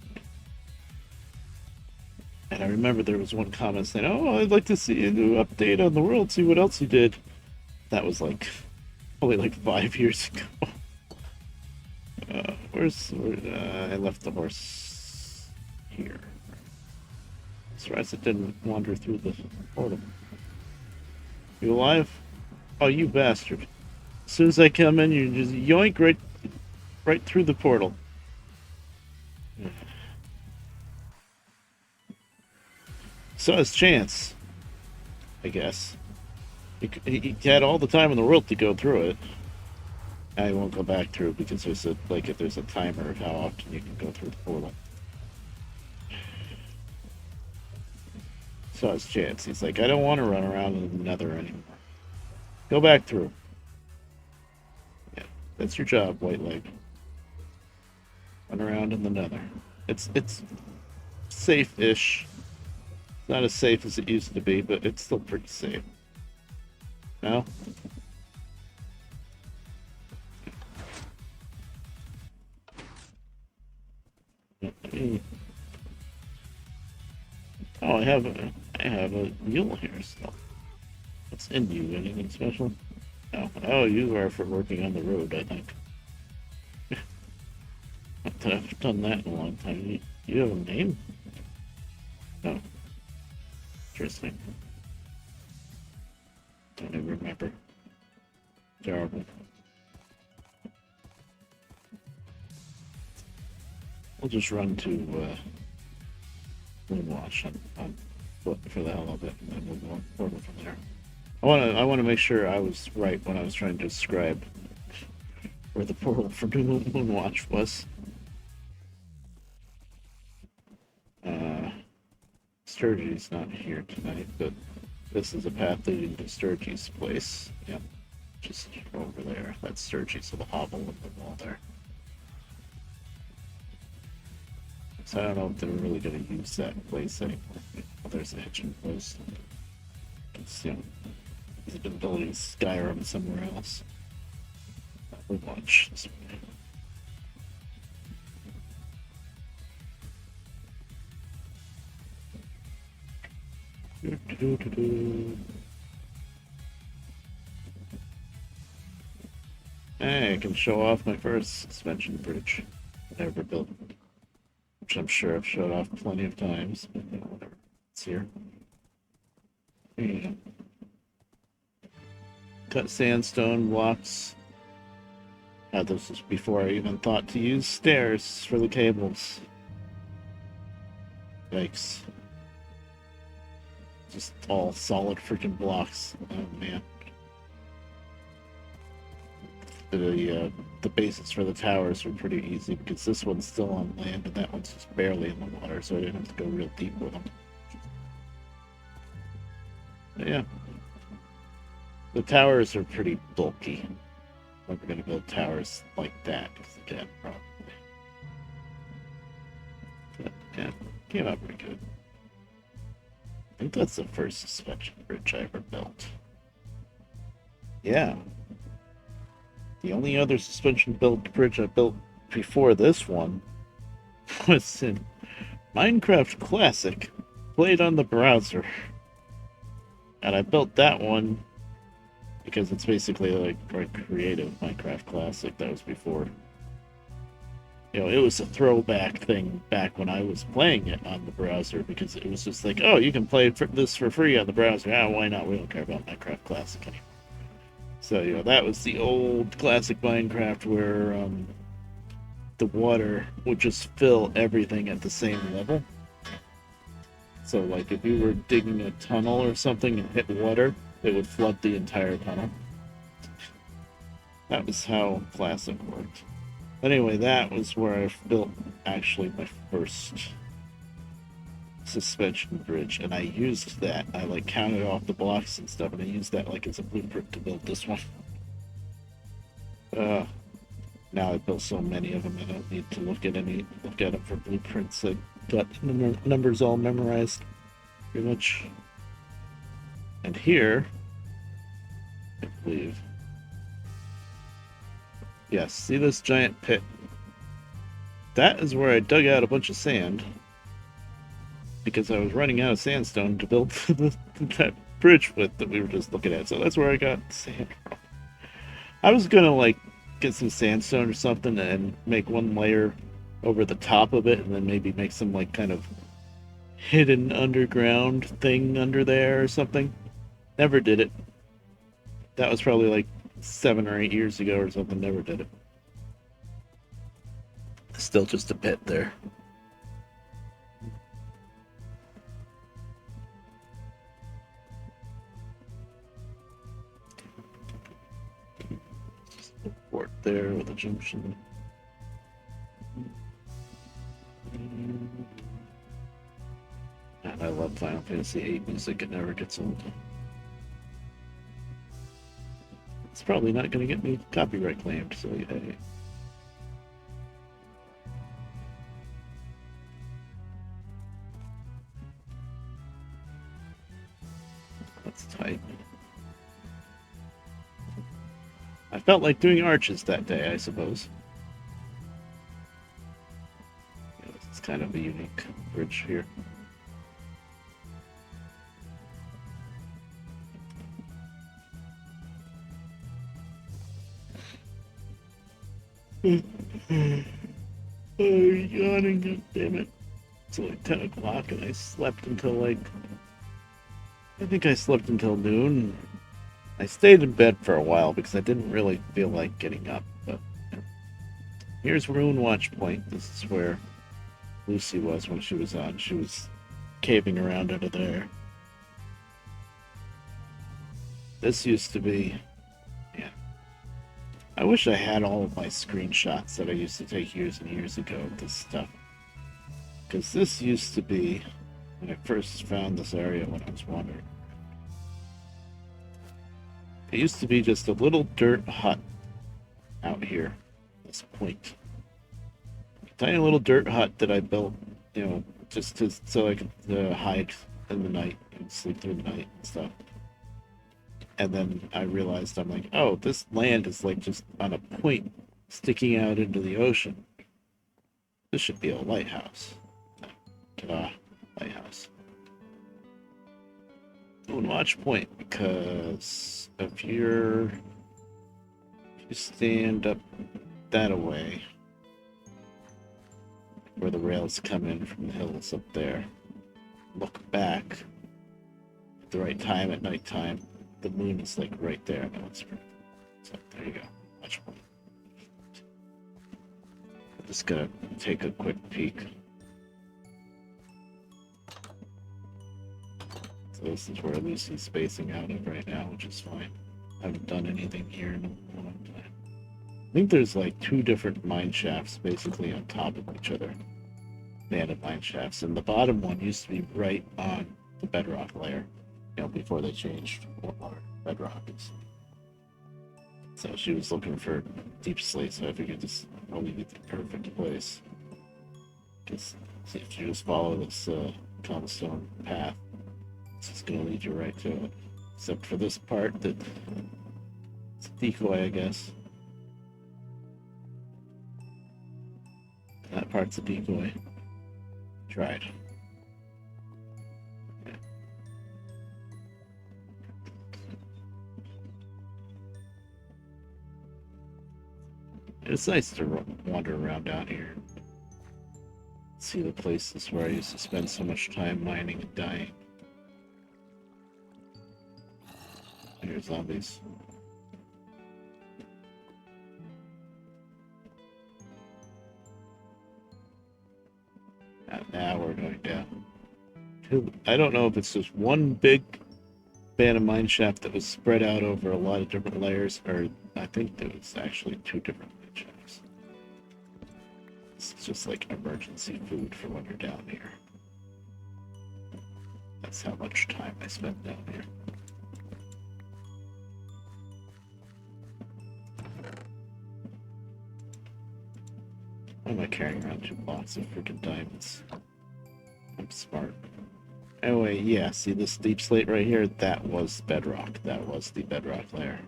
And I remember there was one comment saying, "Oh, I'd like to see a new update on the world. See what else you did." That was like probably like 5 years ago. I left the horse here. Surprised it didn't wander through the portal. You alive? Oh, you bastard. As soon as I come in, you just yoink right through the portal. So it's Chance, I guess. He had all the time in the world to go through it. I won't go back through because there's a timer of how often you can go through the portal. So it's Chance. He's like, I don't want to run around in the Nether anymore. Go back through. Yeah, that's your job, White Leg. Run around in the Nether. It's safe-ish. Not as safe as it used to be, but it's still pretty safe. No? Oh, I have a mule here still. What's in you? Anything special? No. Oh, you are for working on the road, I think. I've done that in a long time. You have a name? No. Interesting. Don't even remember. Terrible. We'll just run to Moonwatch on foot for the hell of it, and then we'll go forward from there. I want to make sure I was right when I was trying to describe where the portal for Moonwatch was. Sturgey's not here tonight, but this is a path leading to Sturgey's place. Yep, just over there. That's Sturgey's little hovel in the wall there. So I don't know if they're really going to use that place anymore. Oh, there's a hitching post. It's, he's been building Skyrim somewhere else. We'll watch this way. Hey, I can show off my first suspension bridge I ever built, which I'm sure I've showed off plenty of times, but whatever. It's here. Yeah. Cut sandstone blocks. This was before I even thought to use stairs for the cables. Yikes. Just all solid freaking blocks. Oh man. The bases for the towers were pretty easy because this one's still on land and that one's just barely in the water, so I didn't have to go real deep with them. But yeah. The towers are pretty bulky. I'm never going to build towers like that because again, probably. But yeah, came out pretty good. I think that's the first suspension bridge I ever built. Yeah. The only other suspension bridge I built before this one was in Minecraft Classic, played on the browser. And I built that one because it's basically like a creative Minecraft Classic that was before. You know, it was a throwback thing back when I was playing it on the browser because it was just like, oh, you can play this for free on the browser. Ah, why not? We don't care about Minecraft Classic anymore. So, you know, that was the old classic Minecraft where the water would just fill everything at the same level. So, like, if you were digging a tunnel or something and hit water, it would flood the entire tunnel. That was how Classic worked. Anyway, that was where I built actually my first suspension bridge, and I used that. I like counted off the blocks and stuff, and I used that like as a blueprint to build this one. Now I built so many of them, I don't need to look at them for blueprints. I got the numbers all memorized, pretty much. And here, I believe, yes, see this giant pit? That is where I dug out a bunch of sand because I was running out of sandstone to build that bridge with that we were just looking at. So that's where I got sand from. I was gonna like get some sandstone or something and make one layer over the top of it and then maybe make some like kind of hidden underground thing under there or something. Never did it. That was probably like 7 or 8 years ago or something. Never did it. Still just a pit there. Port there with a junction. And I love Final Fantasy VIII music. It never gets old. It's probably not going to get me copyright claimed, so yay. That's tight. I felt like doing arches that day, I suppose. Yeah, it's kind of a unique bridge here. Oh, yawning, god damn it. It's like 10 o'clock and I slept until like, I think I slept until noon. I stayed in bed for a while because I didn't really feel like getting up, but here's Ruin Watch Point. This is where Lucy was when she was on. She was caving around under there. This used to be, yeah. I wish I had all of my screenshots that I used to take years and years ago of this stuff. Because this used to be, when I first found this area when I was wandering, it used to be just a little dirt hut out here, this point. A tiny little dirt hut that I built, you know, just so I could hide in the night and sleep through the night and stuff. And then I realized, I'm like, oh, this land is like just on a point sticking out into the ocean. This should be a lighthouse. Ta-da, lighthouse. Moon watch point, because if you stand up that away, where the rails come in from the hills up there, look back at the right time at nighttime, the moon is like right there. No, it's so there you go. Watch point. I'm just gonna take a quick peek. So this is where Lucy's spacing out of right now, which is fine. I haven't done anything here in a long time. I think there's like two different mine shafts basically on top of each other. Banded mine shafts, and the bottom one used to be right on the bedrock layer, before they changed what bedrock is. So she was looking for deep slate, so I figured this would probably be the perfect place. Just see if you just follow this cobblestone path, it's just gonna lead you right to it. Except for this part that it's a decoy, I guess. That part's a decoy. Tried. Okay. It's nice to wander around down here. See the places where I used to spend so much time mining and dying. Here's zombies. Now we're going down. I don't know if it's just one big band of mine shaft that was spread out over a lot of different layers, or I think there was actually two different mine shafts. It's just like emergency food for when you're down here. That's how much time I spent down here. Why am I carrying around 2 blocks of freaking diamonds? I'm smart. Anyway, yeah, see this deep slate right here? That was bedrock. That was the bedrock layer.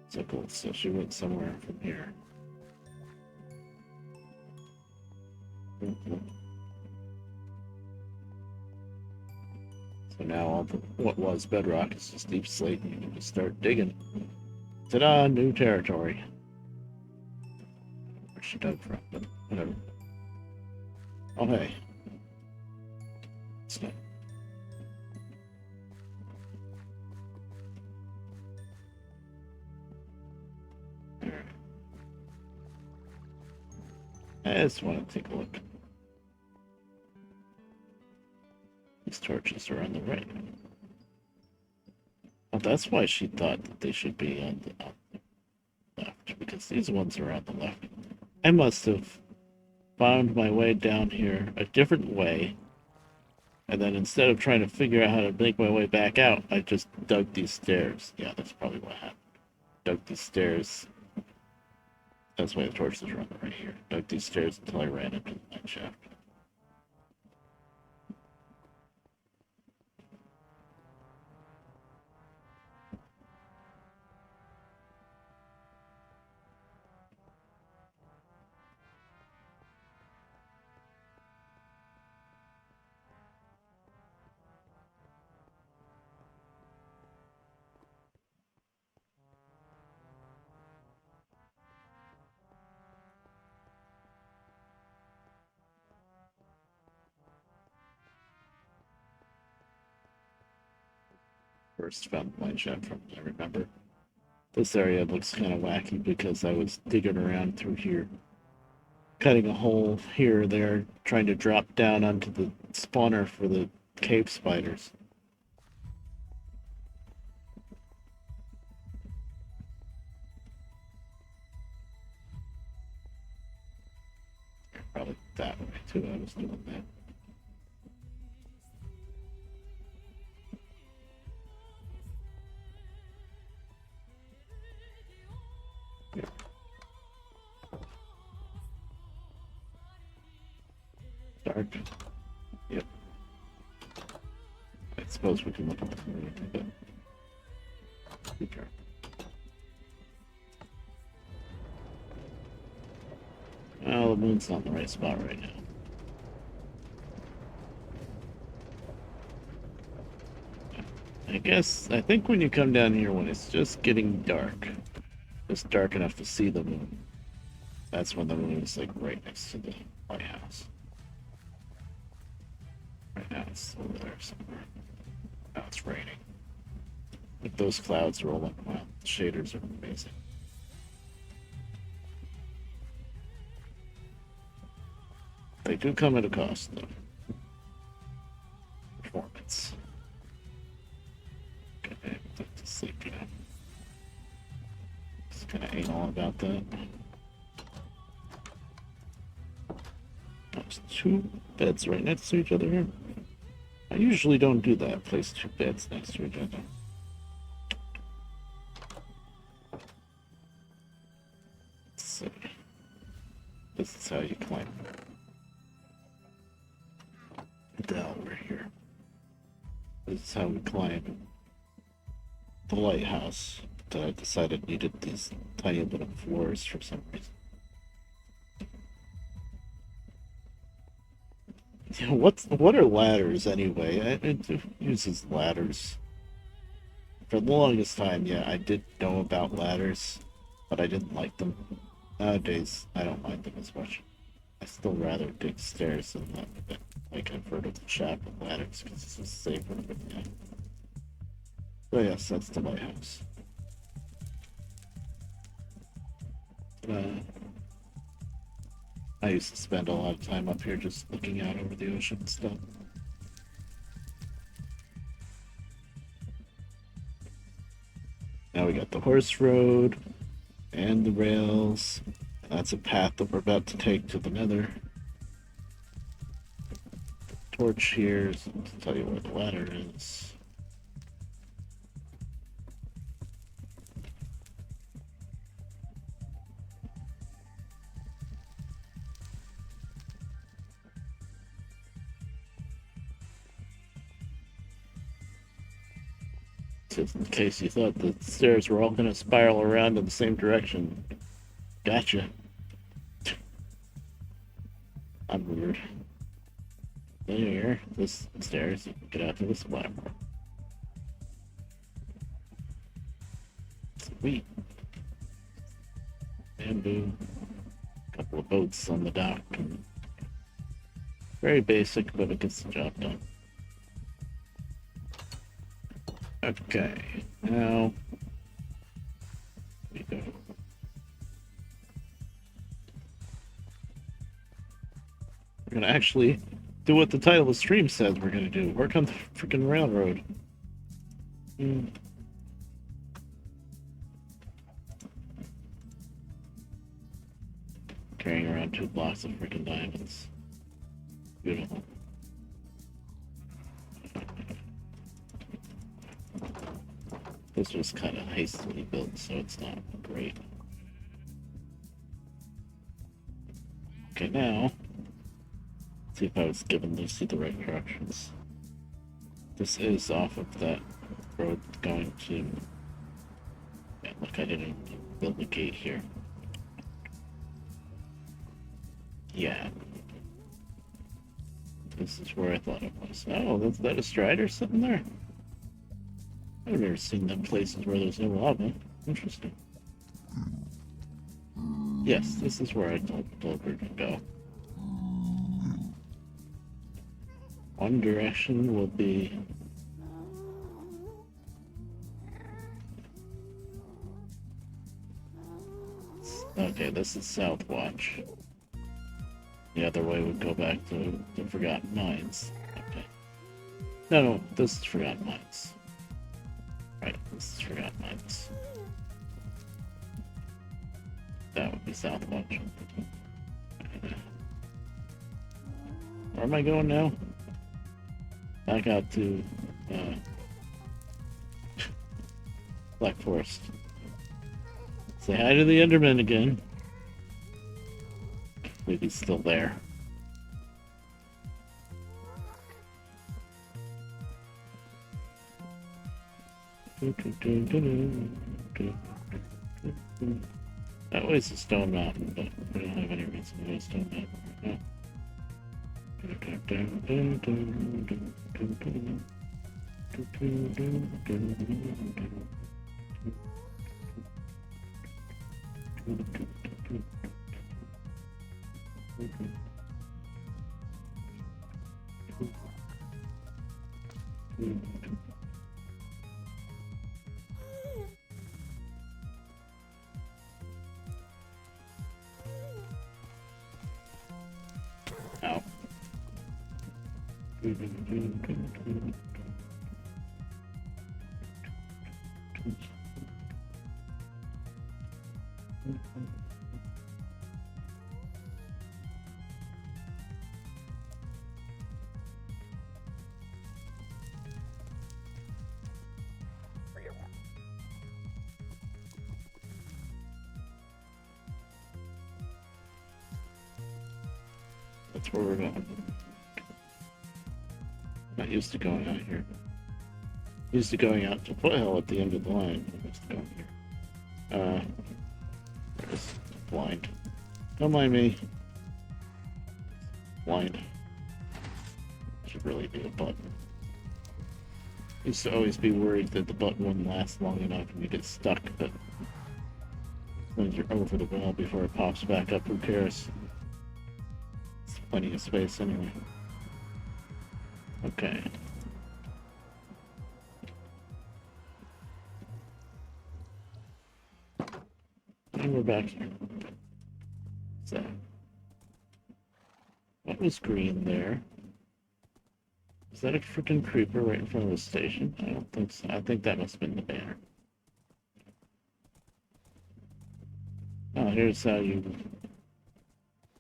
So cool. So she went somewhere from here. So now all what was bedrock is just deep slate, and you can just start digging. Ta-da! New territory. Where she dug from, but whatever. Oh hey. It's not. Alright. I just want to take a look. These torches are on the right. Oh, that's why she thought that they should be on the left, because these ones are on the left. I must have found my way down here a different way, and then instead of trying to figure out how to make my way back out, I just dug these stairs. Yeah, that's probably what happened. Dug these stairs. That's why the torches are on the right here. Dug these stairs until I ran into the mine shaft. First found the mine shaft from, I remember. This area looks kind of wacky because I was digging around through here, cutting a hole here or there, trying to drop down onto the spawner for the cave spiders. Probably that way too, I was doing that. Yeah. Dark. Yep. I suppose we can look at the moon, but be careful. Well, the moon's not in the right spot right now. I think when you come down here when it's just getting dark, just dark enough to see the moon, that's when the moon is like right next to the lighthouse. Right now it's over there somewhere. Now it's raining. With those clouds rolling, wow, the shaders are amazing. They do come at a cost, though. Performance. Okay, back to sleep now. Just kind of anal about that. There's two beds right next to each other here. I usually don't do that, place two beds next to each other. Let's see. This is how you climb. Down over here. This is how we climb the lighthouse that I decided needed these tiny little floors for some reason. You know, what are ladders anyway? It uses ladders. For the longest time, yeah, I did know about ladders, but I didn't like them. Nowadays, I don't like them as much. I still rather dig stairs than like a vertical shaft with ladders because it's just safer. But yeah. So yes, that's the lighthouse. I used to spend a lot of time up here just looking out over the ocean and stuff. Now we got the horse road and the rails. That's a path that we're about to take to the nether. Torch here to tell you where the ladder is. Just in case you thought the stairs were all going to spiral around in the same direction. Gotcha. I'm weird. Here, this stairs, you can get out to this platform. Sweet. Bamboo. Couple of boats on the dock. Very basic, but it gets the job done. Okay, now we go. We're gonna actually do what the title of the stream says we're gonna do. Work on the freaking railroad. Carrying around 2 blocks of freaking diamonds. Beautiful. This was kind of hastily built, so it's not great. Okay, now, let's see if I was given Lucy the right directions. This is off of that road going to... Yeah, look, I didn't build a gate here. Yeah. This is where I thought it was. Oh, is that a strider sitting there? I've never seen them places where there's no lava. Interesting. Yes, this is where I told her to go. One direction will be... Okay, this is Southwatch. The other way would go back to the Forgotten Mines. Okay. No, this is Forgotten Mines. Right, this is Forgotten Mines. That would be Southwatch. Where am I going now? Back out to Black Forest. Say hi to the Enderman again. Maybe he's still there. That way is a stone mountain, but we don't have any reason to go stone mountain. No. Ow. That's where we're going. Not used to going out here. Used to going out to foothill at the end of the line. Used to going here. There's blind. Don't mind me. Blind. Should really be a button. Used to always be worried that the button wouldn't last long enough and you get stuck, but as long as you're over the wall before it pops back up, who cares? It's plenty of space anyway. Okay. And we're back here. So, what was green there? Is that a freaking creeper right in front of the station? I don't think so. I think that must have been the banner. Oh, here's how you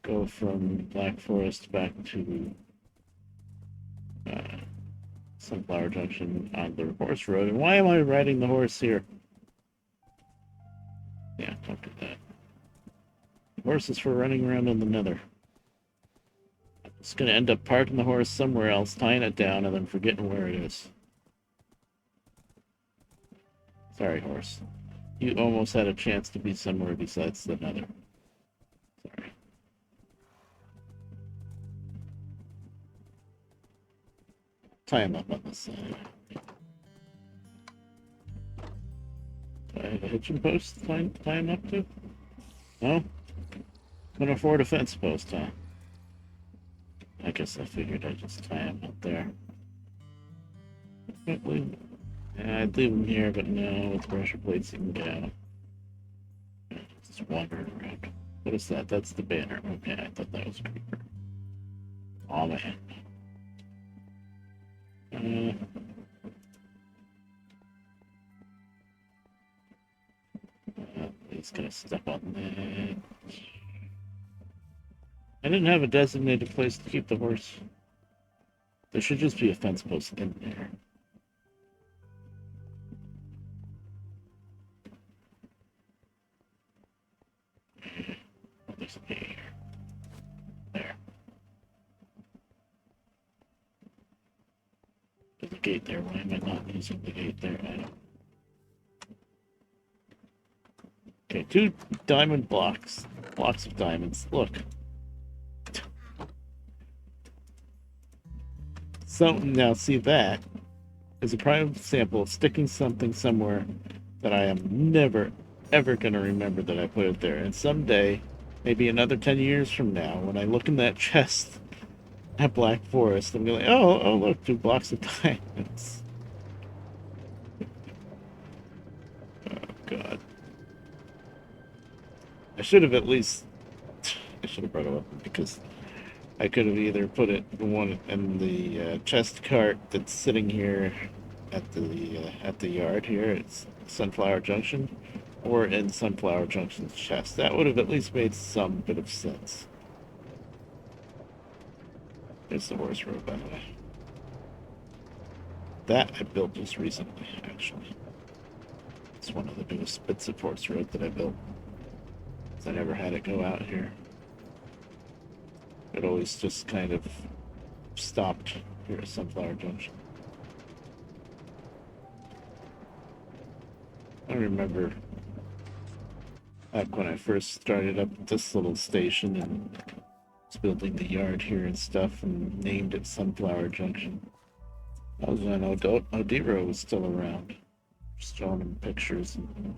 go from Black Forest back to Sunflower Junction on the horse road. And why am I riding the horse here? Yeah, don't do that. The horse is for running around in the nether. I'm just gonna end up parking the horse somewhere else, tying it down, and then forgetting where it is. Sorry, horse. You almost had a chance to be somewhere besides the nether. Sorry. Tie him up on this side. Do I have a hitching post to tie him up to? No? Couldn't afford a fence post, huh? I guess I figured I'd just tie him up there. Yeah, I'd leave him here, but no, with pressure plates he can get out. Just wandering around. What is that? That's the banner. Okay, I thought that was a creeper. Aw, man. He's gonna step on that. I didn't have a designated place to keep the horse. There should just be a fence post in there. Oh, there's a gate here. There. There's a gate there. Why am I not using the gate there? I don't. Okay, 2 diamond blocks. Blocks of diamonds. Look. So, now see, that is a prime example of sticking something somewhere that I am never, ever going to remember that I put it there. And someday, maybe another 10 years from now, when I look in that chest at Black Forest, I'm going to be like, oh, look, 2 blocks of diamonds. Oh, God. I should have at least... I should have brought a weapon, because I could have either put it in the chest cart that's sitting here at the yard here at Sunflower Junction, or in Sunflower Junction's chest. That would have at least made some bit of sense. There's the horse road, by the way. That I built just recently, actually. It's one of the newest bits of horse road that I built. I never had it go out here. It always just kind of stopped here at Sunflower Junction. I remember back when I first started up this little station and was building the yard here and stuff and named it Sunflower Junction. I was when Odiro was still around. Just showing him pictures and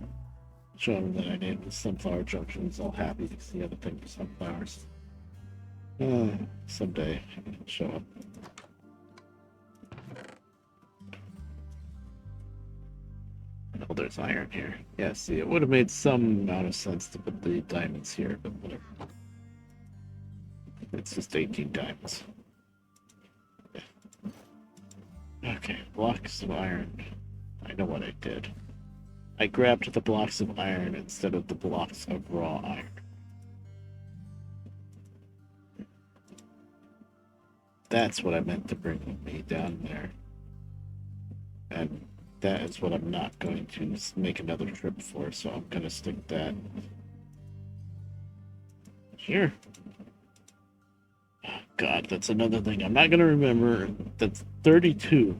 showing him that I named the sunflower junction. He's all happy to see other things sunflowers. Someday he'll show up. Oh, there's iron here. Yeah, see, it would have made some amount of sense to put the diamonds here, but whatever. It's just 18 diamonds. Okay, blocks of iron. I know what I did. I grabbed the blocks of iron instead of the blocks of raw iron. That's what I meant to bring with me down there. And that is what I'm not going to make another trip for, so I'm going to stick that here. God, that's another thing I'm not going to remember. That's 32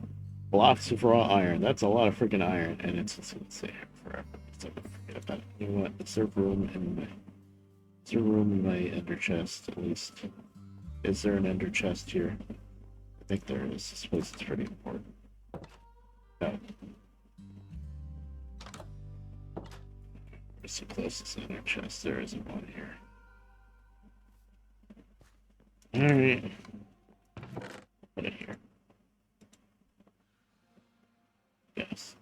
blocks of raw iron. That's a lot of freaking iron, and it's going to stay here forever. So I'm going to forget about it. You know what? Is there room in my ender chest, at least? Is there an ender chest here? I think there is. This place is pretty important. No. Where's the closest ender chest? There isn't one here. Alright. Put it here. Yes.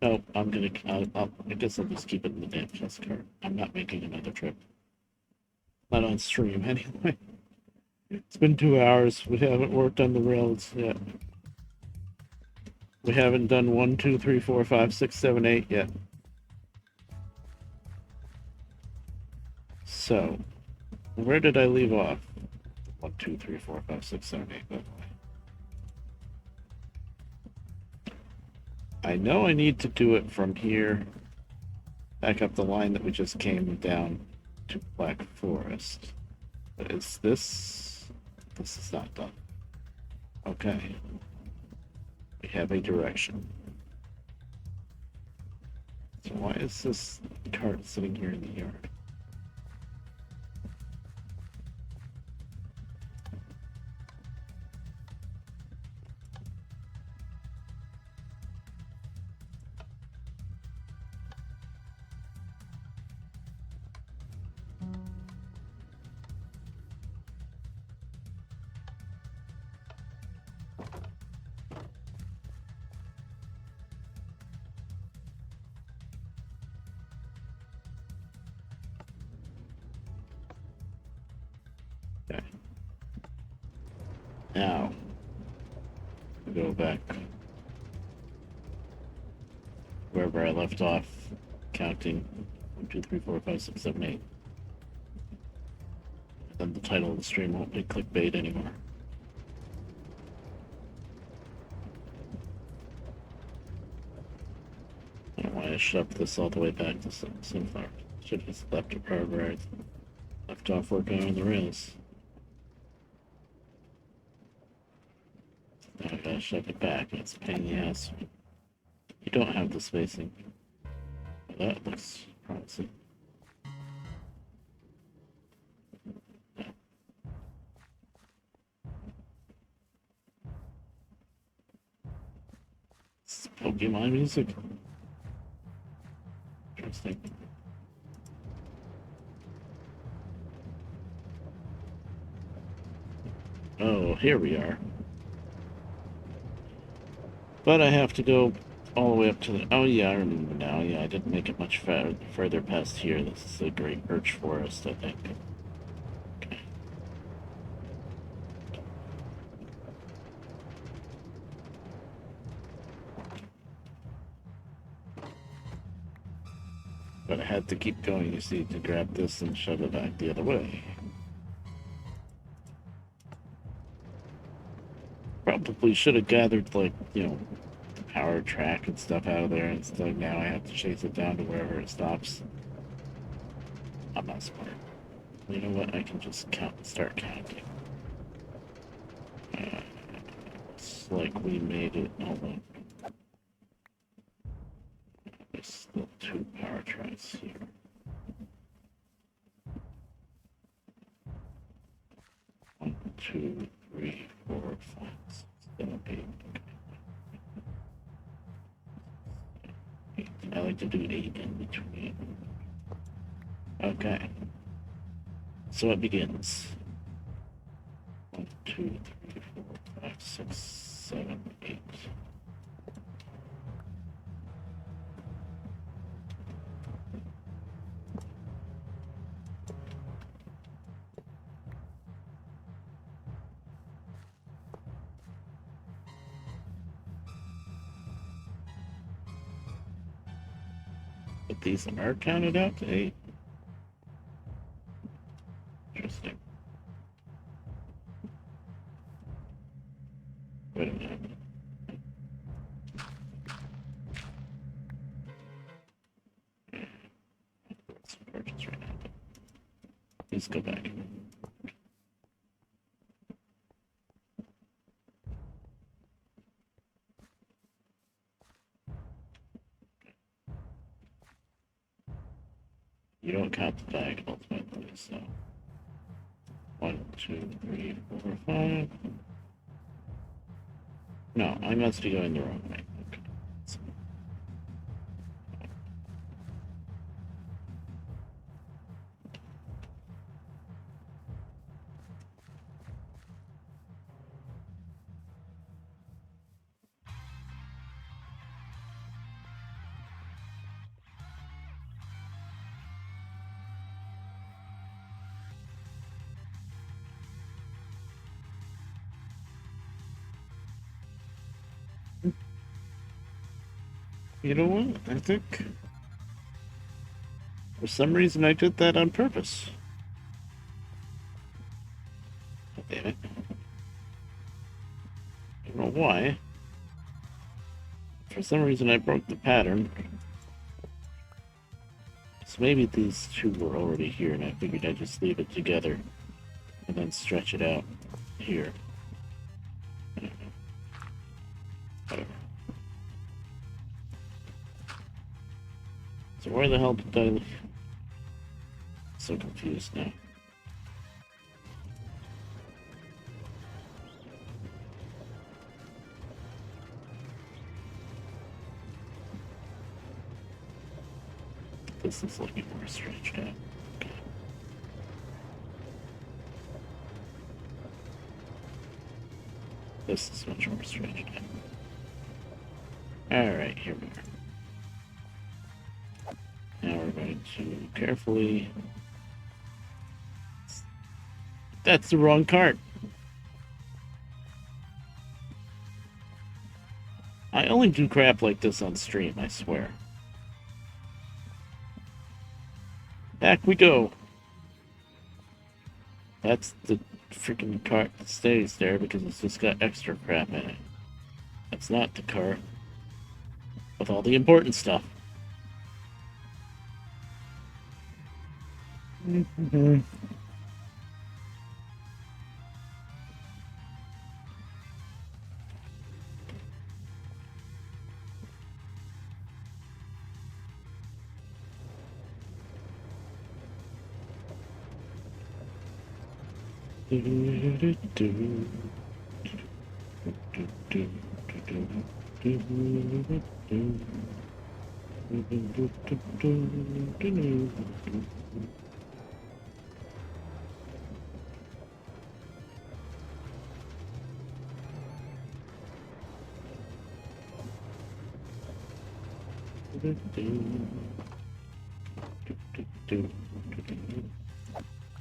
Oh, I guess I'll just keep it in the damn chest card. I'm not making another trip. Not on stream, anyway. It's been 2 hours. We haven't worked on the rails yet. We haven't done 1, 2, 3, 4, 5, 6, 7, 8 yet. So, where did I leave off? 1, 2, 3, 4, 5, 6, 7, 8, by the way. I know I need to do it from here, back up the line that we just came down to Black Forest. But is this... This is not done. Okay. We have a direction. So why is this cart sitting here in the yard? Okay. Now, go back wherever I left off, counting 1, 2, 3, 4, 5, 6, 7, 8. Then the title of the stream won't be clickbait anymore. I don't know why I shoved this all the way back to Sunflower. Should have just left it wherever I left off working on the rails. Now I gotta shove it back. It's a pain in the ass. You don't have the spacing. Well, that looks promising. It's Pokemon music. Interesting. Oh, here we are. But I have to go all the way up to the... Oh, yeah, I remember now. Yeah, I didn't make it much further past here. This is a great birch forest, I think. Okay. But I had to keep going, you see, to grab this and shove it back the other way. Probably should have gathered, like, you know, the power track and stuff out of there. Instead, now I have to chase it down to wherever it stops. I'm not smart. You know what? I can just start counting. It's like we made it. Hold on. There's still 2 power tracks here. 1, 2, 3, 4, 5, 6, 7, 8. Okay. to do 8 in between. Okay. So it begins. 1, 2, 3, 4, 5, 6, 7, 8. But these are counted out to 8. Interesting. Wait a minute. Some purchase right now. Let's go back. You don't count the diagonals, by the way, so 1, 2, 3, 4, 5. No, I must be going the wrong way. Okay. So, you know what? I think for some reason I did that on purpose. Oh, damn it. I don't know why. For some reason I broke the pattern. So maybe these two were already here and I figured I'd just leave it together and then stretch it out here. Whatever. So where the hell did I... So confused now. This is looking more stretched out. Okay. This is much more stretched out. Alright, here we are. Now we're going to carefully... That's the wrong cart! I only do crap like this on stream, I swear. Back we go! That's the freaking cart that stays there because it's just got extra crap in it. That's not the cart with all the important stuff. Mm-hmm.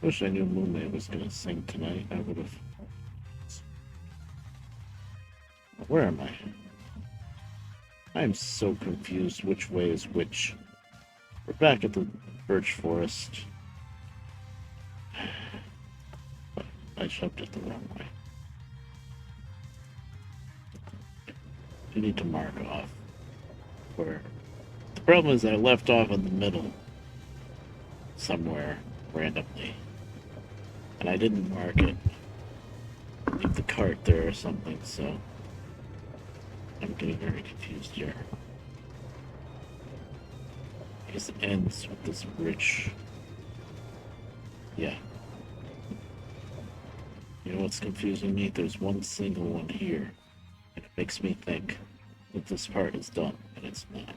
Wish I knew Moonlight was gonna sing tonight. I would have. Where am I? I'm so confused which way is which. We're back at the birch forest. I shoved it the wrong way. You need to mark off where. The problem is I left off in the middle somewhere randomly. And I didn't mark it. Leave the cart there or something, so I'm getting very confused here. I guess it ends with this rich. Yeah. You know what's confusing me? There's one single one here. And it makes me think that this part is done, and it's not.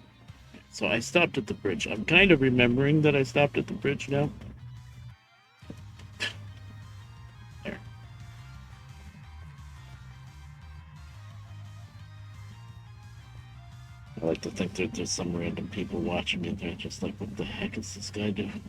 So I stopped at the bridge. I'm kind of remembering that I stopped at the bridge now. There. I like to think that there's some random people watching me. They're just like, what the heck is this guy doing?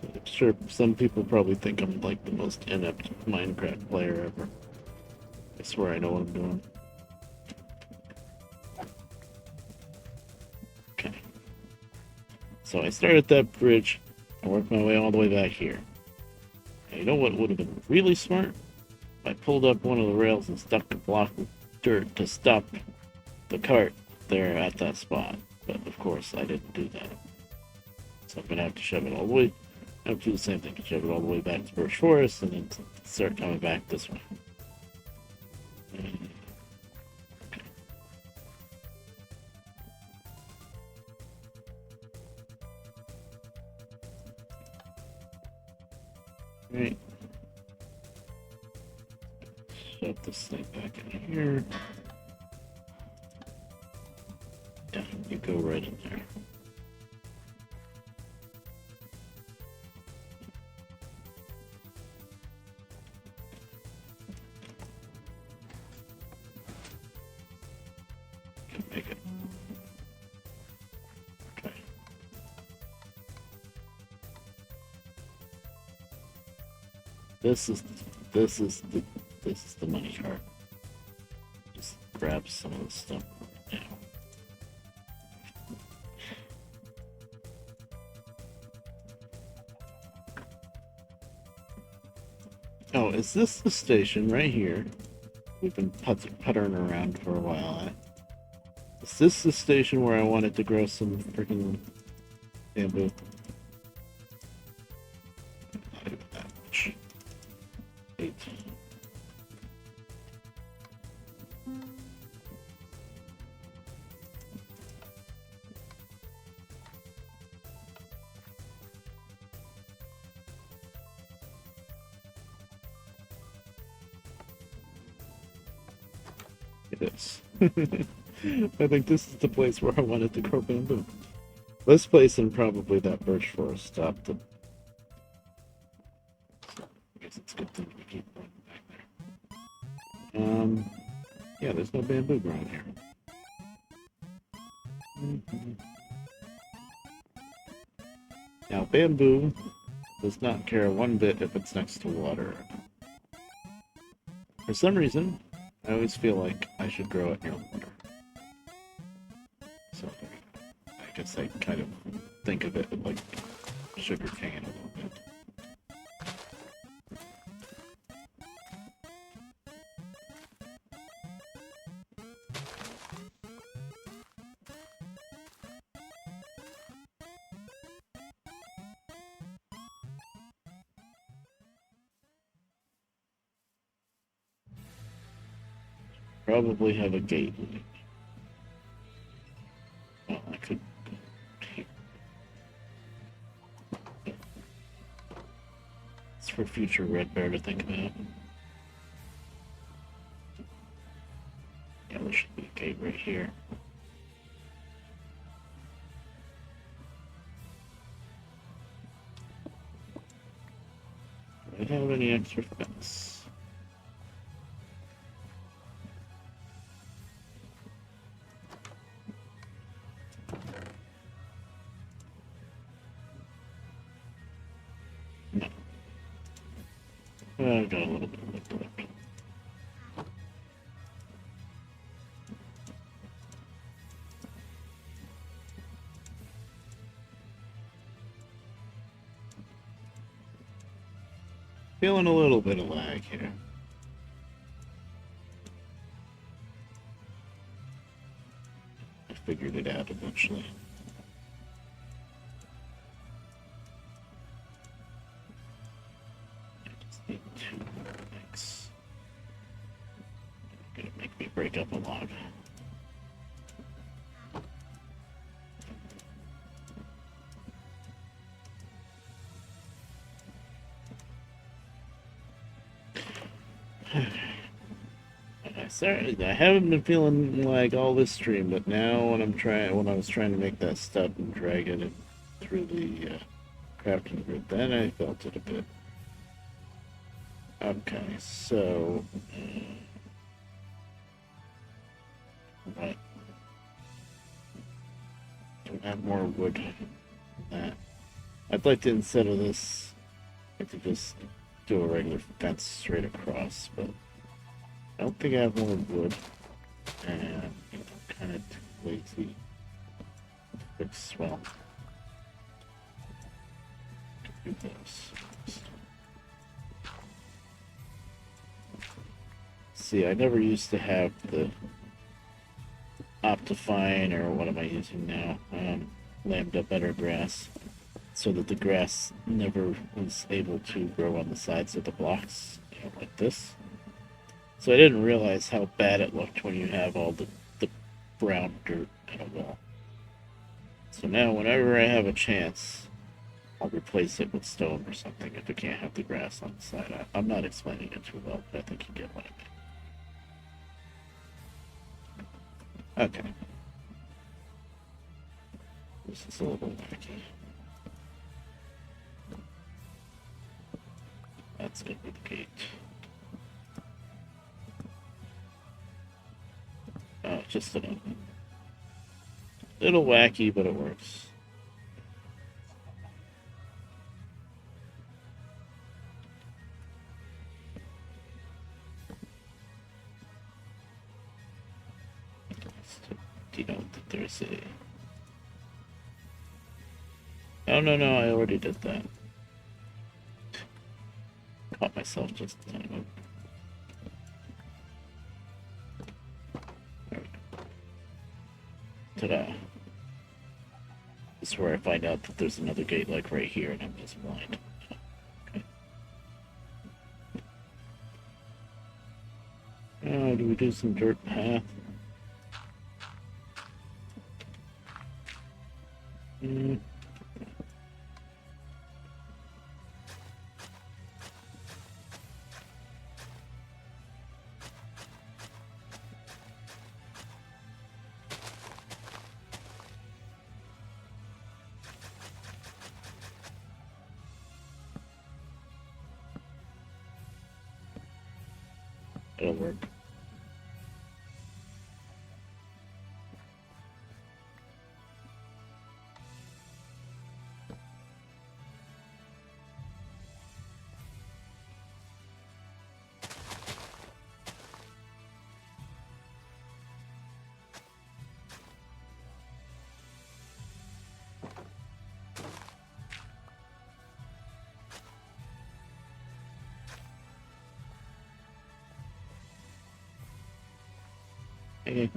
I'm sure some people probably think I'm like the most inept Minecraft player ever. I swear I know what I'm doing. Okay. So I started at that bridge. I worked my way all the way back here. And you know what would have been really smart? I pulled up one of the rails and stuck a block of dirt to stop the cart there at that spot. But of course, I didn't do that. So I'm gonna have to shove it all the way. I have to do the same thing, shove it all the way back to Birch Forest and then start coming back this way. Right. Shove this thing back in here. Yeah, you go right in there. Can make it. Okay. This is the money cart. Just grab some of the stuff now. Oh, is this the station right here? We've been puttering around for a while. Is this the station where I wanted to grow some freaking bamboo? Not even that much. 8. It is. I think this is the place where I wanted to grow bamboo. This place and probably that birch forest stopped it. So I guess it's a good thing we keep going back there. Yeah, there's no bamboo growing here. Now, bamboo does not care one bit if it's next to water. For some reason, I always feel like I should grow it near water. So I guess I kind of think of it like sugar cane a little bit. Probably have a gate. Well, I could. It's for future Redbear to think about. Yeah, there should be a gate right here. Do I have any extra fence? No. I've got a little bit of left. Feeling a little bit of lag here. I figured it out eventually. I just need 2 things. Gonna make me break up a log. Sorry, I haven't been feeling like all this stream, but now when I was trying to make that stud and drag it in through the crafting grid, then I felt it a bit. Okay, so what? Do I have more wood than that? I'd like to, instead of this, I could just do a regular fence straight across, but I don't think I have more wood, and I'm kind of too lazy to fix, well, do this. See, I never used to have the Optifine, or what am I using now? Lambda Better Grass, so that the grass never was able to grow on the sides of the blocks, you know, like this. So I didn't realize how bad it looked when you have all the brown dirt in a wall. So now, whenever I have a chance, I'll replace it with stone or something if I can't have the grass on the side. I'm not explaining it too well, but I think you get what I mean. Okay. This is a little wacky. That's gonna be the gate. Just a little wacky, but it works. Denote that there's a... Oh, no, I already did that. Caught myself just a time. Ta-da. This is where I find out that there's another gate, like right here, and I'm just blind. Okay. Oh, do we do some dirt path? It'll work. Hey.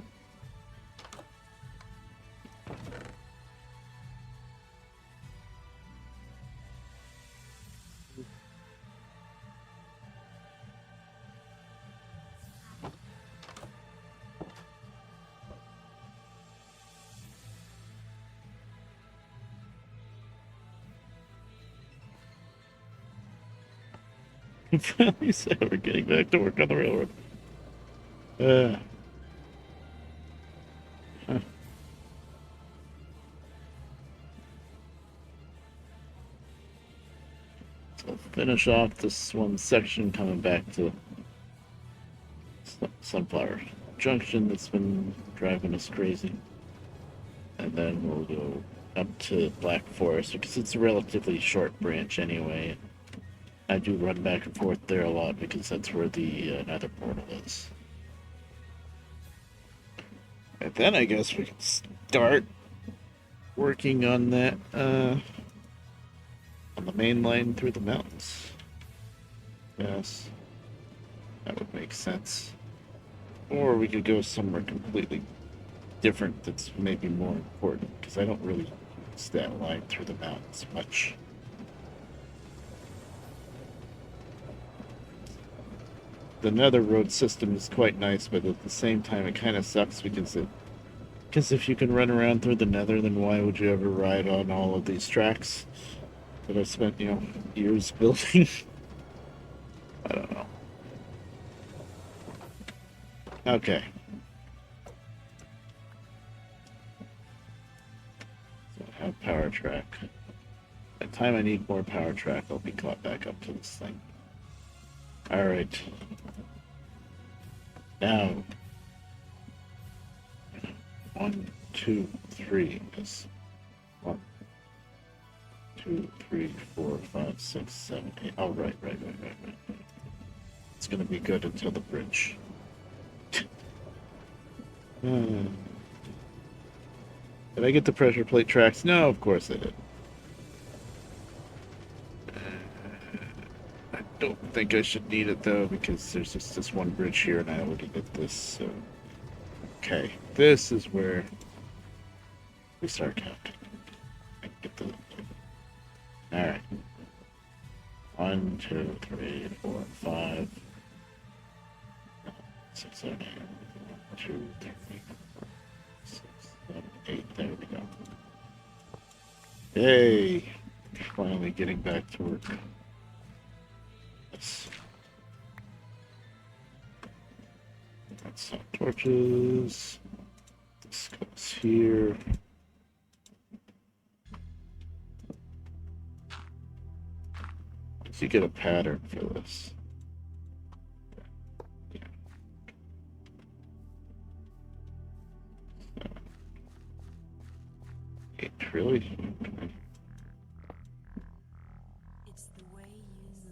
Finally said we're getting back to work on the railroad. Huh. So I'll finish off this one section coming back to Sunflower Junction that's been driving us crazy. And then we'll go up to Black Forest because it's a relatively short branch anyway. I do run back and forth there a lot because that's where the nether portal is. And then I guess we can start working on that on the main line through the mountains. Yes, that would make sense. Or we could go somewhere completely different that's maybe more important because I don't really use that line through the mountains much. The nether road system is quite nice, but at the same time it kind of sucks because if you can run around through the nether, then why would you ever ride on all of these tracks that I spent, years building? I don't know. Okay. So I have power track. By the time I need more power track, I'll be caught back up to this thing. Alright. Now. 1, 2, 3 is 1, 2, 3, 4, 5, 6, 7, 8. Oh, right. It's gonna be good until the bridge. Did I get the pressure plate tracks? No, of course I did. I don't think I should need it though, because there's just this one bridge here and I already did this, so. Okay, this is where we start counting. I get the. Alright. 1, 2, 3, 4, 5, 6, 7, 8. 1, 2, 3, 4, 6, 7, 8. There we go. Yay! Finally getting back to work. Yes. Got some torches. This goes here. So you get a pattern for this. Yeah. 7, 8, really? It's the way you move to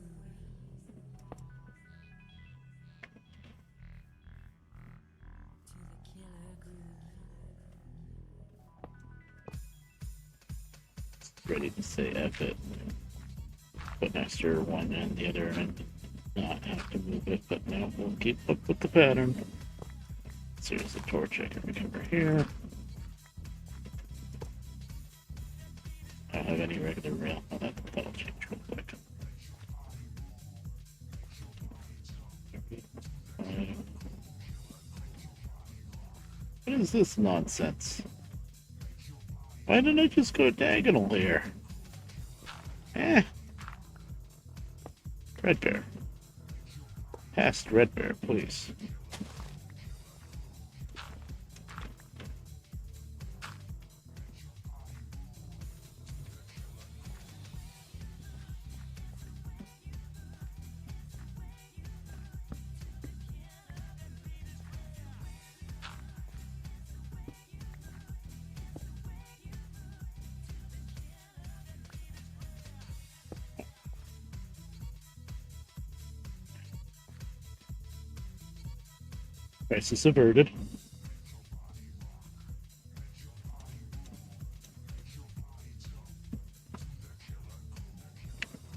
the killer groove. Ready to say F it. Put an extra one in the other end. Not have to move it, but no, we'll keep up with the pattern. So here's the torch I can recover here. I don't have any regular rail. Oh, that'll change real quick. What is this nonsense? Why didn't I just go diagonal here? Redbear. Past Redbear, please. Crisis averted.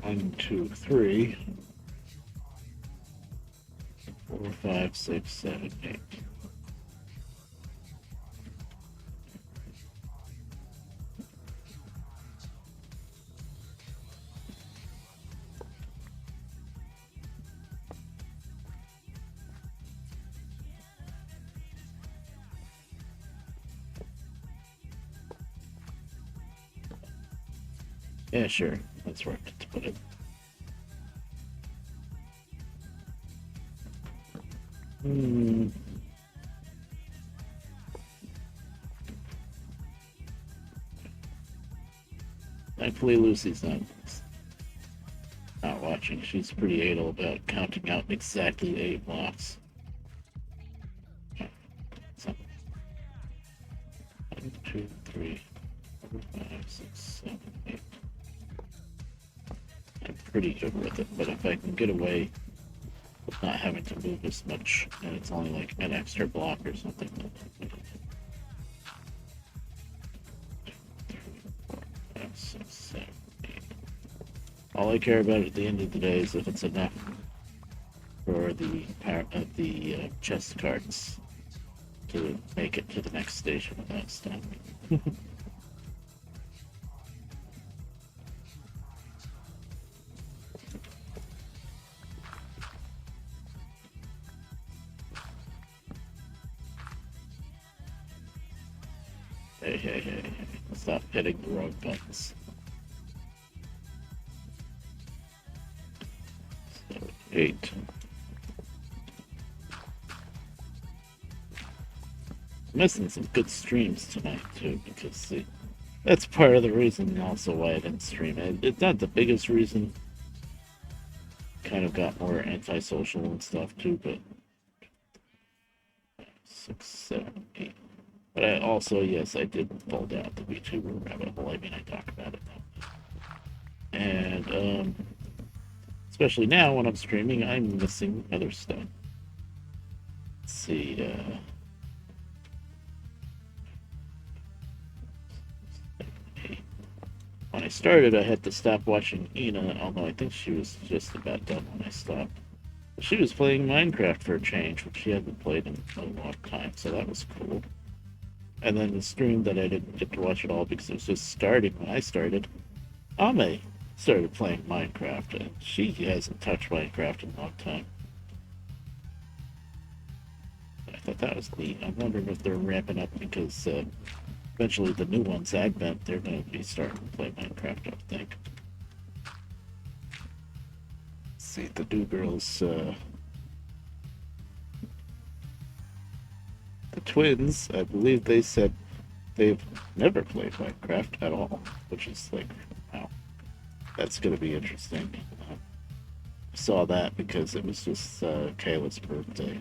One, 2, 3, 4, 5, 6, 7, 8. Yeah, sure. That's where to put it. Thankfully, Lucy's not watching. She's pretty anal about counting out exactly 8 blocks. So, 1, 2, 3, 4, 5, 6, 7, 8. I'm pretty good with it, but if I can get away with not having to move as much, and it's only like an extra block or something. 2, 3, 4, 5, 6, 7, 8. All I care about at the end of the day is if it's enough for the chest carts to make it to the next station without stopping. Hey. Stop hitting the wrong buttons. So, 8. missing some good streams tonight too, because see, that's part of the reason also why I didn't stream it. It's not the biggest reason. Kind of got more antisocial and stuff too, but 6, 7, 8. But I also, yes, I did fall down the VTuber rabbit hole. I mean, I talk about it now. And especially now when I'm streaming, I'm missing other stuff. Let's see. When I started, I had to stop watching Ina, although I think she was just about done when I stopped. She was playing Minecraft for a change, which she hadn't played in a long time, so that was cool. And then the stream that I didn't get to watch at all because it was just starting when I started, Ame started playing Minecraft, and she hasn't touched Minecraft in a long time. I thought that was neat. I'm wondering if they're ramping up because eventually the new ones, Advent, they're going to be starting to play Minecraft, I think. Let's see, the new girls, the twins, I believe they said they've never played Minecraft at all, which is like, wow, that's going to be interesting. I saw that because it was just Kayla's birthday.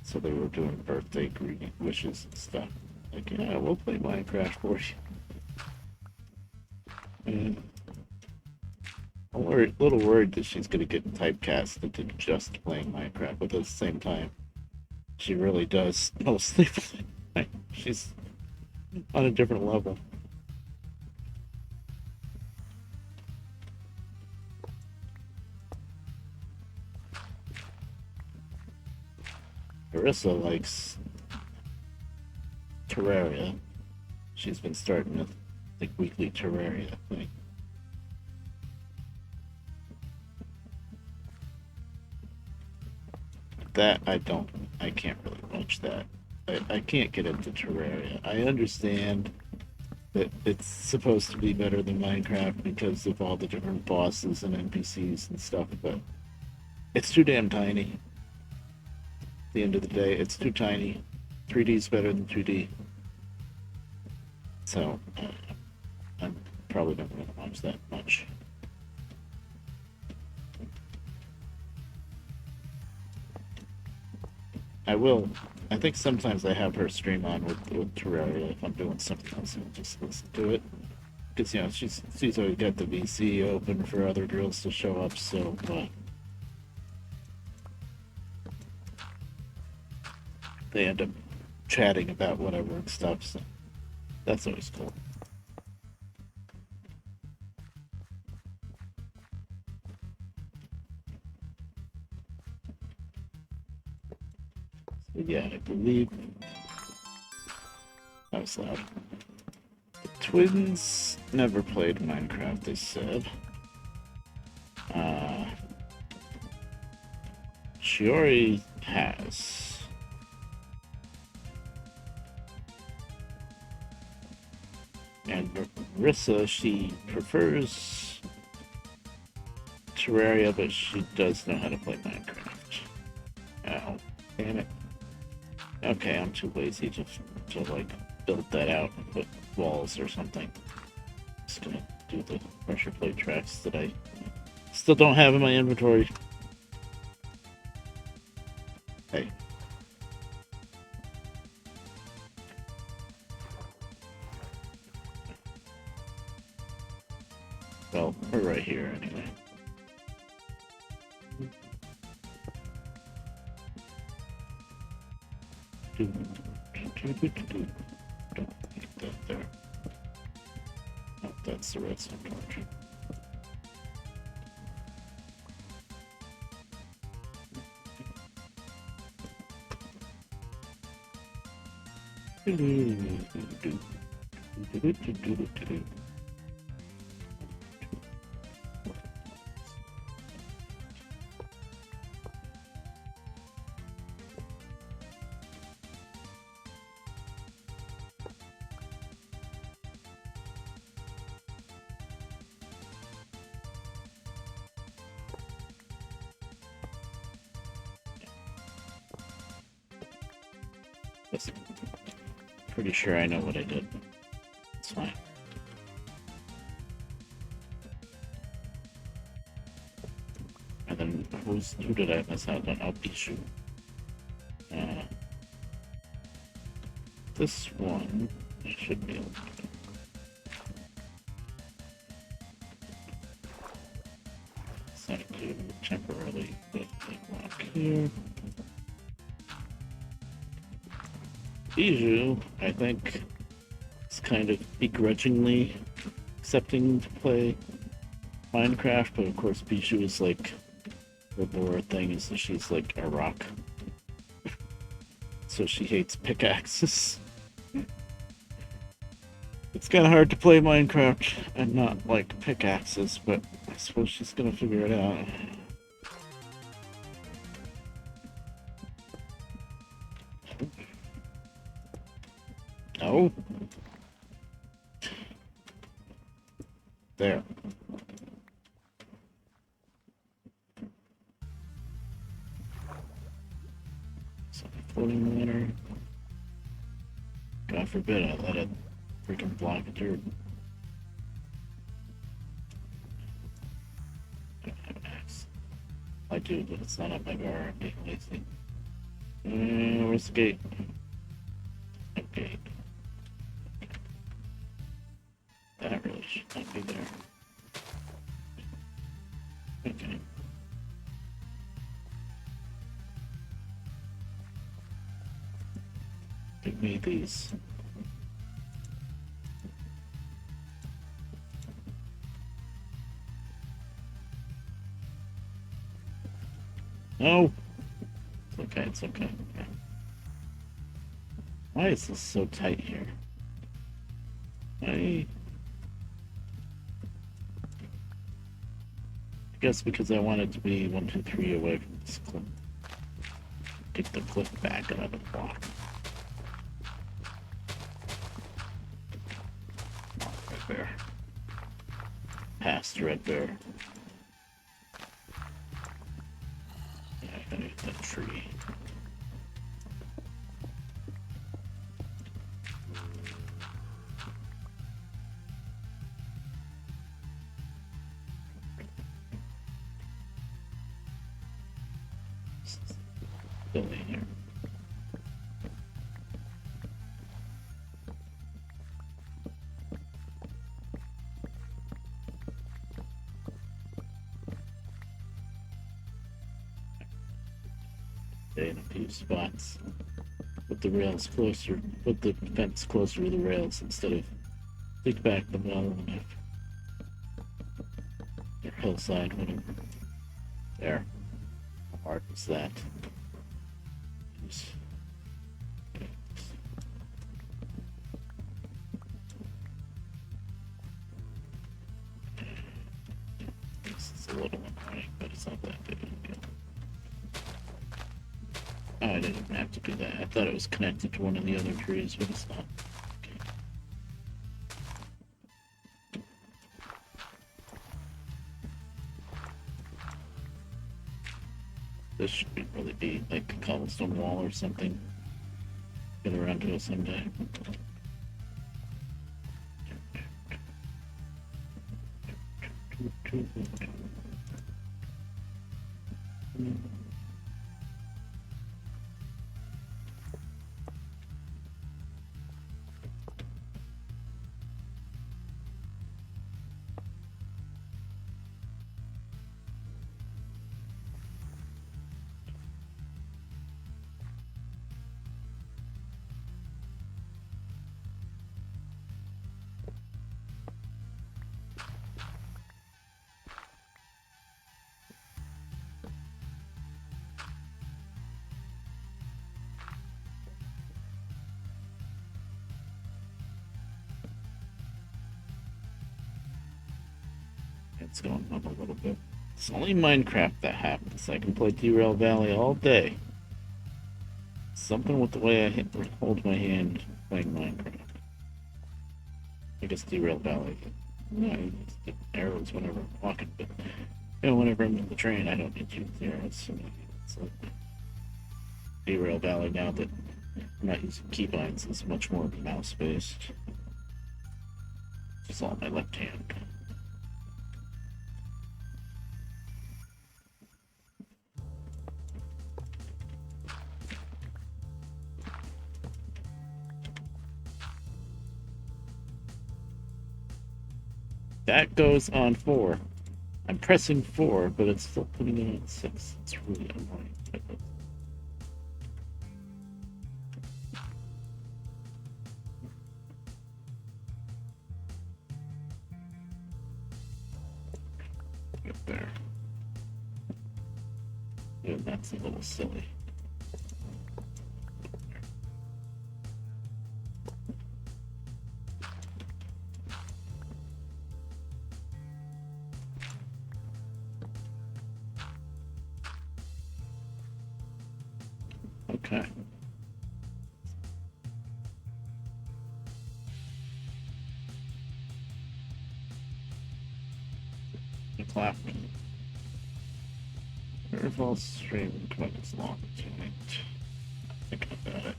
So they were doing birthday greeting wishes and stuff. Like, yeah, we'll play Minecraft for you. And I'm a little worried that she's going to get typecast into just playing Minecraft, but at the same time, she really does mostly play. She's on a different level. Marissa likes Terraria. She's been starting a like weekly Terraria thing. That I can't really watch that. I can't get into Terraria. I understand that it's supposed to be better than Minecraft because of all the different bosses and NPCs and stuff, but it's too damn tiny. At the end of the day, it's too tiny. 3D is better than 2D. So, I'm probably never going to watch that much. I will. I think sometimes I have her stream on with Terraria if I'm doing something else and just listen to it. Because, you know, she's always got the VC open for other girls to show up, so they end up chatting about whatever and stuff, so that's always cool. So yeah, I believe that was loud. The twins never played Minecraft, they said. Shiori has. And Marissa, she prefers Terraria, but she does know how to play Minecraft. Oh, damn it. Okay, I'm too lazy to like build that out and put walls or something. Just gonna do the pressure plate tracks that I still don't have in my inventory. Hey. Well, we're right here anyway. Don't keep that there. Oh, that's the redstone torch. was pretty sure I know what I did. It's fine. And then who did I miss out on? Oh, Bishu. This one I should be able to do. Set to temporarily put the block here. Bijou, I think, is kind of begrudgingly accepting to play Minecraft, but of course Bijou is like, the lore thing is that she's like a rock. So she hates pickaxes. It's kind of hard to play Minecraft and not like pickaxes, but I suppose she's gonna figure it out. No. There. Floating water. God forbid I let it freaking block a dirt. I don't have an axe. I do, but it's not up my bar. I'm being lazy. Where's the gate? No gate. That really should not be there. Okay. Give me these. No! It's okay, it's okay. Yeah. Why is this so tight here? I guess because I want it to be 1, 2, 3 away from this cliff. Take the cliff back another block. Redbear. Past Redbear. Yeah, I gotta hit that tree. Still in here. In a few spots. Put the rails closer, put the fence closer to the rails instead of dig back the wall enough. Or hillside, whatever. There. How hard was that? Just... This is a little annoying, but it's not that big of a deal. Oh, I didn't even have to do that. I thought it was connected to one of the other trees, but it's not. Okay. This should really be like a cobblestone wall or something. Get around to it someday. It's going up a little bit. It's only Minecraft that happens. I can play Derail Valley all day. Something with the way I hold my hand playing Minecraft. I guess Derail Valley. Yeah, I use the arrows whenever I'm walking, but whenever I'm in the train, I don't need to use the arrows. So it's like Derail Valley now that I'm not using keybinds, it's much more mouse based. It's all my left hand. That goes on 4. I'm pressing 4, but it's still putting it on 6. It's really annoying. Up there. Yeah, that's a little silly. Okay. The clap. Waterfall stream quite as long tonight. Thinking about it.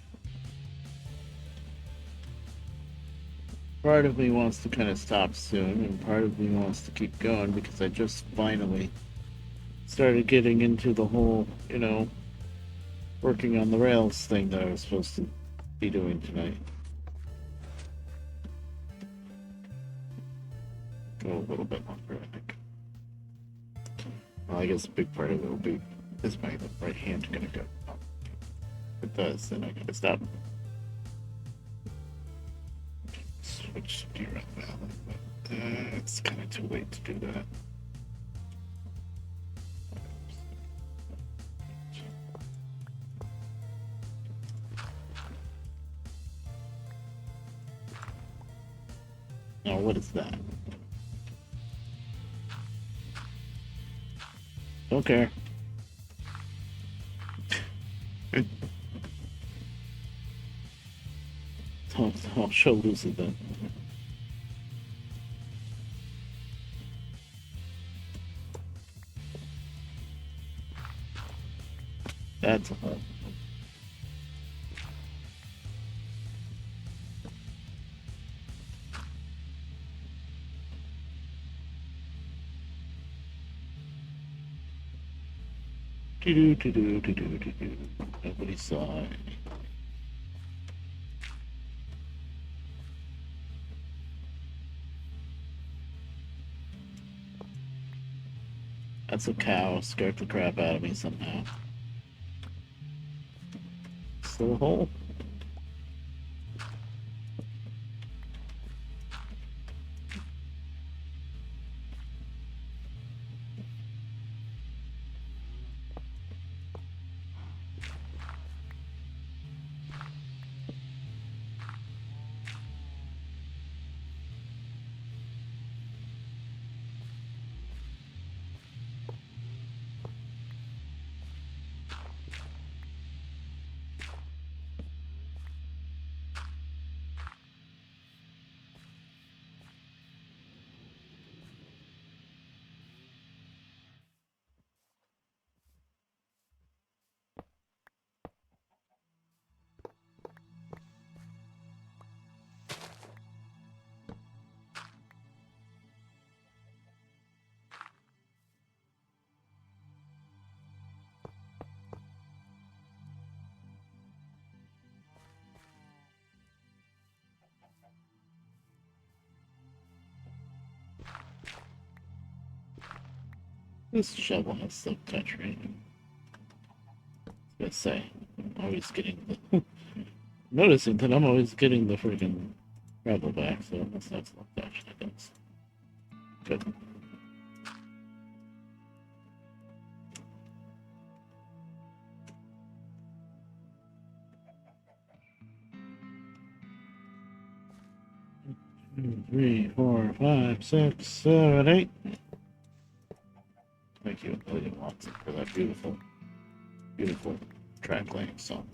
Part of me wants to kind of stop soon, and part of me wants to keep going because I just finally started getting into the whole, working on the Rails thing that I was supposed to be doing tonight. Go a little bit longer, I think. Well, I guess a big part of it will be, is my right hand gonna go? If it does, then I gotta stop. Switch to Deer Valley, but it's kind of too late to do that. Now, what is that? Don't care. I'll show Lucy then. That's a hole. Do. Nobody saw it. That's a cow. Scared the crap out of me somehow. Still a hole? This shovel has silk touch, right? I was gonna say, I'm always getting the noticing that I'm always getting the freaking gravel back, so that's silk touch, I guess. Good. Two, 3, 4, 5, 6, 7, 8. Thank you, William Watson, for that beautiful, beautiful track laying song.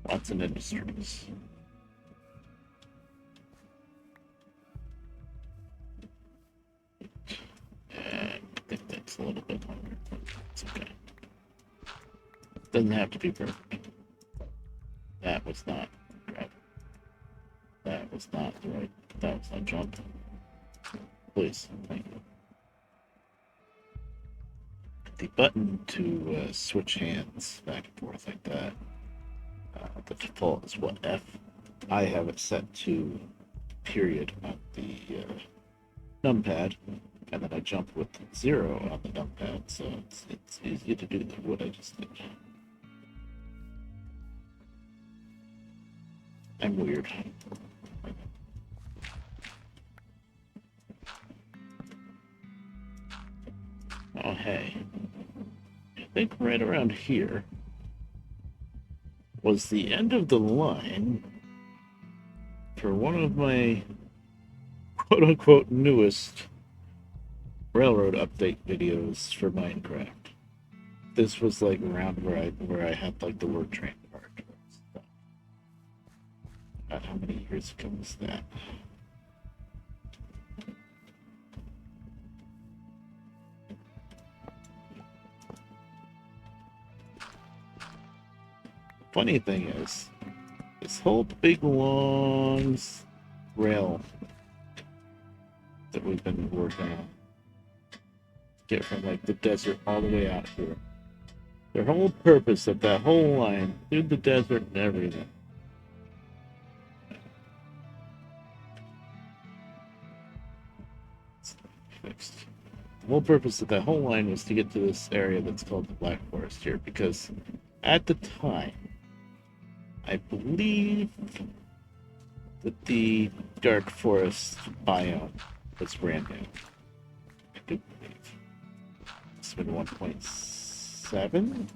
Watson Industries. Doesn't have to be perfect. That was not gravel. That was not the right. That was not jump. Please, thank you. The button to switch hands back and forth like that. The default is what, F? I have it set to period on the numpad, and then I jump with 0 on the numpad, so it's easy to do what I just did. I'm weird. Oh, hey. I think right around here was the end of the line for one of my quote-unquote newest railroad update videos for Minecraft. This was like around where I had like the word train part. God, how many years ago was that? Funny thing is, this whole big long rail that we've been working on, get from like the desert all the way out here. Their whole purpose of that whole line through the desert and everything. It's fixed. The whole purpose of that whole line was to get to this area that's called the Black Forest here, because at the time, I believe that the Dark Forest biome was brand new. I do believe. It's been 1.7?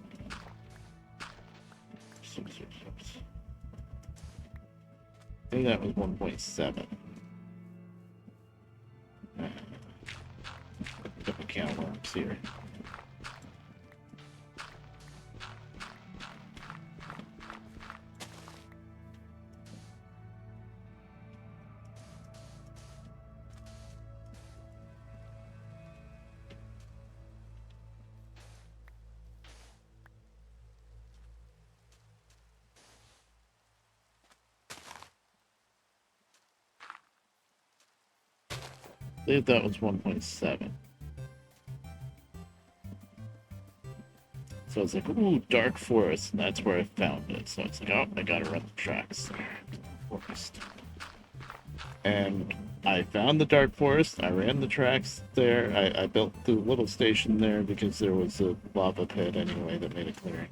I think that was 1.7. Put the can of worms here. I believe that was 1.7. So it's like, ooh, Dark Forest, and that's where I found it. So it's like, oh, I gotta run the tracks there. Forest. And I found the Dark Forest, I ran the tracks there, I built the little station there because there was a lava pit anyway that made a clearing.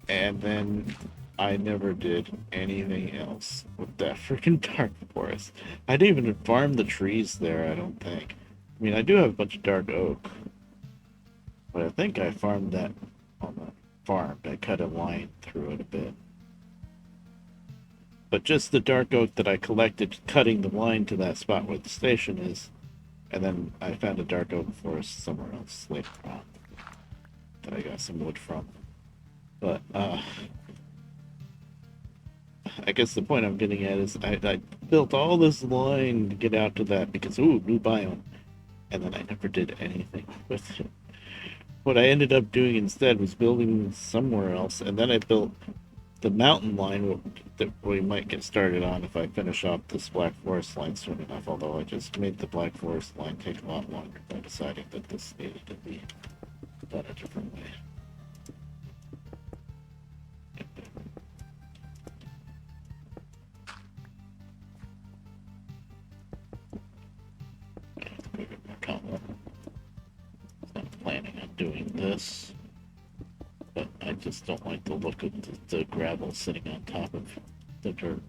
And then I never did anything else with that freaking Dark Forest. I didn't even farm the trees there, I don't think. I mean, I do have a bunch of dark oak, but I think I farmed that on the farm. I cut a line through it a bit. But just the dark oak that I collected cutting the line to that spot where the station is, and then I found a dark oak forest somewhere else later on that I got some wood from. But I guess the point I'm getting at is I built all this line to get out to that because, ooh, new biome. And then I never did anything with it. What I ended up doing instead was building somewhere else, and then I built the mountain line that we might get started on if I finish off this Black Forest line soon enough, although I just made the Black Forest line take a lot longer by deciding that this needed to be done a different way. I'm planning on doing this, but I just don't like the look of the gravel sitting on top of the dirt.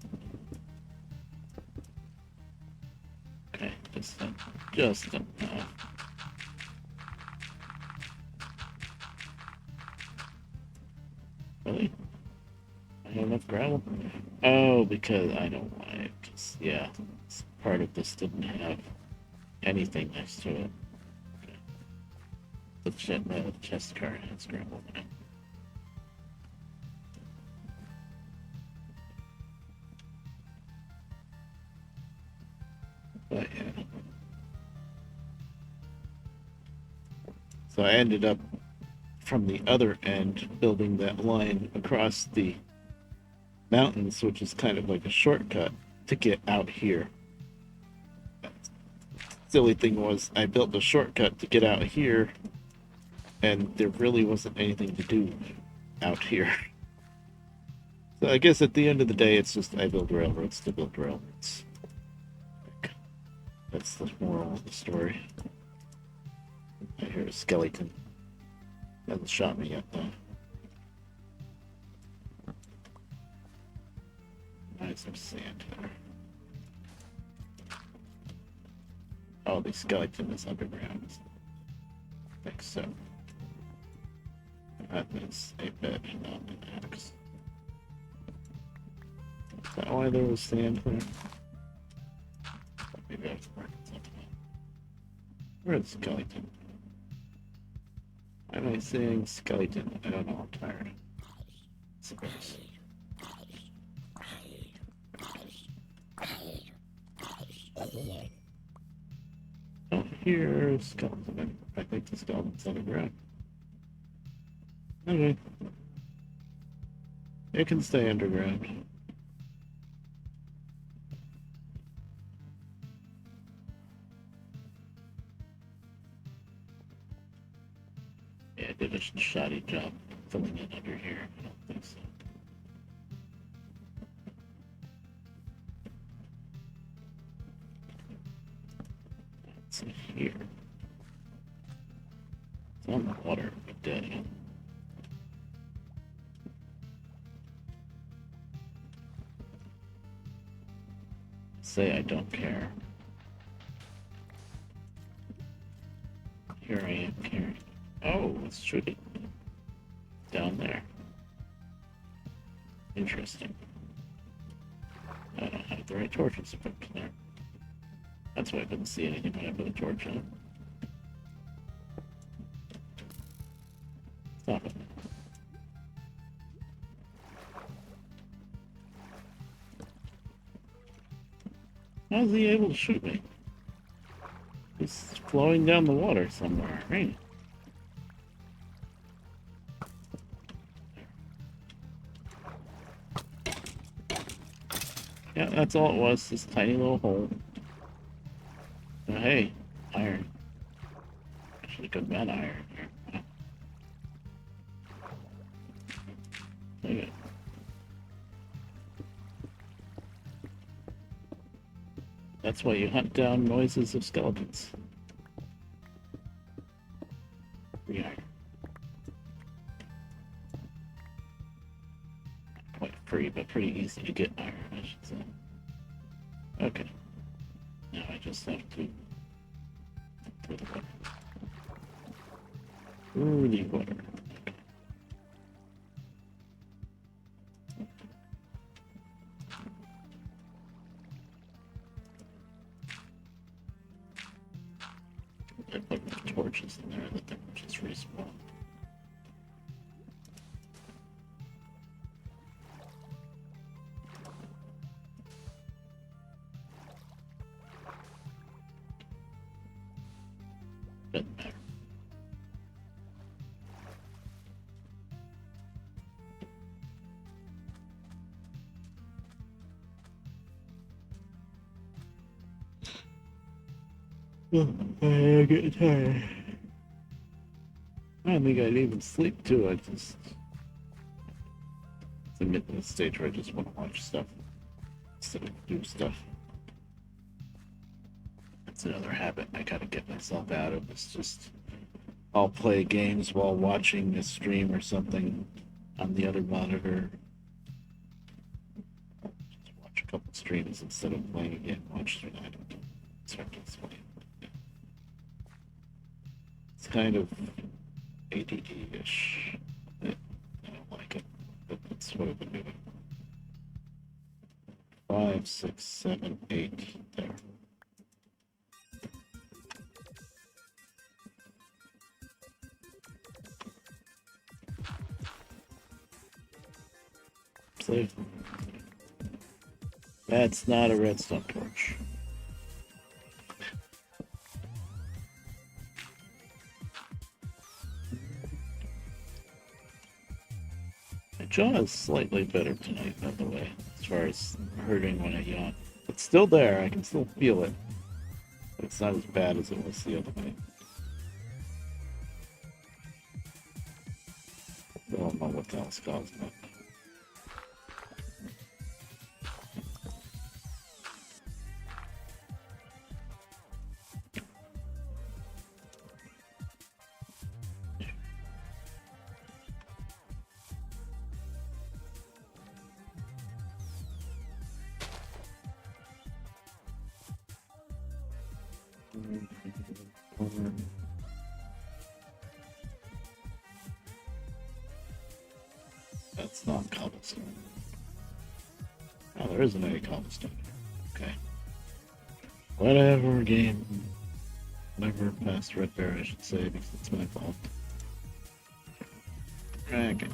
Okay, just enough. Really? I have enough gravel? Oh, because I know why. Because, yeah, part of this didn't have anything next to it. Okay. The chest card has gravel in it. But yeah. So I ended up from the other end, building that line across the mountains, which is kind of like a shortcut to get out here. Silly thing was, I built a shortcut to get out here, and there really wasn't anything to do out here. So I guess at the end of the day, it's just I build railroads to build railroads. That's the moral of the story. I hear a skeleton. Hasn't shot me yet, though. Nice, some sand there. Oh, the skeleton is underground. I think so. That is a bed, not an axe. Is that why there was sand there? Maybe I have to work something out. Where's the skeleton? Why am I saying skeleton? I don't know, I'm tired. Suppose. Oh, here's skeleton. I think the skeleton's underground. Okay. It can stay underground. Yeah, I did a shoddy job filling it under here. I don't think so. It's here. It's on the water every day. Say I don't care. Here I am carrying. Oh, it's shooting down there. Interesting. I don't have the right torches to put there. That's why I couldn't see anything when I put a torch on. Stop it. How's he able to shoot me? He's flowing down the water somewhere, right? Yeah, that's all it was, this tiny little hole. Oh, hey, iron. I should have got that iron here. Look at it. That's why you hunt down noises of skeletons. Free iron. Not quite free, but pretty easy to get iron, I should say. Okay. Now I just have to through the water. Through the water. Okay. I put torches in there that they will just respawn. Doesn't matter. I'm getting tired. I don't think I'd even sleep too. I just I'm at the stage where I just want to watch stuff instead of do stuff. That's another habit I gotta get myself out of. It's just I'll play games while watching a stream or something on the other monitor. Just watch a couple streams instead of playing a game. Watch through that. It's hard to explain. It's kind of ADD-ish. I don't like it, but that's what I've been doing. 5, 6, 7, 8. There. See? That's not a redstone torch. jaw is slightly better tonight, by the way, as far as hurting when I yawn. It's still there, I can still feel it. But it's not as bad as it was the other night. I don't know what the hell's causing it. That's not cobblestone. Oh, there isn't any cobblestone. Okay. Whatever, game. Whatever, past Redbear, I should say, because it's my fault. Okay.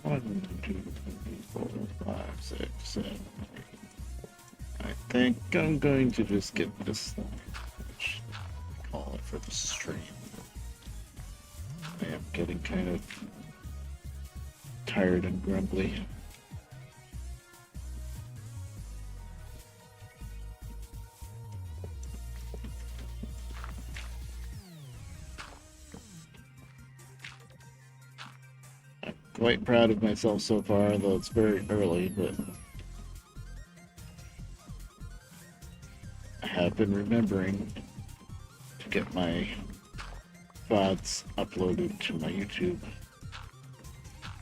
1, 2, 3, 4, 5, 6, 7, 8. I think I'm going to just get this one. Call it for the stream. I am getting kind of tired and grumbly. I'm quite proud of myself so far, though it's very early, but I have been remembering to get my VODs uploaded to my YouTube.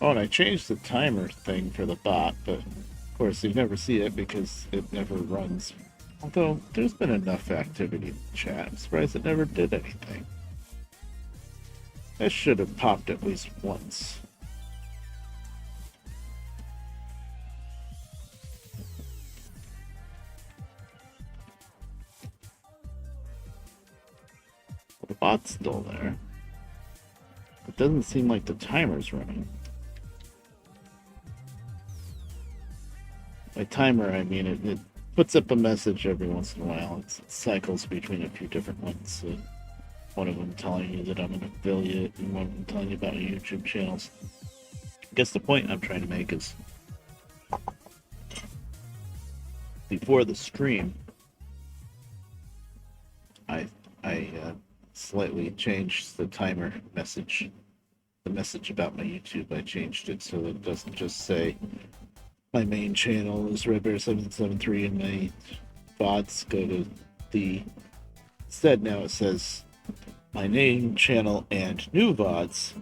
Oh, and I changed the timer thing for the bot, but of course you never see it because it never runs. Although there's been enough activity in the chat, I'm surprised it never did anything. That should have popped at least once. The bot's still there. It doesn't seem like the timer's running. By timer, I mean it puts up a message every once in a while. It cycles between a few different ones. One of them telling you that I'm an affiliate, and one of them telling you about my YouTube channels. I guess the point I'm trying to make is before the stream, I slightly changed the timer message. The message about my YouTube, I changed it so it doesn't just say my main channel is Redbear773 and my VODs go to the. Instead, now it says my main channel and new VODs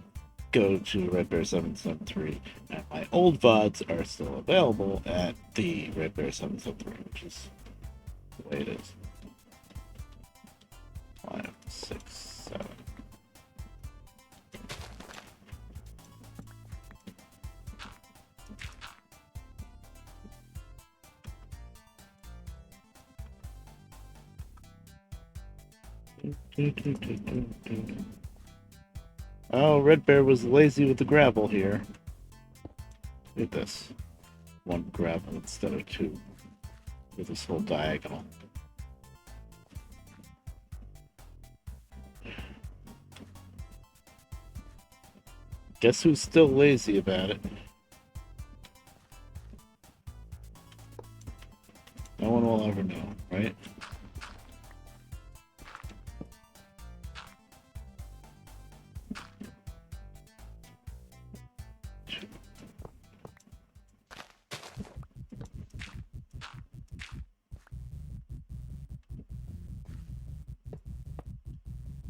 go to Redbear773, and my old VODs are still available at the Redbear773, which is the way it is. 5, 6, 7. Oh, Redbear was lazy with the gravel here. Look at this. 1 gravel instead of 2. With this whole diagonal. Guess who's still lazy about it? No one will ever know, right?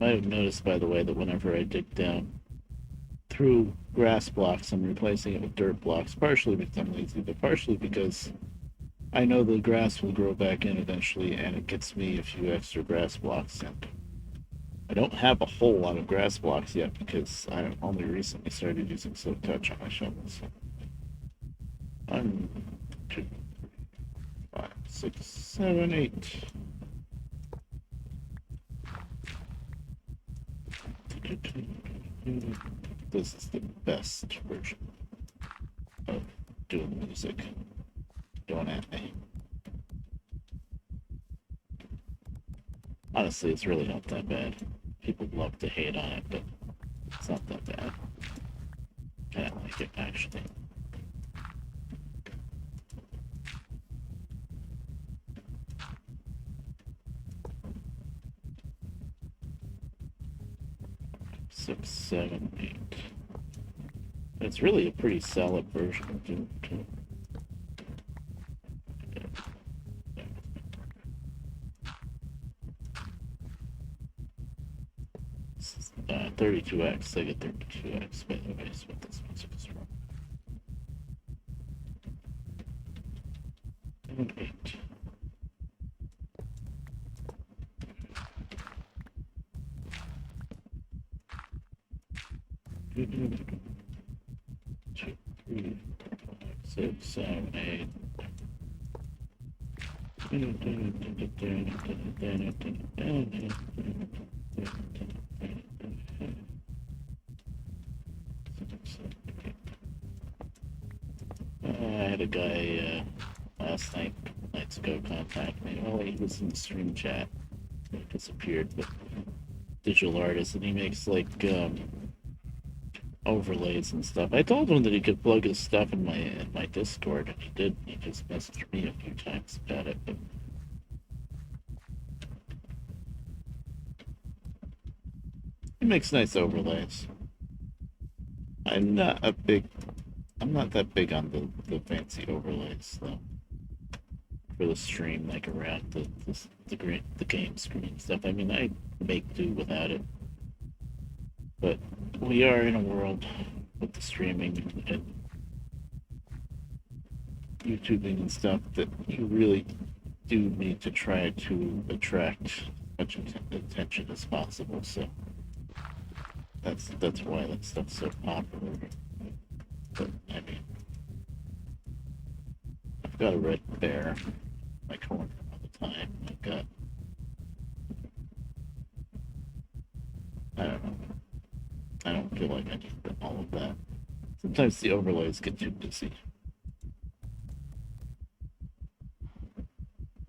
Might have noticed, by the way, that whenever I dig down through grass blocks, I'm replacing it with dirt blocks, partially because I'm lazy, but partially because I know the grass will grow back in eventually, and it gets me a few extra grass blocks. And I don't have a whole lot of grass blocks yet because I only recently started using Silk Touch on my shovels. 1, 2, 5, 6, 7, 8. This is the best version of doing music. Don't at me. Honestly, it's really not that bad. People love to hate on it, but It's not that bad. I don't like it, actually. Six, seven, eight. It's really a pretty solid version of Doom 2. 32x, I get 32x, by the way, is what this music is from. 7, 8. Two, 3, 6, 7, 8. I had a guy nights ago, contact me. Oh, he was in the stream chat. He disappeared, but digital artist, and he makes like overlays and stuff. I told him that he could plug his stuff in my Discord, and he did. He just messaged me a few times about it, but he makes nice overlays. I'm not that big on the fancy overlays though. For the stream, like around the game screen stuff. I mean, I make do without it, but we are in a world with the streaming and YouTubing and stuff that you really do need to try to attract as much attention as possible. So that's why that stuff's so popular. But I mean, I've got a red bear in my corner all the time. I've got, I don't know. I don't feel like I need all of that. Sometimes the overlays get too busy.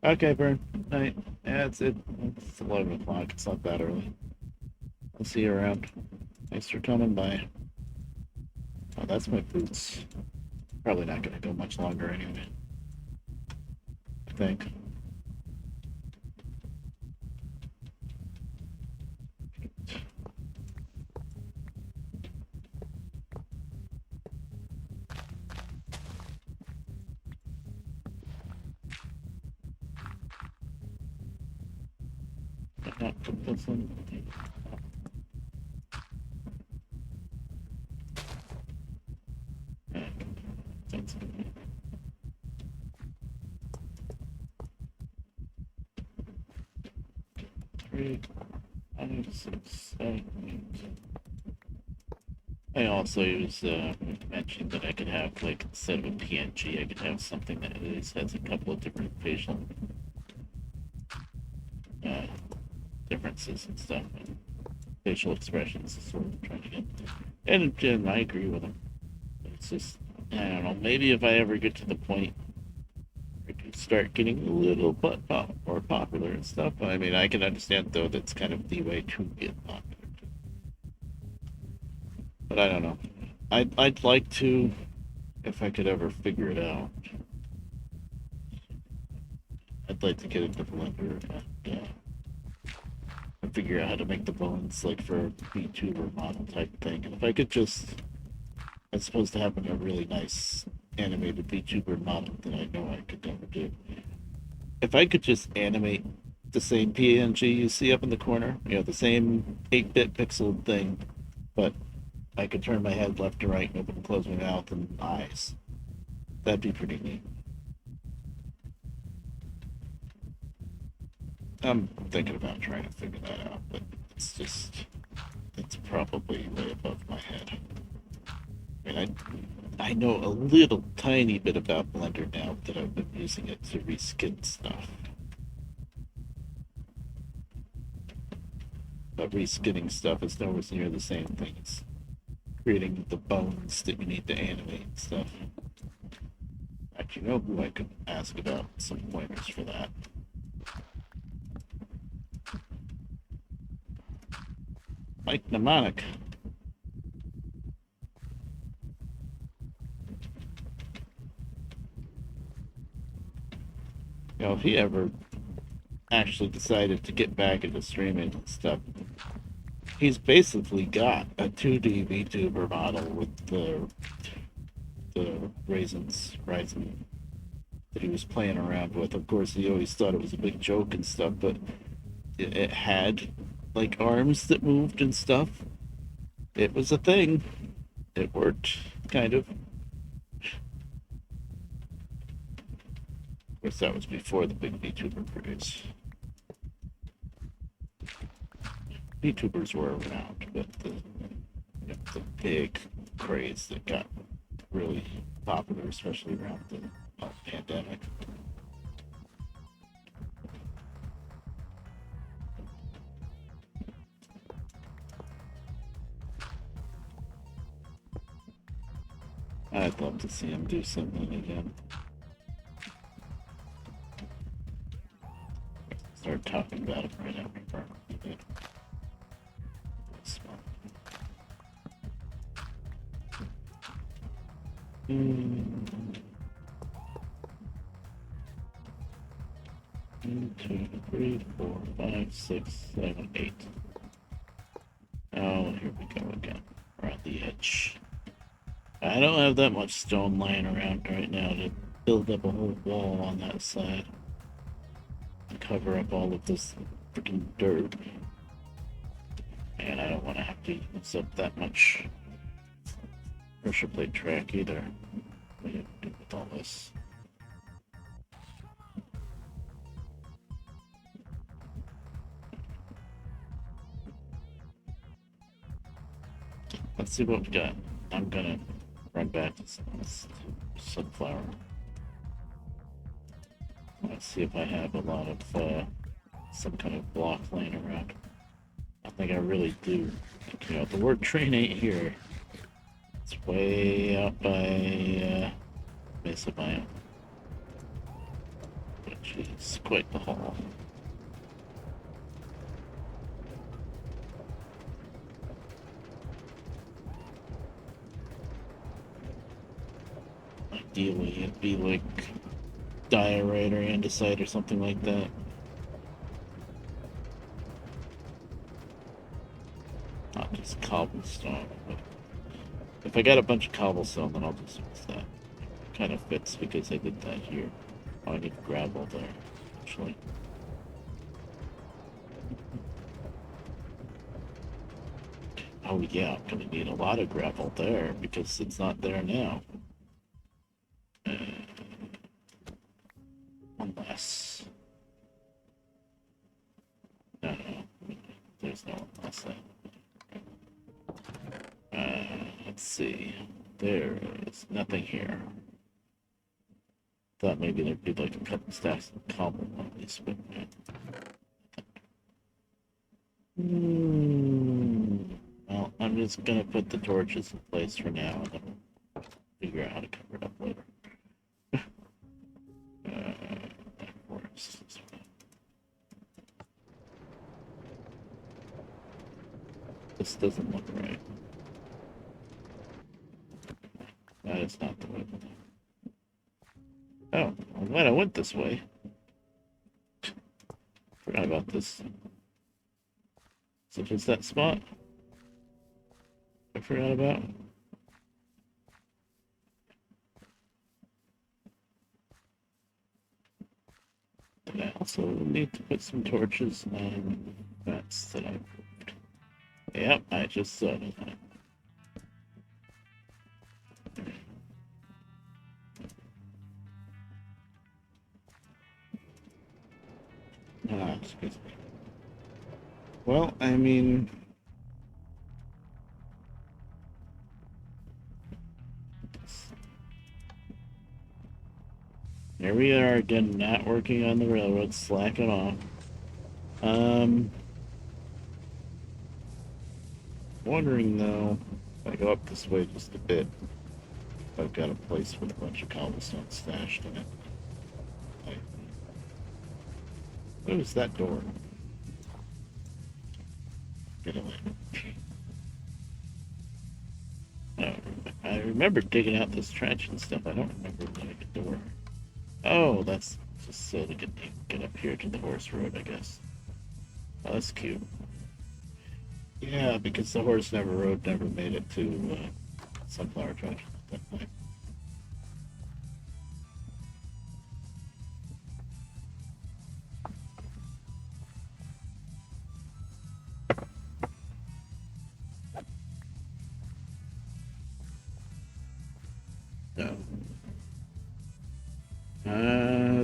Okay, Burn. Night. Yeah, it's 11 o'clock. It's not that early. I'll see you around. Thanks for coming by. Oh, that's my boots. Probably not gonna go much longer anyway. I think. Not put this in. That's good. 3, 5, 6, 7, 8. I also mentioned that I could have, like, instead of a PNG, I could have something that at least has a couple of different facial uh, differences and stuff, and facial expressions is what I'm trying to get. And I agree with him. It's just, I don't know, maybe if I ever get to the point where I start getting a little more popular and stuff, I mean, I can understand, though, that's kind of the way to get popular. But I don't know. I'd like to, if I could ever figure it out. I'd like to get into Blender and figure out how to make the bones like for a VTuber model type thing. And if I could just, as opposed to having a really nice animated VTuber model that I know I could never do, if I could just animate the same PNG you see up in the corner, the same 8-bit pixel thing, but I could turn my head left to right and open and close my mouth and eyes. That'd be pretty neat. I'm thinking about trying to figure that out, but it's probably way above my head. I mean, I know a little tiny bit about Blender now that I've been using it to reskin stuff. But reskinning stuff is nowhere near the same thing as creating the bones that you need to animate and stuff. Actually, you know who I could ask about some pointers for that? Mike Mnemonic. You know, if he ever actually decided to get back into streaming and stuff, he's basically got a 2D VTuber model with the Ryzen that he was playing around with. Of course, he always thought it was a big joke and stuff, but it had like arms that moved and stuff. It was a thing. It worked, kind of. Of course, that was before the big VTuber craze. VTubers were around, but the big craze that got really popular, especially around the pandemic. I'd love to see him do something again. Start talking about it right after he did. One, two, three, 4, 5, 6, 7, 8. Oh, here we go again. Around the edge. I don't have that much stone lying around right now to build up a whole wall on that side and cover up all of this freaking dirt. And I don't want to have to use up that much pressure plate track either. What do you do with all this? Let's see what we got. I'm gonna run back to sunflower. Let's see if I have a lot of some kind of block laying around. I think I really do. You know, the word train ain't here. It's way out by Mesa Biome. Which is quite the haul. Ideally, it'd be like diorite or andesite or something like that. Not just cobblestone. But if I got a bunch of cobblestone, then I'll just use that. Kind of fits because I did that here. Oh, I need gravel there, actually. Oh yeah, I'm gonna need a lot of gravel there because it's not there now. Unless... No, there's no unless then. Let's see. There is nothing here. Thought maybe there'd be like a couple stacks of cobble on these, but well, I'm just gonna put the torches in place for now, and then we'll figure out how to cover it up later. Forest. This doesn't look right. That is not the way. Oh, I'm glad I went this way. Forgot about this. So just that spot I forgot about. And I also need to put some torches on vents that I moved. Yep, I just saw that. Ah, excuse me. Well, I mean... Here we are again, not working on the railroad, slacking off. Wondering though, if I go up this way just a bit, if I've got a place with a bunch of cobblestone stashed in it. What was that door? Get away. Oh, I remember digging out this trench and stuff. I don't remember getting a door. Oh, that's Just so they can get up here to the horse road, I guess. Oh, that's cute. Yeah, because the horse never made it to Sunflower Junction at that point. No.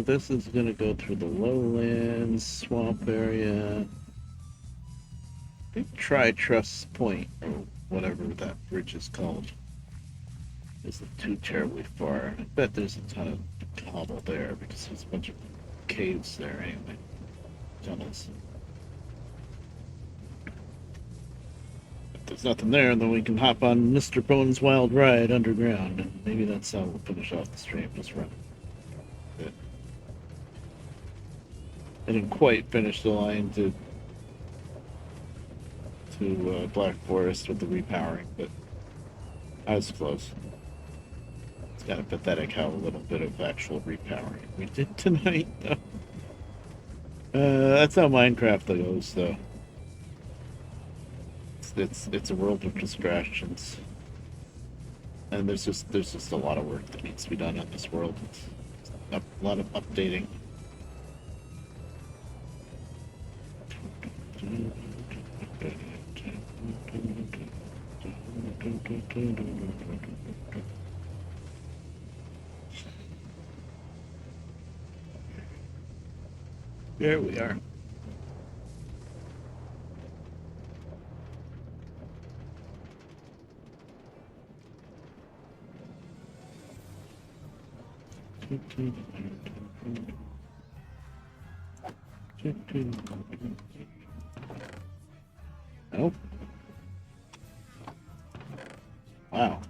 This is gonna go through the lowlands, swamp area. I think Tri-Trust Point, or whatever that bridge is called, isn't too terribly far. I bet there's a ton of cobble there because there's a bunch of caves there anyway. Tunnels. If there's nothing there, then we can hop on Mr. Bones' Wild Ride underground, and maybe that's how we'll finish off the stream. Just run. But I didn't quite finish the line to Black Forest with the repowering, but I was close. It's kind of pathetic how a little bit of actual repowering we did tonight, though. That's how Minecraft goes, though. It's a world of distractions, and there's just a lot of work that needs to be done in this world. It's a lot of updating. There we are. Nope. Wow.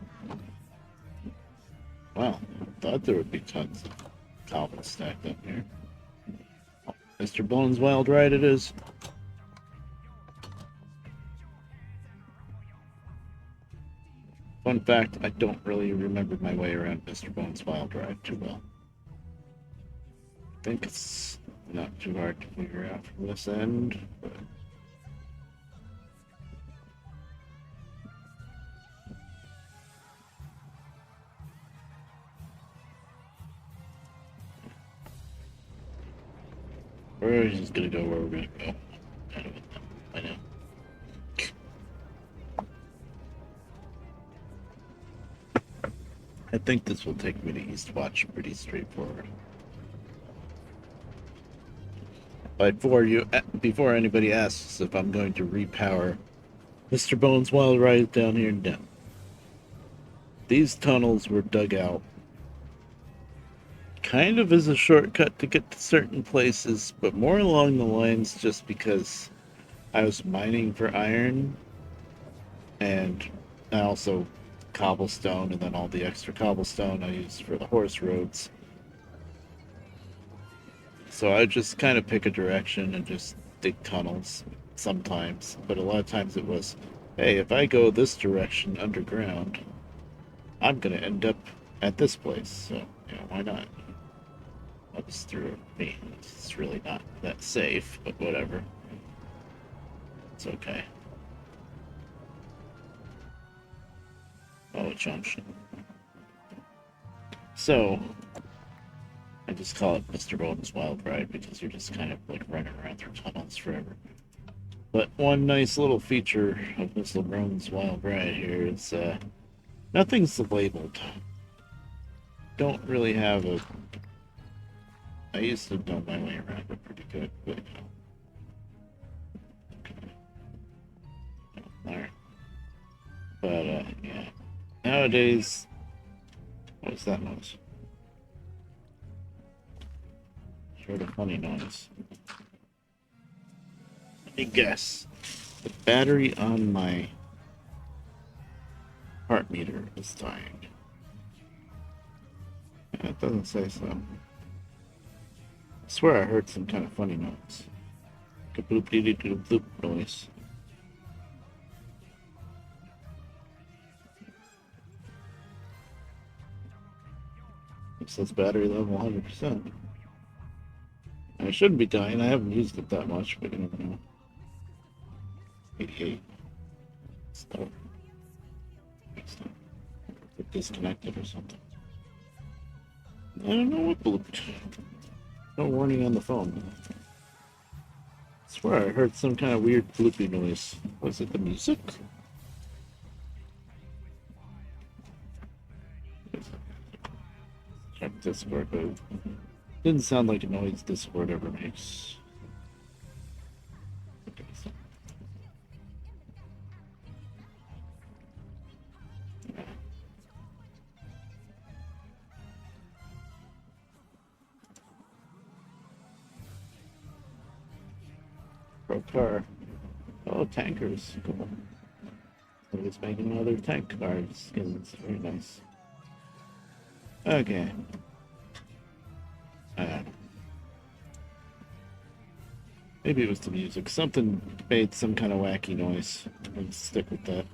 Wow. I thought there would be tons of cobble stacked up here. Oh, Mr. Bones' Wild Ride it is. Fun fact, I don't really remember my way around Mr. Bones' Wild Ride too well. I think it's not too hard to figure out from this end, but... We're just gonna go where we're gonna go. Kind of I know. I think this will take me to Eastwatch pretty straightforward. Before anybody asks if I'm going to repower Mr. Bones' Wild Ride down here in Denton. These tunnels were dug out kind of as a shortcut to get to certain places, but more along the lines just because I was mining for iron, and I also cobblestone, and then all the extra cobblestone I used for the horse roads. So I just kind of pick a direction and just dig tunnels sometimes, but a lot of times it was, hey, if I go this direction underground, I'm gonna end up at this place, so why not? I just threw it at me. It's really not that safe, but whatever. It's okay. Oh, junction. So, I just call it Mr. Bones' Wild Ride because you're just kind of like running around through tunnels forever. But one nice little feature of Mr. Bones' Wild Ride here is nothing's labeled. Don't really have a... I used to know my way around it pretty good, but Alright. But yeah. Nowadays, what was that noise? Sort of funny noise. Let me guess. The battery on my heart meter is dying. It doesn't say so. I swear I heard some kind of funny noise. Kaboop dee dee doo bloop noise. It says battery level 100%. I shouldn't be dying. I haven't used it that much, but you never know. 88. So, get disconnected or something. I don't know what blooped. No warning on the phone. I swear I heard some kind of weird bloopy noise. Was it the music? Check Discord, but it didn't sound like a noise Discord ever makes. Okay, so. Pro car. Oh, tankers. Cool. Somebody's making another tank car skins. Very nice. Okay. Maybe it was the music. Something made some kind of wacky noise. Let's stick with that.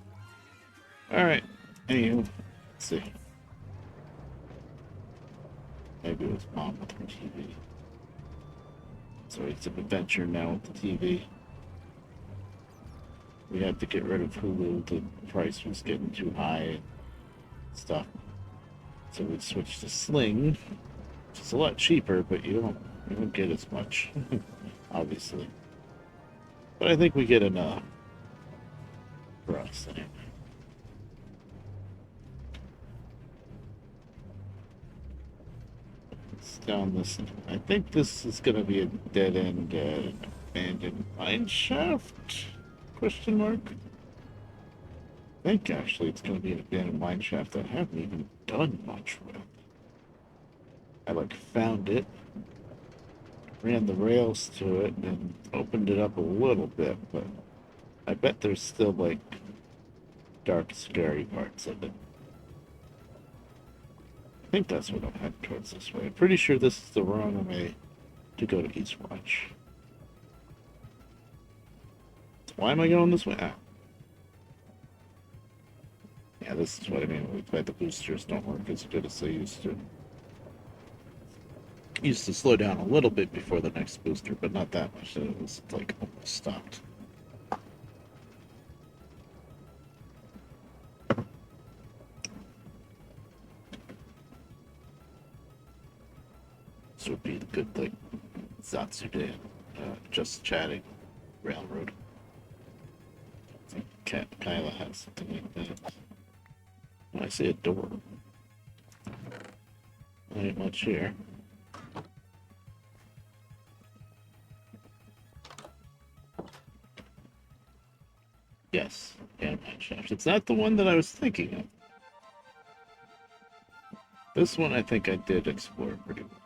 Alright. Anywho, let's see. Maybe it was Mom with her TV. So it's an adventure now with the TV. We had to get rid of Hulu. The price was getting too high and stuff. So we switched to Sling, which is a lot cheaper, but you don't get as much, obviously. But I think we get enough for us anyway. It's down this. I think this is going to be a dead end, abandoned mine shaft? Question mark. I think actually it's going to be an abandoned mine shaft that I haven't even done much with. I like found it, ran the rails to it, and opened it up a little bit, but I bet there's still like dark, scary parts of it. I think that's what I'm heading towards this way. I'm pretty sure this is the wrong way to go to Eastwatch. Why am I going this way? Ah. Yeah, this is what I mean. Why the boosters don't work as good as they used to. Used to slow down a little bit before the next booster, but not that much. It was like almost stopped. This would be the good thing. Zatsude, just chatting, railroad. I think Kyla has something like that. I see a door. There ain't much here. Yes, mine shaft. It's not the one that I was thinking of. This one I think I did explore pretty well.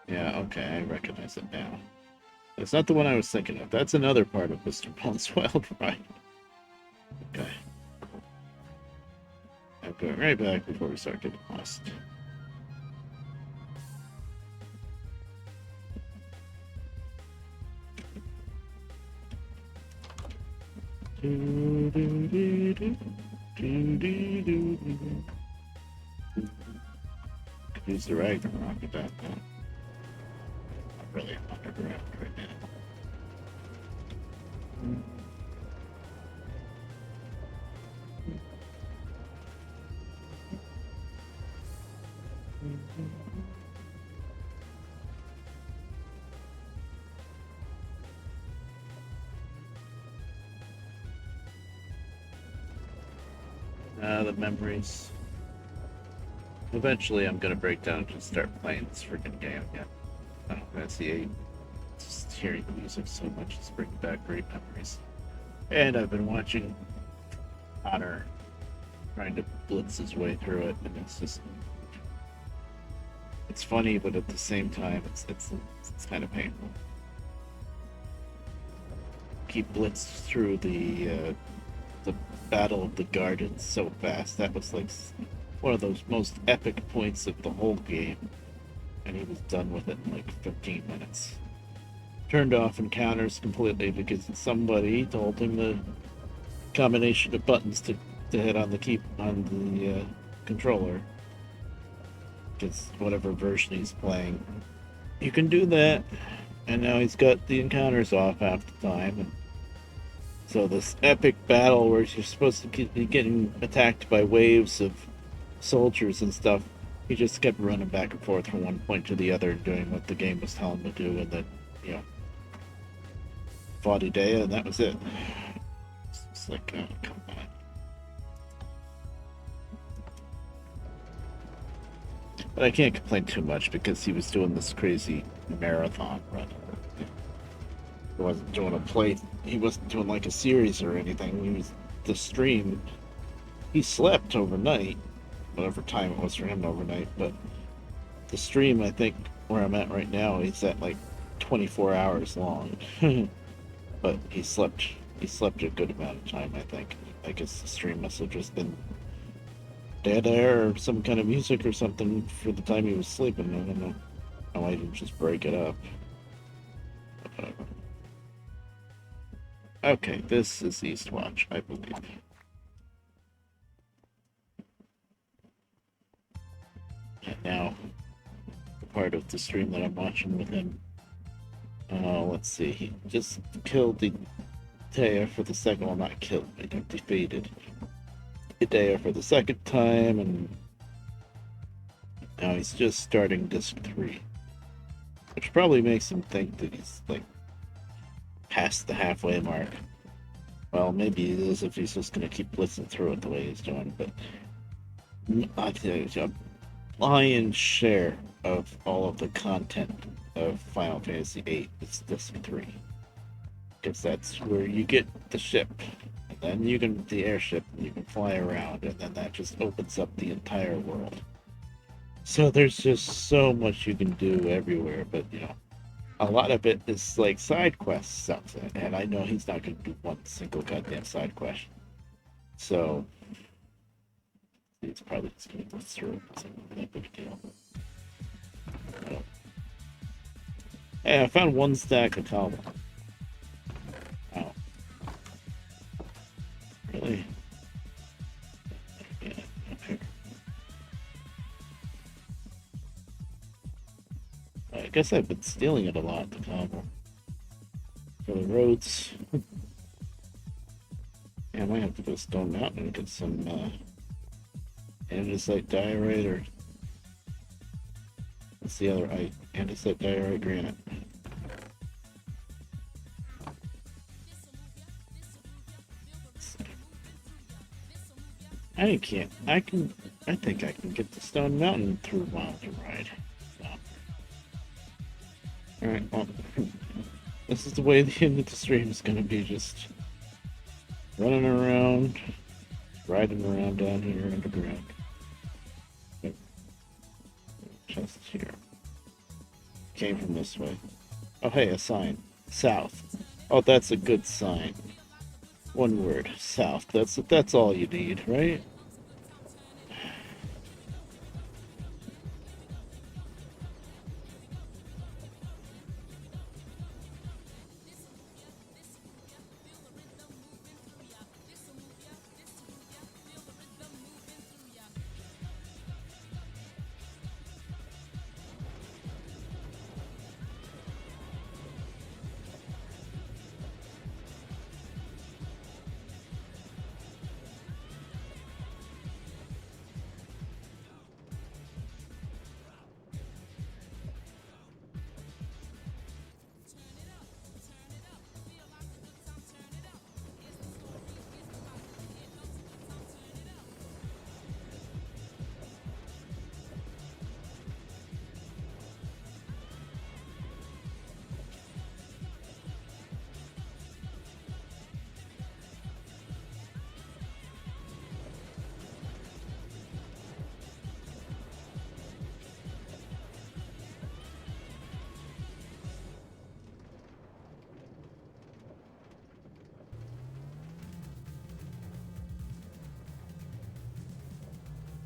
Yeah, okay, I recognize it now. It's not the one I was thinking of. That's another part of Mr. Bones Wild Ride. Okay. I'm going right back before we start getting lost. Use the Ragnarok at that point. I'm really underground right now. The memories. Eventually, I'm gonna break down and just start playing this freaking game again. Final Fantasy 8. Just hearing the music so much is bringing back great memories. And I've been watching Connor trying to blitz his way through it, and it's just it's funny, but at the same time, it's kind of painful. He blitzed through the Battle of the Gardens so fast. That was like one of those most epic points of the whole game, and he was done with it in like 15 minutes. Turned off encounters completely because somebody told him the combination of buttons to hit on the controller, because whatever version he's playing you can do that. And now he's got the encounters off half the time. And so this epic battle where you're supposed to be getting attacked by waves of soldiers and stuff, he just kept running back and forth from one point to the other and doing what the game was telling him to do, and then, you know, fought Idea, and that was it. It's like, oh, come on. But I can't complain too much because he was doing this crazy marathon run. He wasn't doing a play. He wasn't doing like a series or anything. He was the stream. He slept overnight, whatever time it was for him overnight. But the stream, I think, where I'm at right now, he's at like 24 hours long. But he slept. He slept a good amount of time. I think. I guess the stream must have just been dead air or some kind of music or something for the time he was sleeping. I don't know. I might even just break it up. Whatever. Okay, this is Eastwatch, I believe. And now, the part of the stream that I'm watching with him. Let's see. He just killed the Taya for the second. Well, not killed. He defeated Idea for the second time, and now he's just starting disc 3, which probably makes him think that he's like past the halfway mark. Well, maybe he is if he's just gonna keep blitzing through it the way he's doing, but I tell you, a lion's share of all of the content of Final Fantasy VIII is disc 3, because that's where you get the ship. Then you can the airship, and you can fly around, and then that just opens up the entire world. So there's just so much you can do everywhere, but you know, a lot of it is like side quests stuff, and I know he's not going to do one single goddamn side quest. So he's probably just going to go through it. It's not that big a deal. Hey, I found one stack of cobble. Wow. Really? Yeah, okay. I guess I've been stealing it a lot, the cobble. For the roads. Yeah, I might have to go to Stone Mountain and get some andesite diorite, or what's the other andesite diorite granite. I can't. I think I can get to Stone Mountain through Wild Ride. So. Alright, well, this is the way the end of the stream is gonna be, just running around, riding around down here underground. Just here. Came from this way. Oh, hey, a sign. South. Oh, that's a good sign. One word. South. That's all you need, right?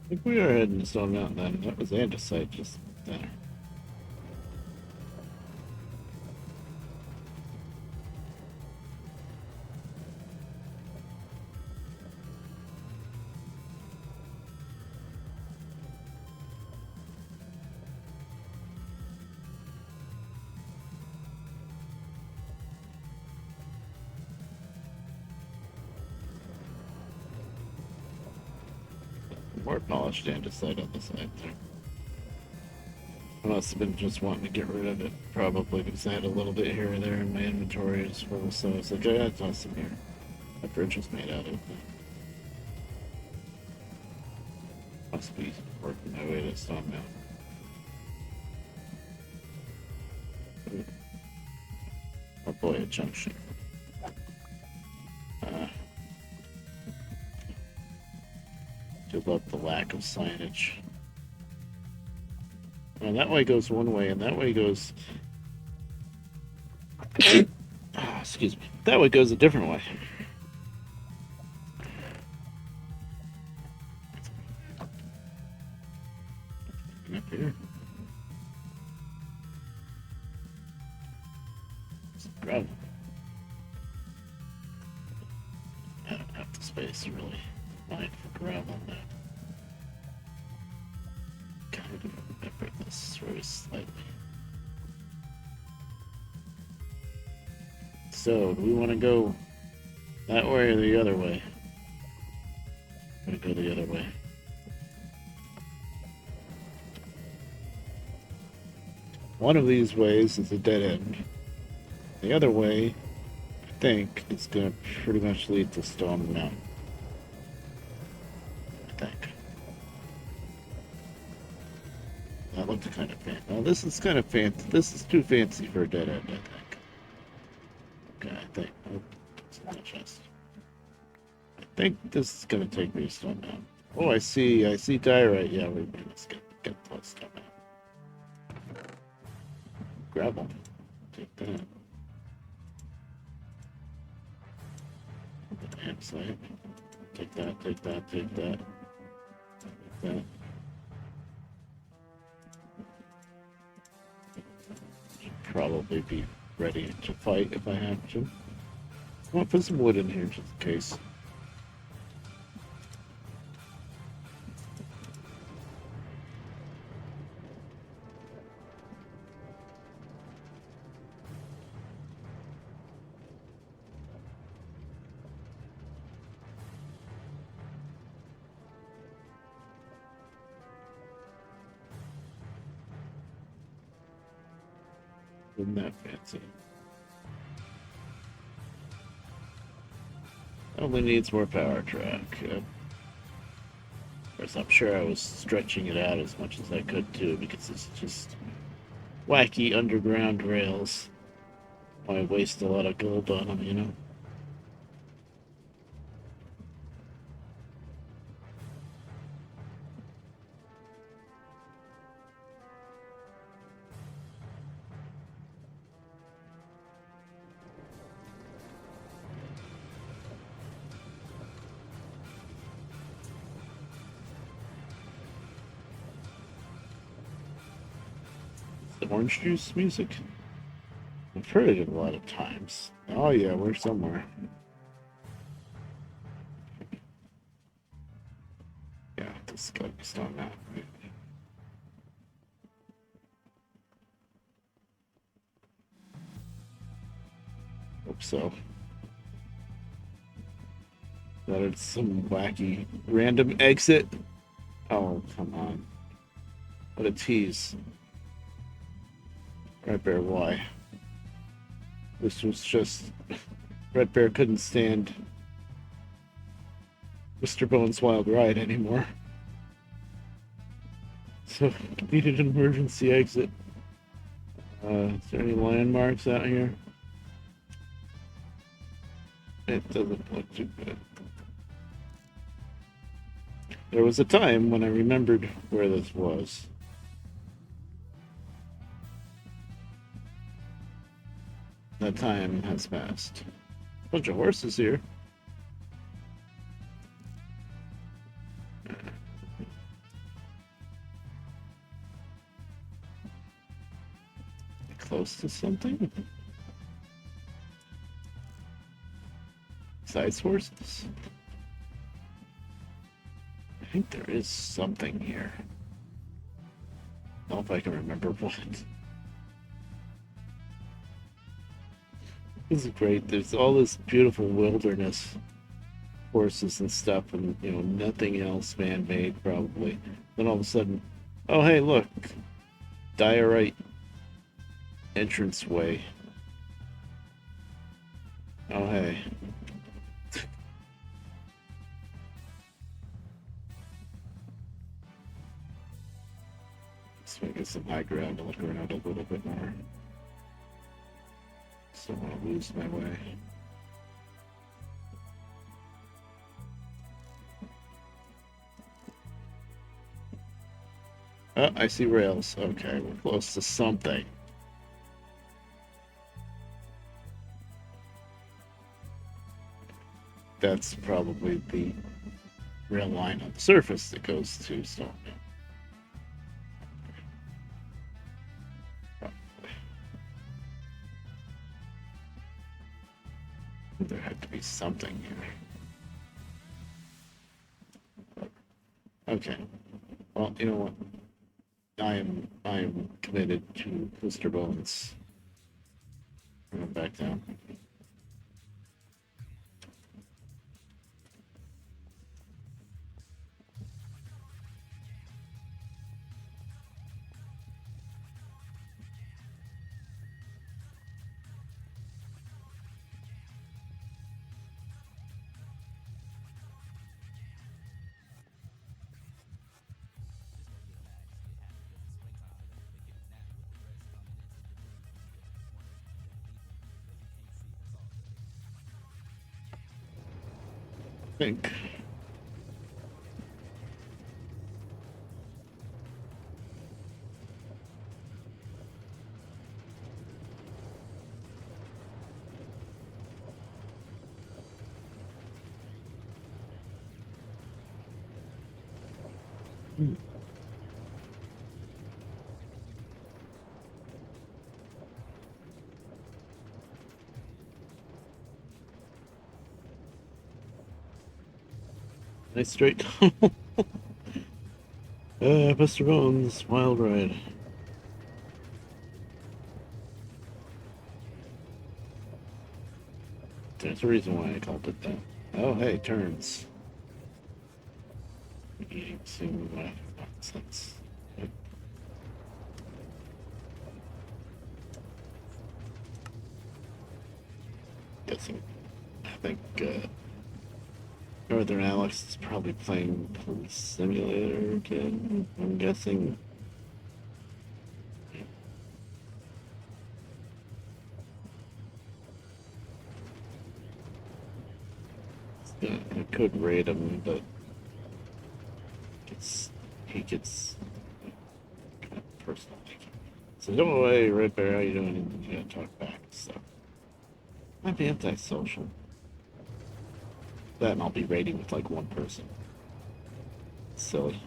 I think we are heading to Stone Mountain then. That was andesite just there. more polished andesite on the side there. I must have been just wanting to get rid of it, probably because I had a little bit here or there in my inventory as well. So it's like, I gotta toss some here. My bridge was made out of that. Must be working my way to Stone Mountain. Oh boy, a junction. Do love the lack of signage. Well, that way goes one way, and that way goes. Excuse me. That way goes a different way. Up here. It's gravel. I don't have the space to really find for gravel now. Kind of remember this very slightly. So, do we want to go that way or the other way? I'm gonna go the other way. One of these ways is a dead end. The other way, I think, is going to pretty much lead to Stone Mountain. I think. That looked kind of fancy. Now this is kind of fancy. This is too fancy for a dead end, I think. Okay, I think. Oh, it's not a chest. I think this is going to take me to Stone Mountain. Oh, I see diorite. Yeah, wait a minute. Let's get close to Stone Mountain. Gravel. Take that. Andesite. Take that, take that, take that. Take that. Should probably be ready to fight if I have to. I want to put some wood in here just in case. Isn't that fancy? Only needs more power track. Of course, I'm sure I was stretching it out as much as I could too, because it's just wacky underground rails. I waste a lot of gold on them, you know? The orange juice music? I've heard it a lot of times. Oh yeah, we're somewhere. Yeah, this has got to be Stone Mountain, right? Hope so. That it's some wacky random exit. Oh, come on. What a tease. Redbear, why? This was just... Redbear couldn't stand Mr. Bones' Wild Ride anymore. So, needed an emergency exit. Is there any landmarks out here? It doesn't look too good. There was a time when I remembered where this was. That time has passed. Bunch of horses here. Close to something? Besides horses? I think there is something here. I don't know if I can remember what. This is great. There's all this beautiful wilderness horses and stuff, and nothing else man-made probably. Then all of a sudden, oh hey, look, diorite entranceway. Oh hey. So I get some high ground to look around a little bit more. So I don't lose my way. Oh, I see rails. Okay, we're close to something. That's probably the rail line on the surface that goes to stone. There had to be something here. Okay. Well, you know what? I am committed to Mr. Bones. I'm going back down. I think. Nice straight tunnel. Mr. Bones, wild ride. There's a reason why I called it that. Oh, hey, turns. Eating soon, nonsense. Guessing. I think Northern Alex is probably playing Police Simulator again. I'm guessing. Yeah, I could raid him, but he gets kind of personal. So don't worry, Redbear, how you doing? And you gotta talk back. So might be antisocial. That and I'll be raiding with like one person. Silly.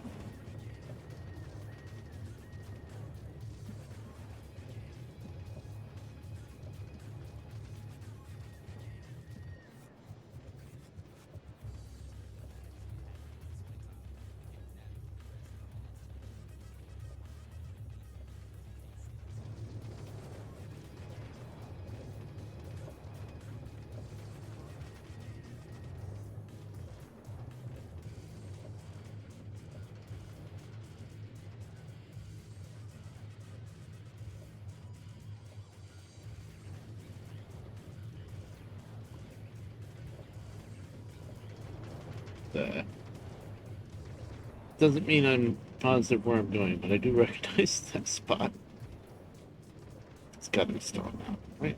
Uh, doesn't mean I'm positive where I'm going, but I do recognize that spot. It's got to be Stone Mountain, right?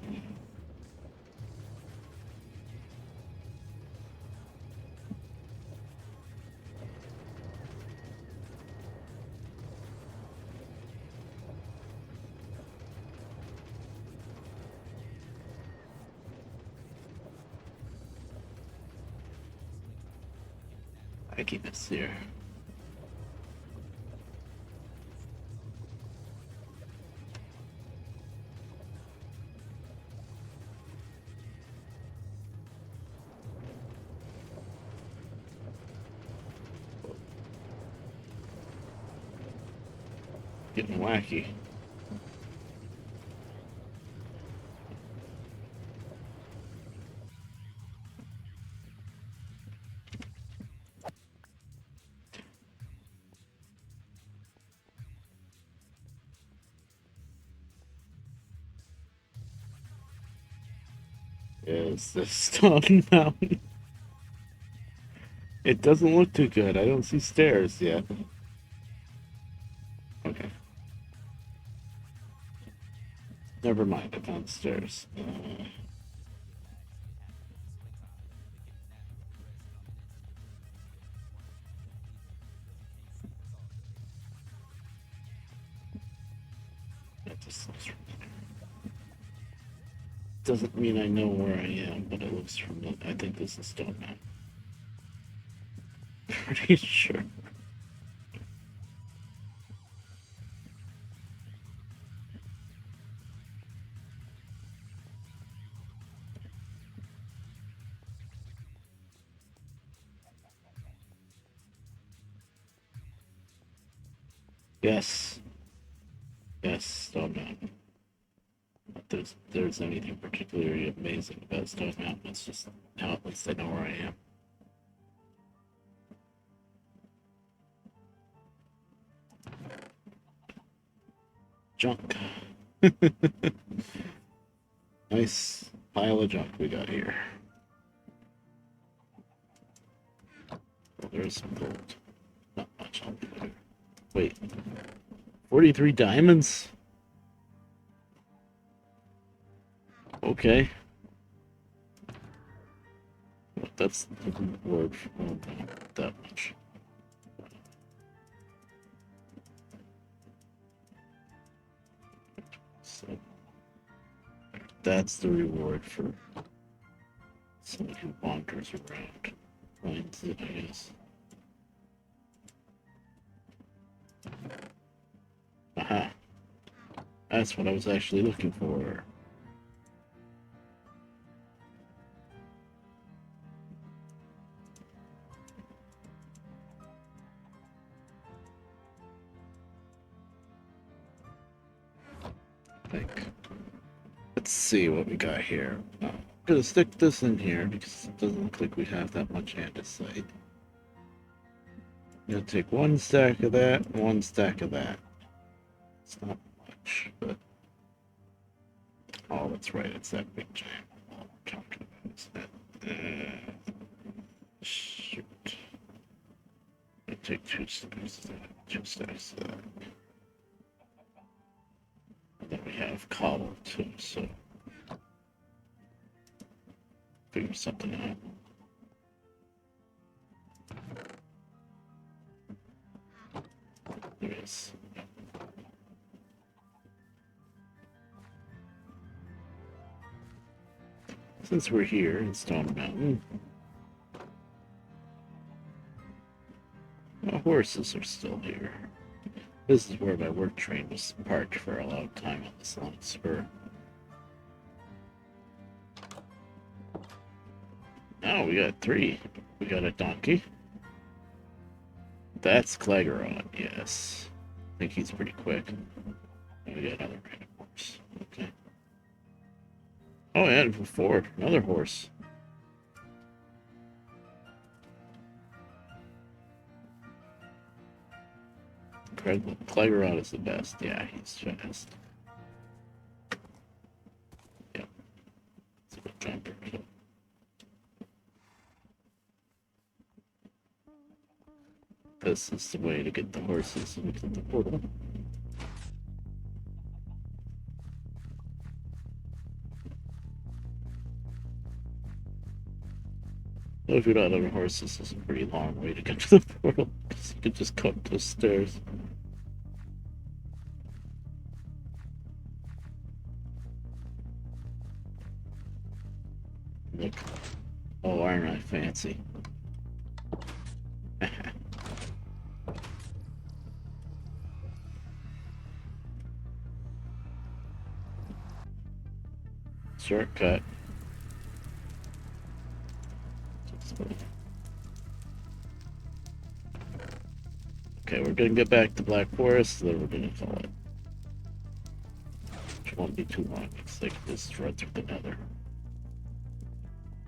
I keep this here. Getting wacky. is this Stone Mountain? It doesn't look too good. I don't see stairs yet. Okay. Never mind, I found stairs. That just looks familiar. Doesn't mean I know where I am, but it looks familiar. I think this is Stone Mountain. Pretty sure. Yes. Yes, Stone Mountain. Not there's anything particularly amazing about Stone Mountain. It's just now at least I know where I am. Junk. Nice pile of junk we got here. Oh, there's some gold. Not much on there. Wait. 43 diamonds? Okay. That's the word for not that much. So that's the reward for someone who wanders around. Finds it, I guess. Aha. That's what I was actually looking for. I think. Let's see what we got here. I'm gonna stick this in here because it doesn't look like we have that much andesite. I'm gonna take one stack of that, one stack of that. It's not much, but oh, that's right. It's that big giant wall we're talking about, isn't it? Shoot. I take two stacks of that, two stacks of that. And then we have cobble too, so figure something out. There it is. Since we're here in Stone Mountain, the horses are still here. This is where my work train was parked for a long time on this long spur. Oh, we got three. We got a donkey. That's Cleggeron, yes. I think he's pretty quick. And we got another random horse. Okay. Oh, and four. Another horse. Cleggeron is the best. Yeah, he's fast. Yeah. It's a good jumper. So. This is the way to get the horses into the portal. If you're not on a horse, this is a pretty long way to get to the portal. Because you could just come up those stairs. Look. Oh, aren't I fancy? Shortcut. Okay, we're gonna get back to Black Forest, then we're gonna call it. Which won't be too long, because they can just run through the nether.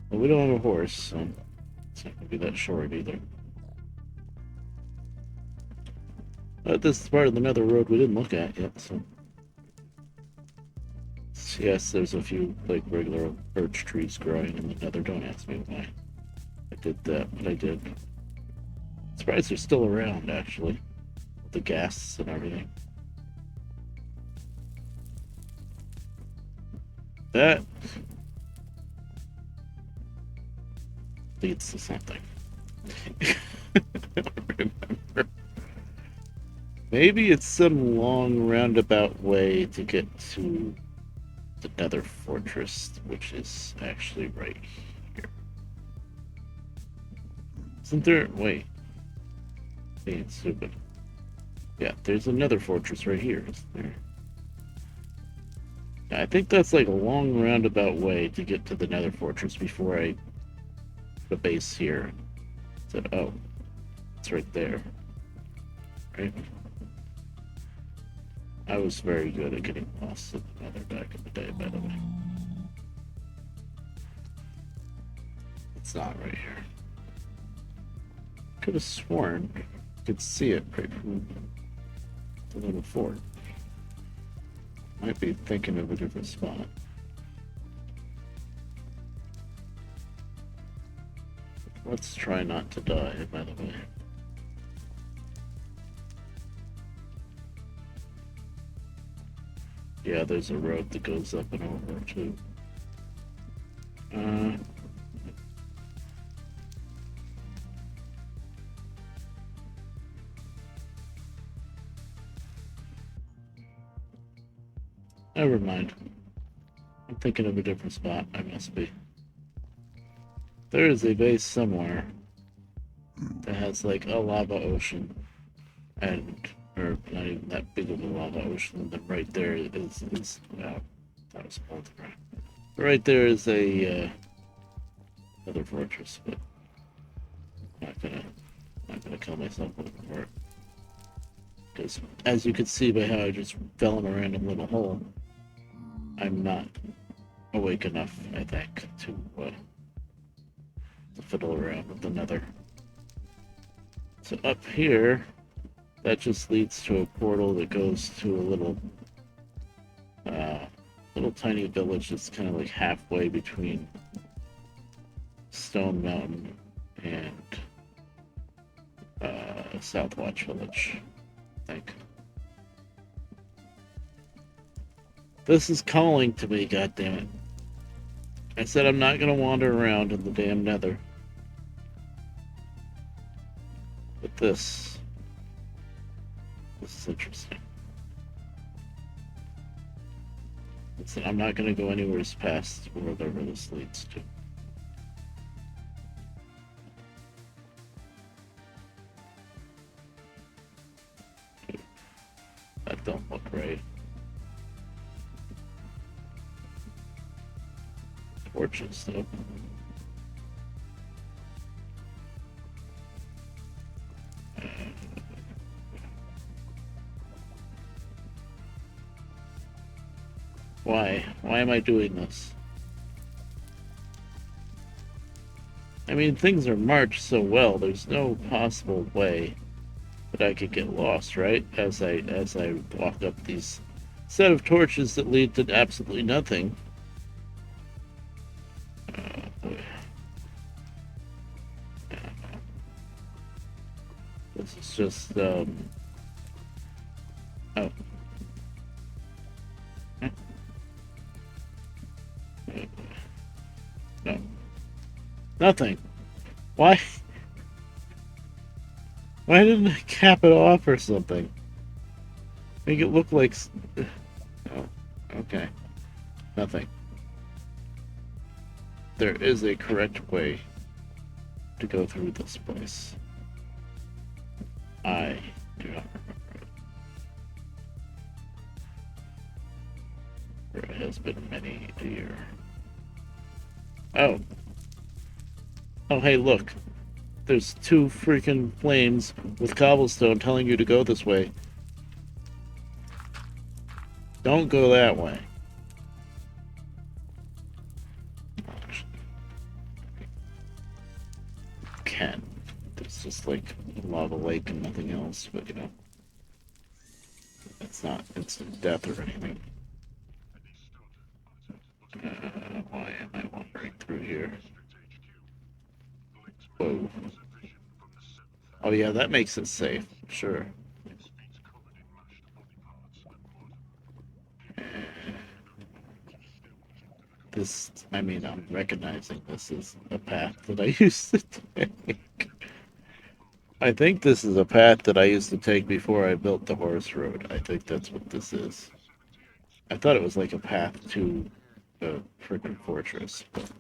Well, we don't have a horse, so it's not gonna be that short either. But this is part of the nether road we didn't look at yet, so. Let's yes, there's a few like regular birch trees growing in the nether. Don't ask me why I did that, but I did. Surprised they're still around, actually. With the gas and everything. That leads to something. I don't remember. Maybe it's some long roundabout way to get to the Nether Fortress, which is actually right here. Isn't there? Wait. Being stupid. Yeah, there's another fortress right here, isn't there? Yeah, I think that's like a long roundabout way to get to the Nether Fortress before I put a base here. Said, oh, it's right there. Right? I was very good at getting lost in the Nether back in the day, by the way. It's not right here. Could have sworn I could see it right from the little fort. Might be thinking of a different spot. Let's try not to die, by the way. Yeah, there's a road that goes up and over, too. Never mind. I'm thinking of a different spot. I must be. There is a base somewhere that has like a lava ocean, and or not even that big of a lava ocean. And then right there is wow, that was a right. Right there is a another fortress, but I'm not gonna kill myself looking for it. Because as you can see by how I just fell in a random little hole, I'm not awake enough, I think, to fiddle around with the nether. So up here, that just leads to a portal that goes to a little tiny village that's kind of like halfway between Stone Mountain and Southwatch Village, I think. This is calling to me, goddammit. I said I'm not gonna wander around in the damn nether. But this is interesting. Listen, I'm not gonna go anywhere past wherever this leads to. That don't look right. Torches, though. Why? Why am I doing this? I mean, things are marked so well, there's no possible way that I could get lost, right? As I walk up these set of torches that lead to absolutely nothing. Boy. This is just oh. No. Nothing. Why? Why didn't I cap it off or something? Make it look like. Oh, okay. Nothing. There is a correct way to go through this place. I do not remember. It has been many a year. Oh. Oh, hey, look. There's two freaking flames with cobblestone telling you to go this way. Don't go that way. Can. It's just like a lava lake and nothing else, but you know. It's not instant death or anything. Why am I wandering through here? Whoa. Oh yeah, that makes it safe. Sure. This, I mean, I'm recognizing this is a path that I used to take. I think this is a path that I used to take before I built the horse road. I think that's what this is. I thought it was like a path to the freaking fortress. But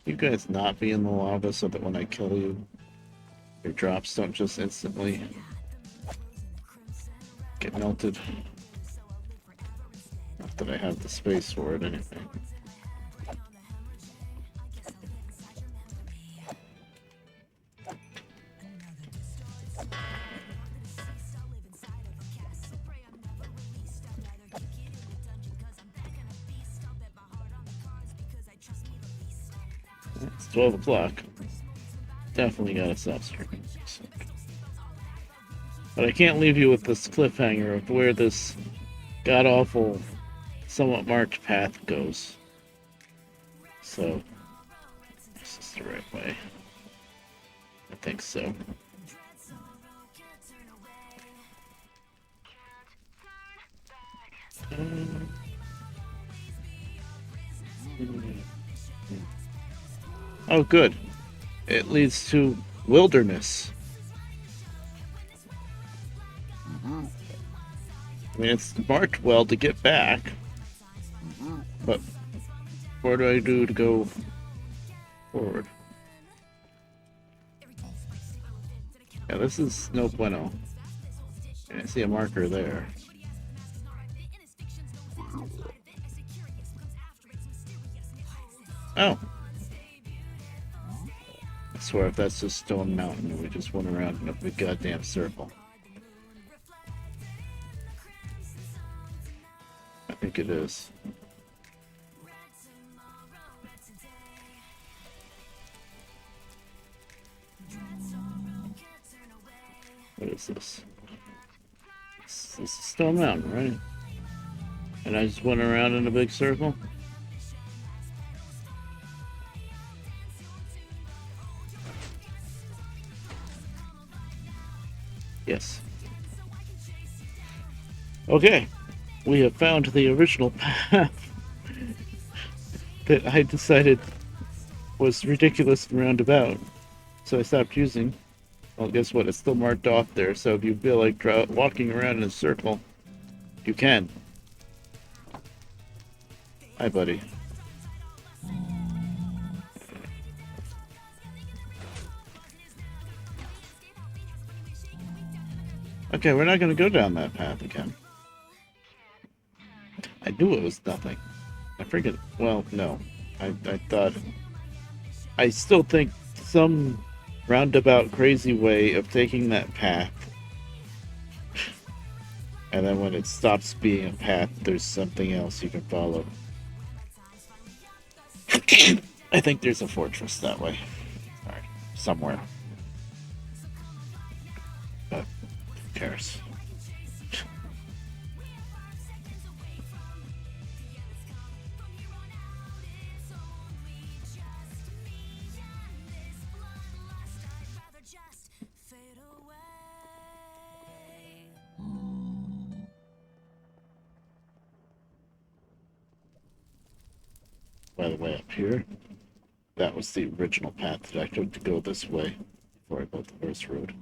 you guys not be in the lava so that when I kill you, your drops don't just instantly get melted. Not that I have the space for it anyway. It's 12 o'clock. Definitely gotta stop streaming. But I can't leave you with this cliffhanger of where this god-awful, somewhat marked path goes. So, this is the right way. I think so. Oh, good. It leads to wilderness. I mean, it's marked well to get back. But what do I do to go forward? Yeah, this is no bueno. I see a marker there. Oh. I swear if that's just Stone Mountain and we just went around in a big goddamn circle. I think it is. What is this? This is Stone Mountain, right? And I just went around in a big circle? Yes. Okay. We have found the original path that I decided was ridiculous and roundabout. So I stopped using. Well, guess what? It's still marked off there. So if you feel like walking around in a circle, you can. Hi, buddy. Okay, we're not going to go down that path again. I knew it was nothing. I freaking... Well, no. I thought... I still think some roundabout crazy way of taking that path. And then when it stops being a path, there's something else you can follow. I think there's a fortress that way. Alright, somewhere. But who cares? By the way, up here, that was the original path that I took to go this way before I built the horse road.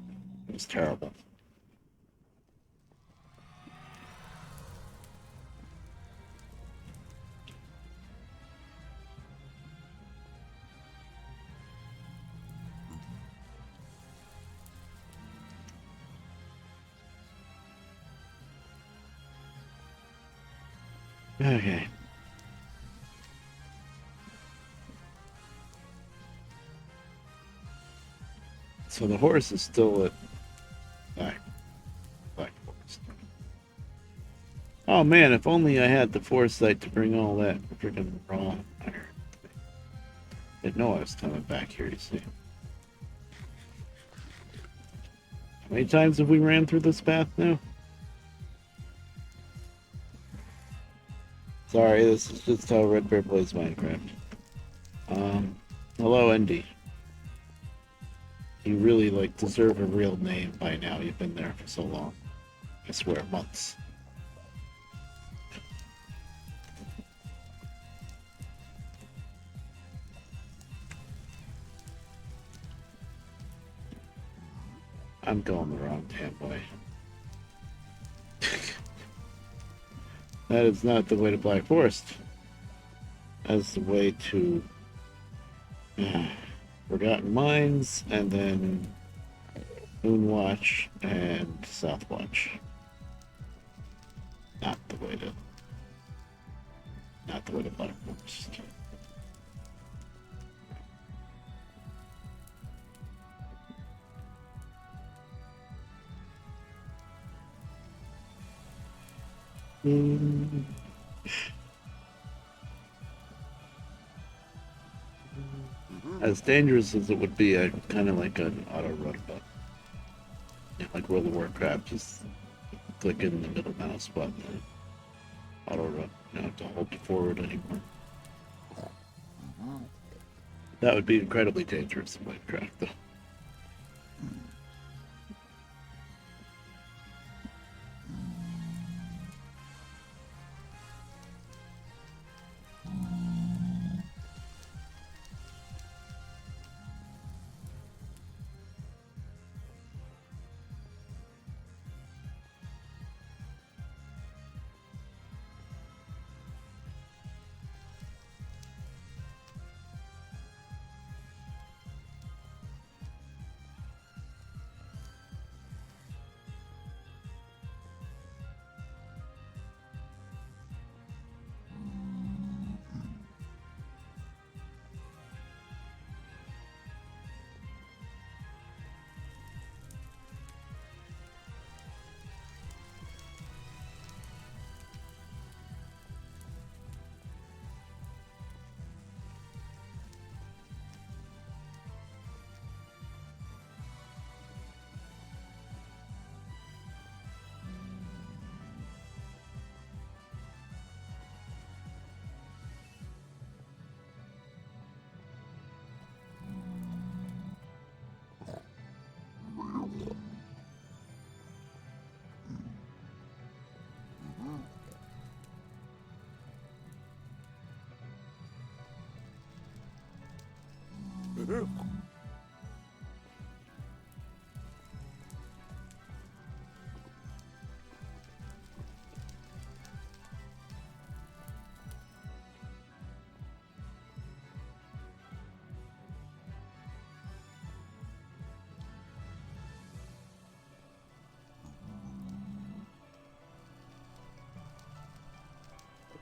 It was terrible. Okay. So the horse is still at Black Forest. Oh man, if only I had the foresight to bring all that freaking raw iron. Didn't know I was coming back here, you see. many times have we ran through this path now? Sorry, this is just how Redbear plays Minecraft. Hello, Andy. You really, deserve a real name by now. You've been there for so long. I swear, months. I'm going the wrong damn way. That is not the way to Black Forest. That's the way to Forgotten Mines, and then Moonwatch and Southwatch. Not the way to Black Forest. As dangerous as it would be, I kind of like an auto run, but like World of Warcraft, just click in the middle mouse button and auto run. You don't have to hold it forward anymore. That would be incredibly dangerous in Minecraft, though.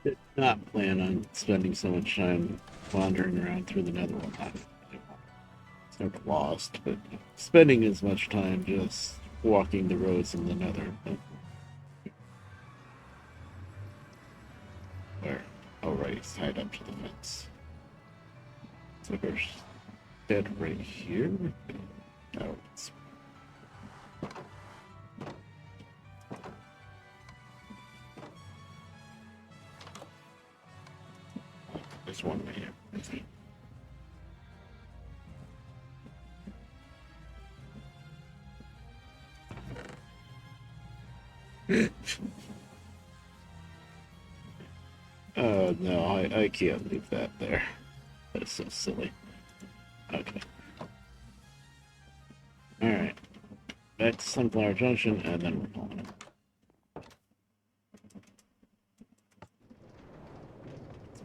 Did not plan on spending so much time wandering around through the Netherworld. It's never lost, but spending as much time just walking the roads in the Nether. Where? Oh, right, he's tied up to the fence. So there's dead right here. Oh, it's there's one right here. Oh no, I can't leave that there. That is so silly. Okay. Alright. Back to Sunflower Junction, and then we're pulling it.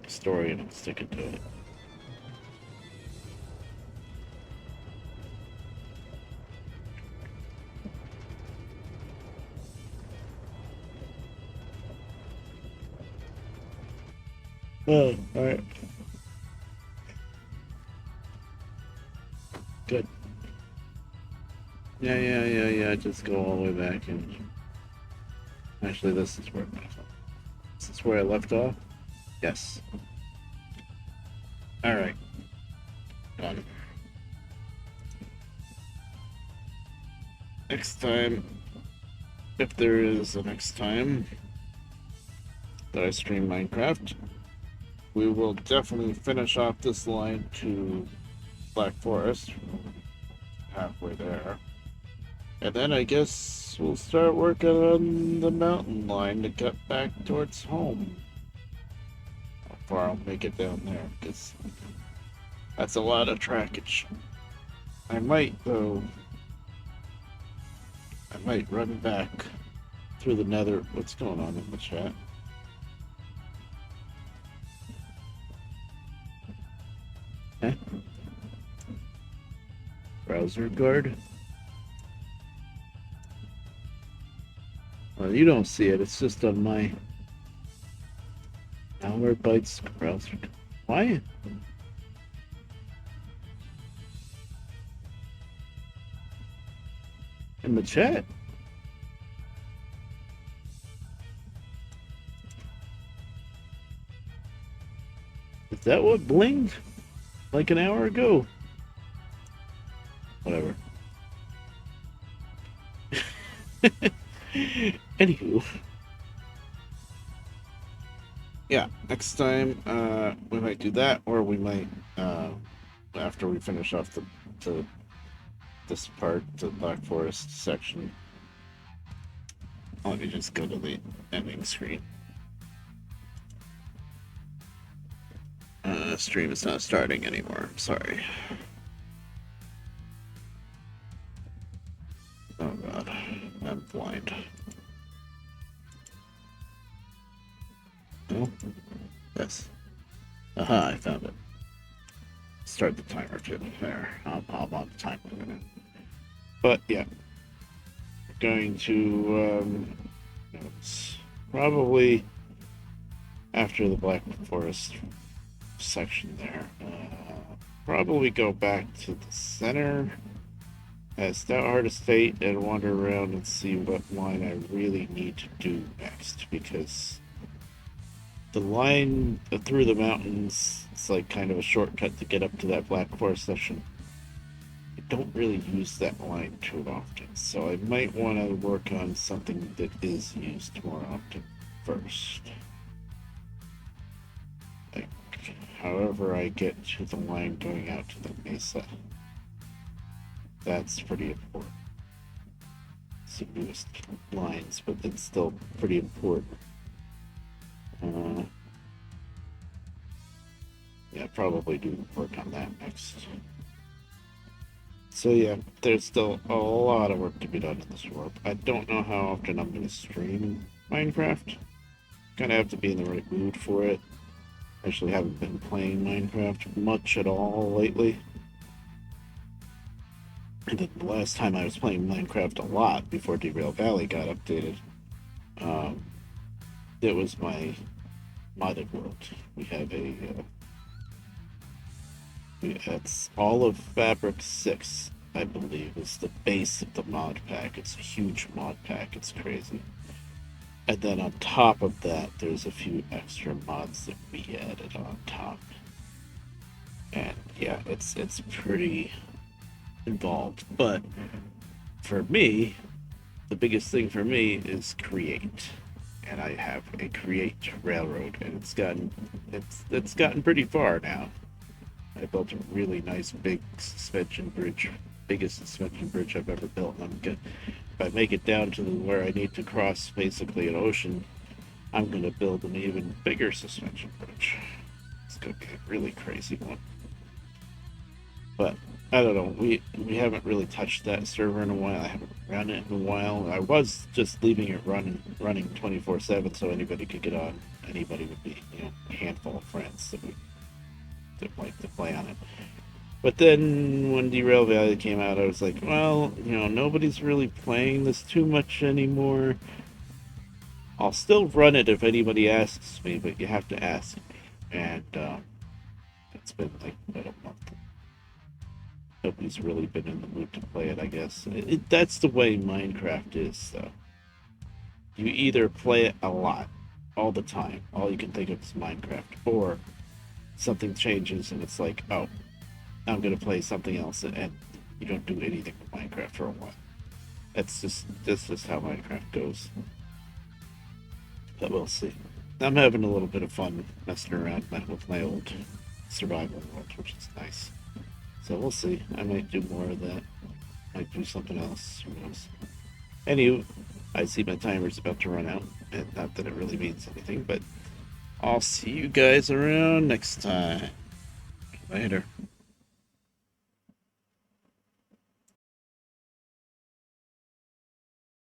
Story, and I'm sticking to it. Oh, alright. Good. Yeah. Just go all the way back and actually this is where this is where I left off. Yes. Alright. Done. next time, if there is a next time that I stream Minecraft, we will definitely finish off this line to Black Forest, halfway there. And then I guess we'll start working on the mountain line to get back towards home. How far I'll make it down there, because that's a lot of trackage. I might, though, I might run back through the nether. What's going on in the chat? Eh? Browser guard? Well, you don't see it. It's just on my Malwarebytes browser. Why? In the chat? Is that what blinged? Like an hour ago? Whatever. Anywho. Yeah, next time we might do that, or we might after we finish off this part, the Black Forest section. Let me just go to the ending screen. Stream is not starting anymore. I'm sorry. Oh god, I'm blind. No? Yes. Aha, I found it. Start the timer too. There. I'm on the timer now. But yeah. We're going to it's probably after the Black Forest section there. Probably go back to the center at Stoutheart Estate and wander around and see what line I really need to do next, because the line through the mountains, it's like kind of a shortcut to get up to that Black Forest section. I don't really use that line too often, so I might want to work on something that is used more often first. Like, however I get to the line going out to the mesa. That's pretty important. It's the newest lines, but it's still pretty important. Yeah, probably do work on that next. So yeah, there's still a lot of work to be done in this world. I don't know how often I'm going to stream Minecraft. Kind of have to be in the right mood for it. Actually haven't been playing Minecraft much at all lately. And then the last time I was playing Minecraft a lot before Derail Valley got updated, it was my modded world. We have it's all of Fabric 6, I believe, is the base of the mod pack. It's a huge mod pack. It's crazy. And then on top of that, there's a few extra mods that we added on top. And yeah, it's pretty involved. But for me, the biggest thing for me is create. And I have a create railroad, and it's gotten pretty far now. I built a really nice big suspension bridge, biggest suspension bridge I've ever built. And I'm good. If I make it down to where I need to cross basically an ocean, I'm gonna build an even bigger suspension bridge. It's gonna be a really crazy one. But I don't know. We haven't really touched that server in a while. I haven't run it in a while. I was just leaving it running 24/7 so anybody could get on. Anybody would be, a handful of friends that like to play on it. But then when Derail Valley came out, I was like, well, nobody's really playing this too much anymore. I'll still run it if anybody asks me, but you have to ask me. And it's been like about a month. Nobody's really been in the mood to play it, I guess. That's the way Minecraft is, though. You either play it a lot, all the time, all you can think of is Minecraft, or something changes and it's like, oh, I'm gonna play something else, and you don't do anything with Minecraft for a while. That's just how Minecraft goes. But we'll see. I'm having a little bit of fun messing around with my old survival world, which is nice. So we'll see. I might do more of that. Might do something else. Who knows? Anywho, I see my timer's about to run out. And not that it really means anything, but I'll see you guys around next time. Later.